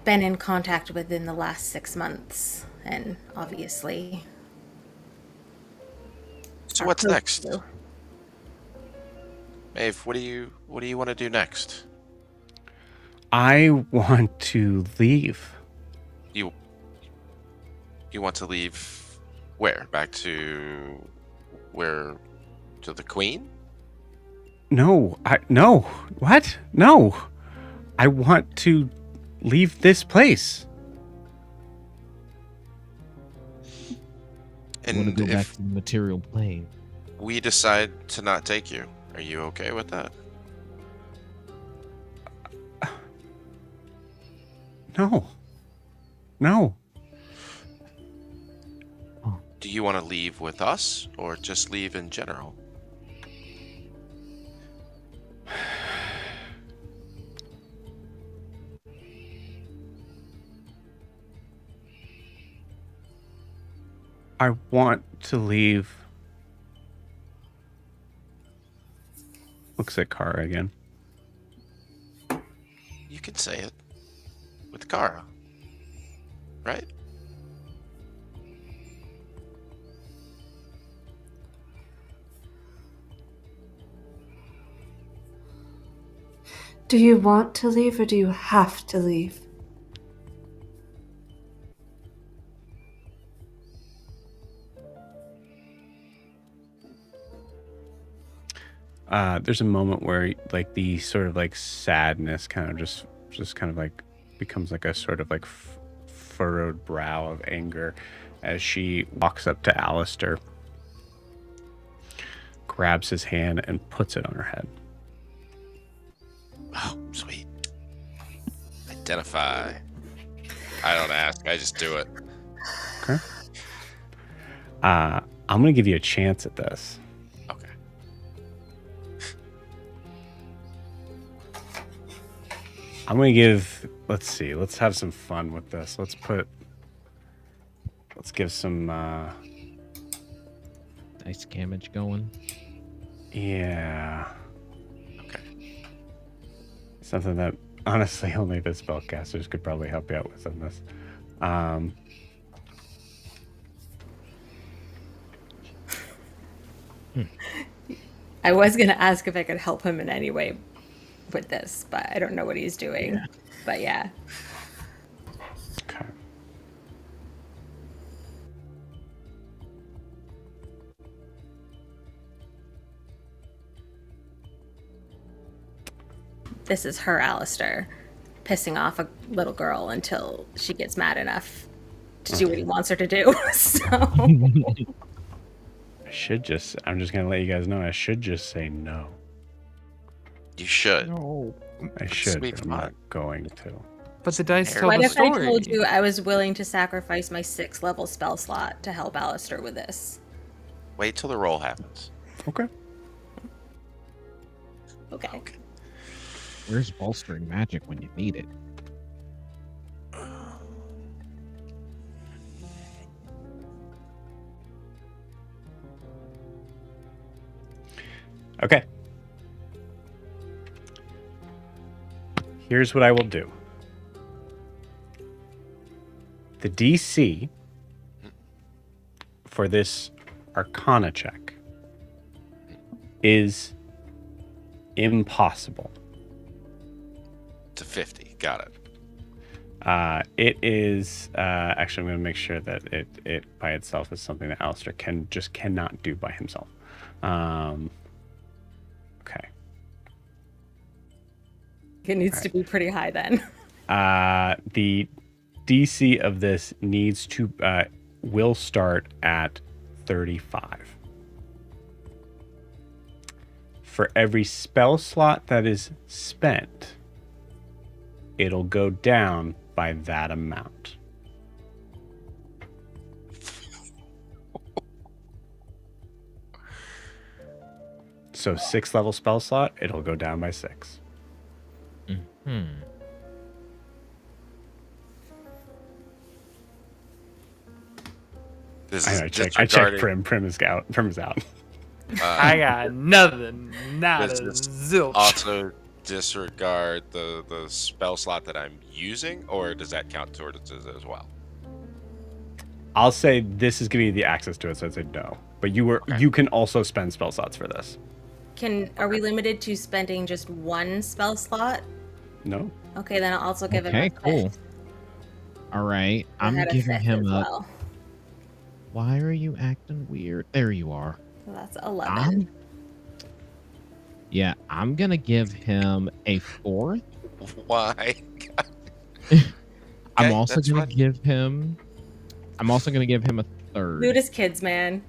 been in contact with in the last 6 months, and obviously. So are what's close next? to. Maeve, what do you want to do next? I want to leave. You want to leave where? Back to where? To the Queen? No. No. What? No. I want to leave this place. I want to And go back if to the material plane. we decide to not take you, are you okay with that? No. No. Do you want to leave with us or just leave in general? I want to leave. Looks at Kara again. You can say it with Kara, right? Do you want to leave or do you have to leave? There's a moment where like the sort of like sadness kind of just kind of like becomes like a sort of like furrowed brow of anger as she walks up to Alastaire, grabs his hand and puts it on her head. Oh, sweet. Identify. I don't ask. I just do it. Okay. I'm gonna give you a chance at this. Okay. I'm gonna give. Let's see. Let's have some fun with this. Let's give some. Nice damage going. Yeah. Okay. Something that honestly only the spellcasters could probably help you out with on this. I was going to ask if I could help him in any way with this, but I don't know what he's doing. Yeah. But yeah. Okay. This is her Alastaire pissing off a little girl until she gets mad enough to do what he wants her to do. So I'm just gonna let you guys know. I should just say no. You should. No. I should. Sweet But I'm spot. not going to. But the dice tell what the if story. I told you I was willing to sacrifice my 6th level spell slot to help Alastaire with this? Wait till the roll happens. Okay. Okay. Where's bolstering magic when you need it? Okay. Here's what I will do. The DC for this Arcana check is impossible. To 50. Got it. It is actually. I'm going to make sure that it by itself is something that Alastaire cannot do by himself. Okay. It needs to be pretty high then. The DC of this will start at 35. For every spell slot that is spent, it'll go down by that amount. So 6th level spell slot, it'll go down by 6. This I is know, I checked disregarding- Prim. Prim is out. Prim is out. I got nothing. Not This a is zilch. Also disregard the spell slot that I'm using, or does that count towards it as well? I'll say this is giving you the access to it, so I'd say no. But you can also spend spell slots for this. Are we limited to spending just one spell slot? No. Okay, then I'll also give him Okay, a cool. 5th. All right. I I'm had a giving 5th him as a. well. Why are you acting weird? There you are. So that's 11. Yeah, I'm gonna give him a 4th. Why? I'm Okay, also that's gonna fine. give him. I'm also gonna give him a 3rd. Ludus kids, man.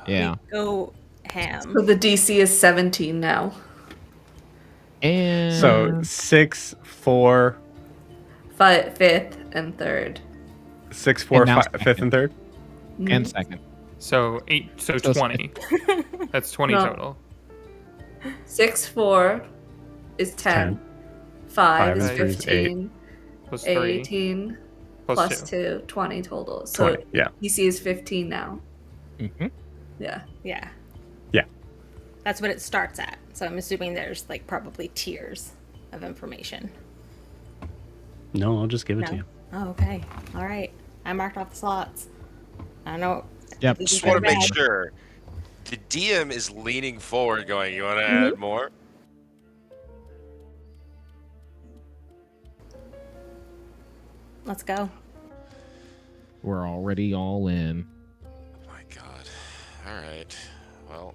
Yeah, We go ham. So the DC is 17 now. and So 6, 4, 5th and 3rd. 6, 4, And now 5th, and 3rd. and 2nd. So 8. So So 20. That's 20 No. total. 6, 4 is 10. 5 is Five and 3 is 15. Plus 3. 18. plus two. 2, 20 total. So 20, yeah. DC is 15 now. Mm-hmm. Yeah. Yeah. Yeah. That's what it starts at. So I'm assuming there's like probably tiers of information. No, I'll just give it to No? you. Oh, okay. All right. I marked off the slots. I know. Yep. This is Just want to pretty make bad. sure. The DM is leaning forward, going, "You want to Mhm. add more?" Let's go. We're already all in. Oh my god. All right. Well,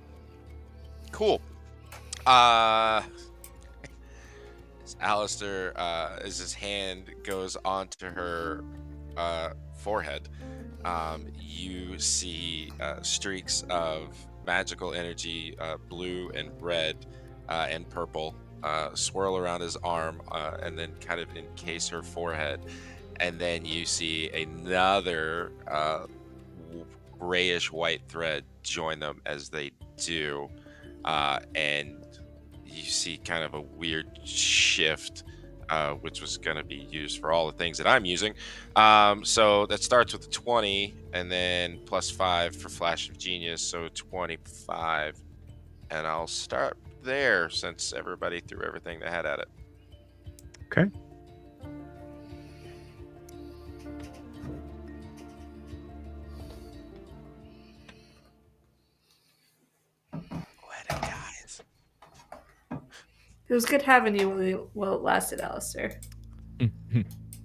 cool. As Alastaire, as his hand goes onto her forehead, you see streaks of magical energy, blue and red and purple, swirl around his arm and then kind of encase her forehead. And then you see another grayish white thread join them as they do. And you see kind of a weird shift, which was going to be used for all the things that I'm using. So that starts with a 20 and then plus 5 for Flash of Genius, so 25. And I'll start there since everybody threw everything they had at it. Okay. Go ahead, guys. It was good having you while it lasted, Alistair.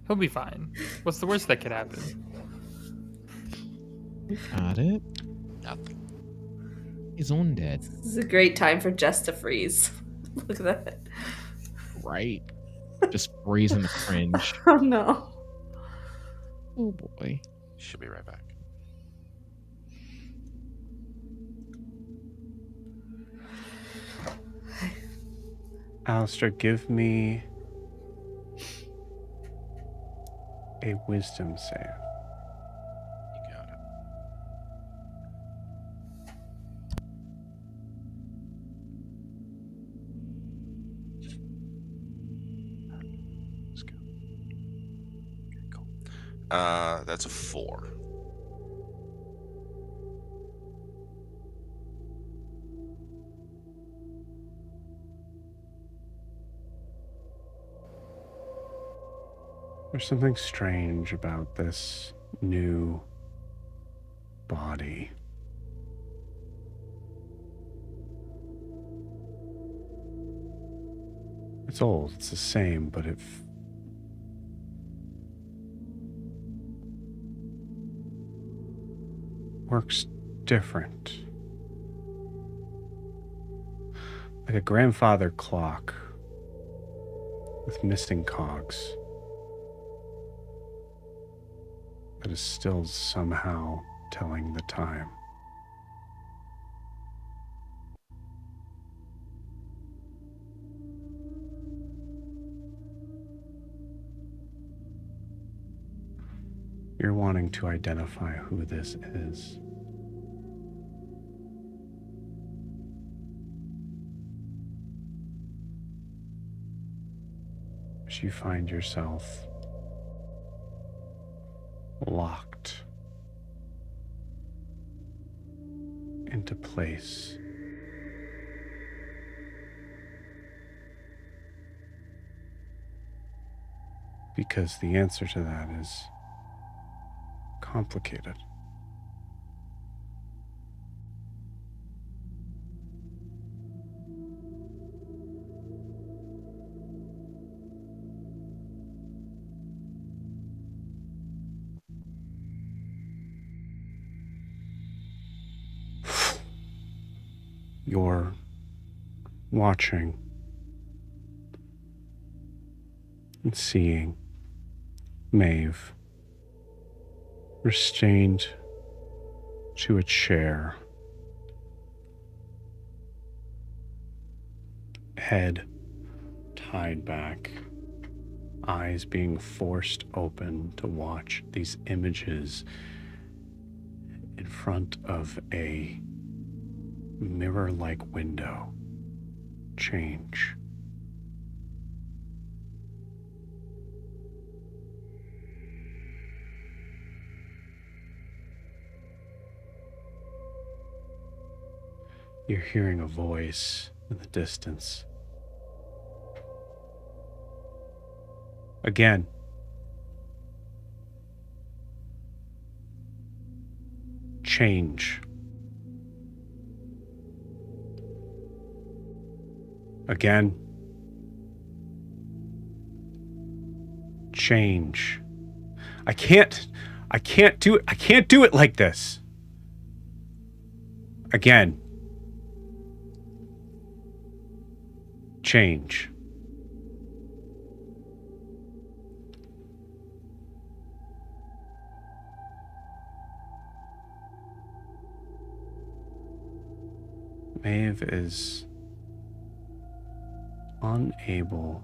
He'll be fine. What's the worst that could happen? Got it. Nothing. He's on dead. This is a great time for Jess to freeze. Look at that. Right. Just freezing the cringe. Oh no. Oh boy. Should be right back. Alastair, give me a wisdom save. You got it. Let's go. Okay, cool. That's a 4. There's something strange about this new body. It's old, it's the same, but it works different. Like a grandfather clock with missing cogs that is still somehow telling the time. You're wanting to identify who this is. As you find yourself locked into place. Because the answer to that is complicated. You're watching and seeing Maeve restrained to a chair, head tied back, eyes being forced open to watch these images in front of a mirror-like window change. You're hearing a voice in the distance. Again. Change. Again. Change. I can't do it. I can't do it like this. Again. Change. Maeve is unable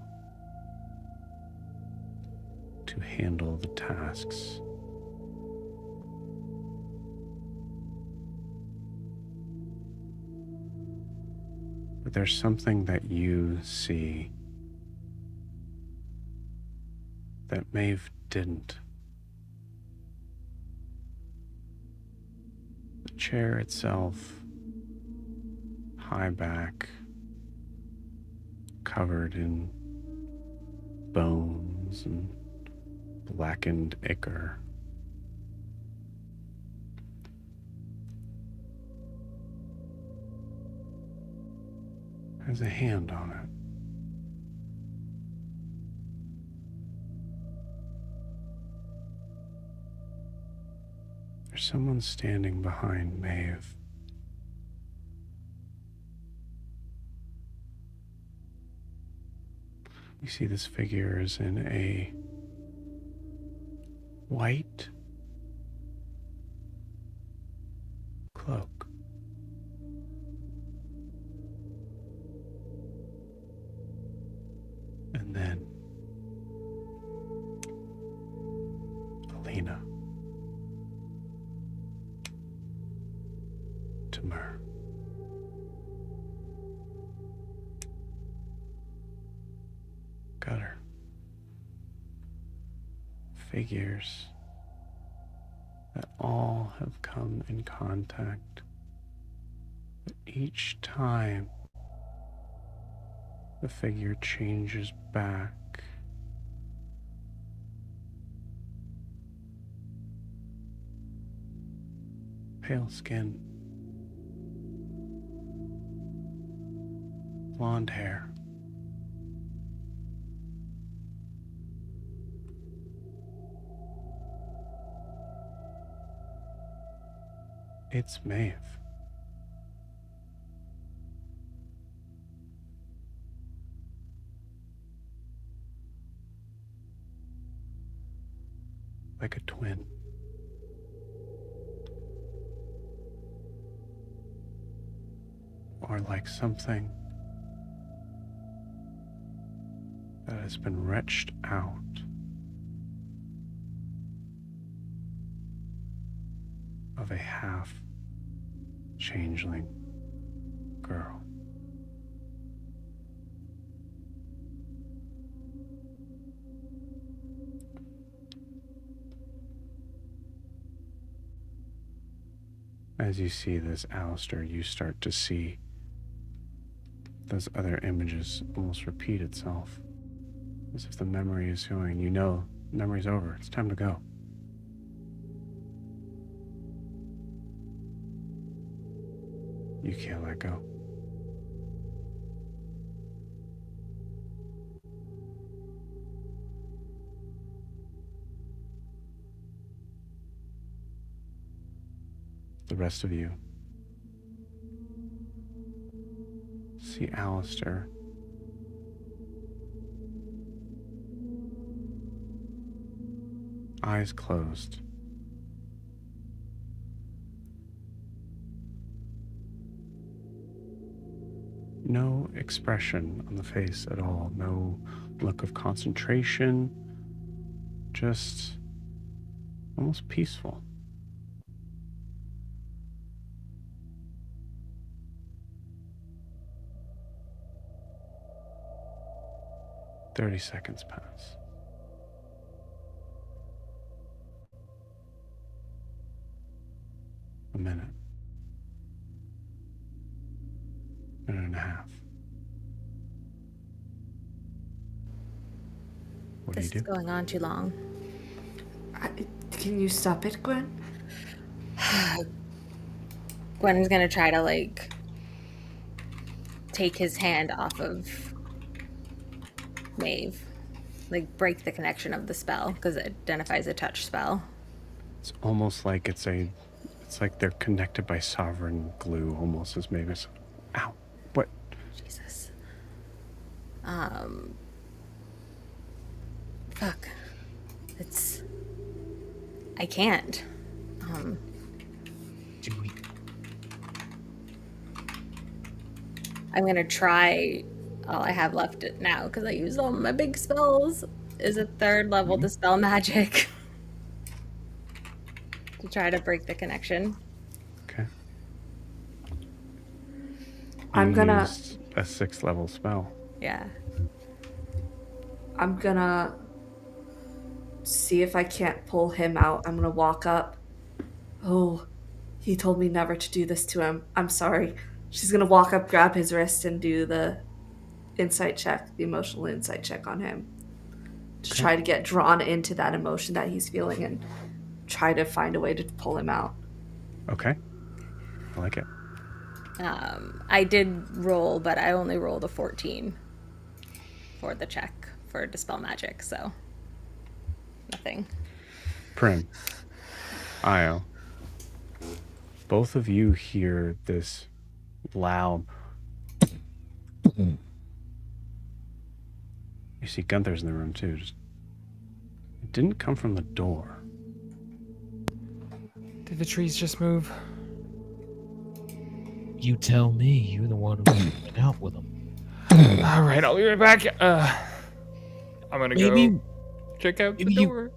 to handle the tasks. But there's something that you see that Maeve didn't. The chair itself, high back, covered in bones and blackened ichor. Has a hand on it. There's someone standing behind Maeve. You see this figure is in a white cloak. And then Alina. Tamur. Gutter. Figures that all have come in contact, but each time the figure changes back. Pale skin, blonde hair. It's Maeve. Like a twin. Or like something that has been retched out of a half changeling girl. As you see this, Alastaire, you start to see those other images almost repeat itself. As if the memory is going, you know, the memory's over. It's time to go. You can't let go. The rest of you see Alastaire eyes closed. No expression on the face at all, no look of concentration, just almost peaceful. "30 seconds pass. A minute. minute and a half. What do This you is do? going on too long. Can you stop it, Gwen? Gwen's gonna try to like take his hand off of Maeve, like break the connection of the spell because it identifies a touch spell. It's almost like it's like they're connected by sovereign glue, almost as maybe. Ow! What? Jesus. Fuck. It's. I can't. Do we? I'm gonna try. All I have left now because I used all my big spells is a 3rd level dispel magic to try to break the connection. Okay. I'm You gonna- used a 6th level spell. Yeah. I'm gonna see if I can't pull him out. I'm gonna walk up. Oh, he told me never to do this to him. I'm sorry. She's gonna walk up, grab his wrist, and do the insight check, the emotional insight check on him. To try to get drawn into that emotion that he's feeling and try to find a way to pull him out. Okay. I like it. I did roll, but I only rolled a 14 for the check for dispel magic, so nothing. Prim, Io, both of you hear this loud. You see Gunther's in the room too. It didn't come from the door. Did the trees just move? You tell me. You're the one who went out with them. All right, I'll be right back. I'm gonna Maybe. go check out the maybe you- door.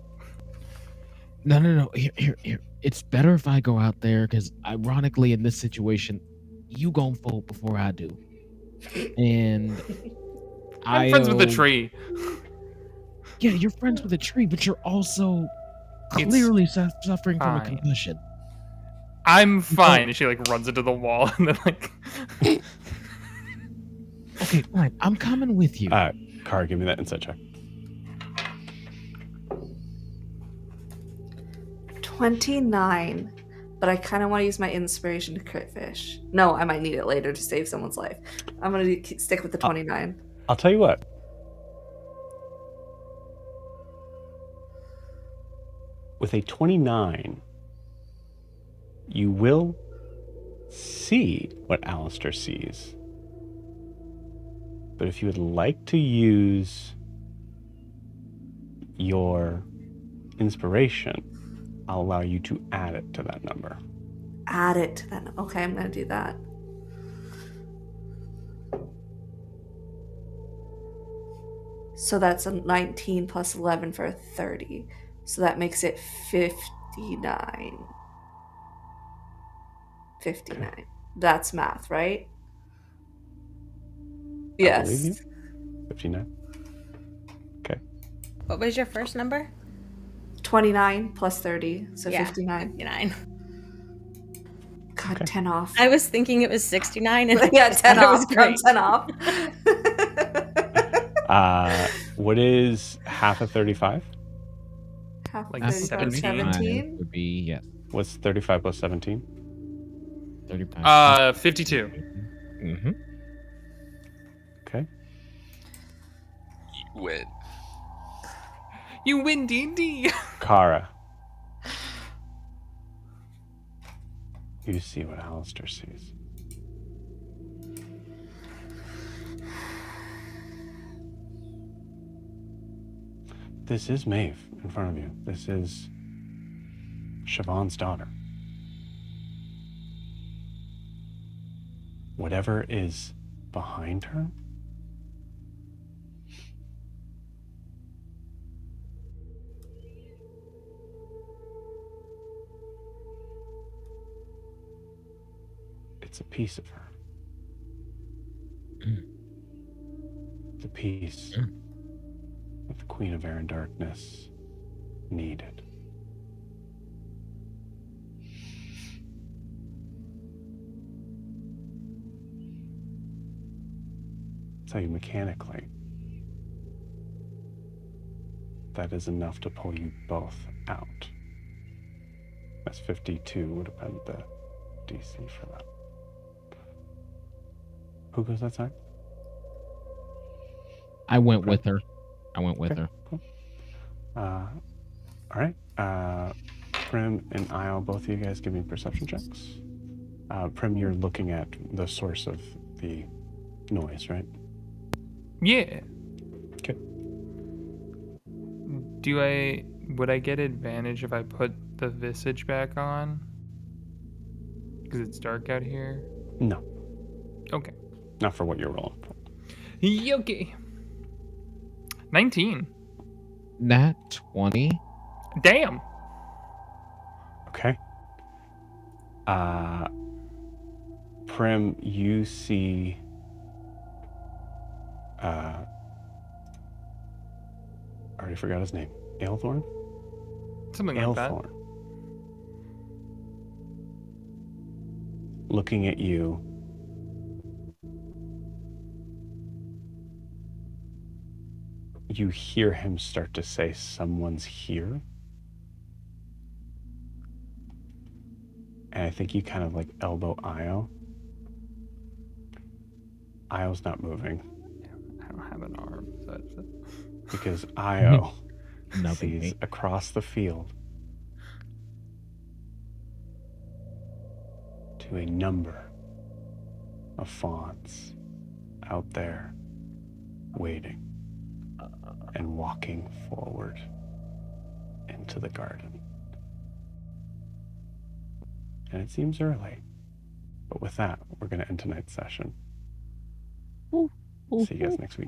No. Here. It's better if I go out there because, ironically, in this situation, you gon' fold before I do. And I'm friends with the tree. Yeah, you're friends with a tree, but you're also It's clearly suffering from a fine. concussion. I'm fine. And she like runs into the wall and then like. Okay, fine. I'm coming with you. Car, give me that insight check. 29, but I kind of want to use my inspiration to crit fish. No, I might need it later to save someone's life. I'm going to stick with the 29. I'll tell you what. With a 29, you will see what Alastaire sees. But if you would like to use your inspiration, I'll allow you to add it to that number. Add it to that. Okay, I'm going to do that. So that's a 19 plus 11 for a 30. So that makes it 59. 59. That's math, right? I believe you. Yes. 59. Okay. What was your first number? 29 plus 30, so Yeah, 59. 59. God, Okay. 10 off. I was thinking it was 69 and Yeah, 10 it off. was great. 10 off. What is half of 35? Half Like of 17? 17? Would be, yes, What's 35 plus 17? 35. 52. Mm-hmm. Okay. You win. You win D&D. Kara. You see what Alastaire sees. This is Maeve in front of you. This is Siobhan's daughter. Whatever is behind her, it's a piece of her. The piece that the Queen of Air and Darkness needed. tell you mechanically, that is enough to pull you both out. That's 52 would have been the DC for that. Who goes that time? I went with her. I went with Okay, her. cool. All right. Prim and Isle, both of you guys give me perception checks. Prim, you're looking at the source of the noise, right? Yeah. Okay. Would I get advantage if I put the visage back on? Because it's dark out here? No, Okay. not for what you're rolling for. Okay. 19. Nat 20. Damn. Okay. Prim, you see I already forgot his name. Aelthorn? Something like that. Aelthorn. Looking at you. You hear him start to say, "Someone's here." And I think you kind of like elbow Io. Io's not moving I don't have an arm. So that's it. because Io Nothing. sees across the field to a number of fawns out there waiting and walking forward into the garden. And it seems early, but with that, we're going to end tonight's session. See you guys next week.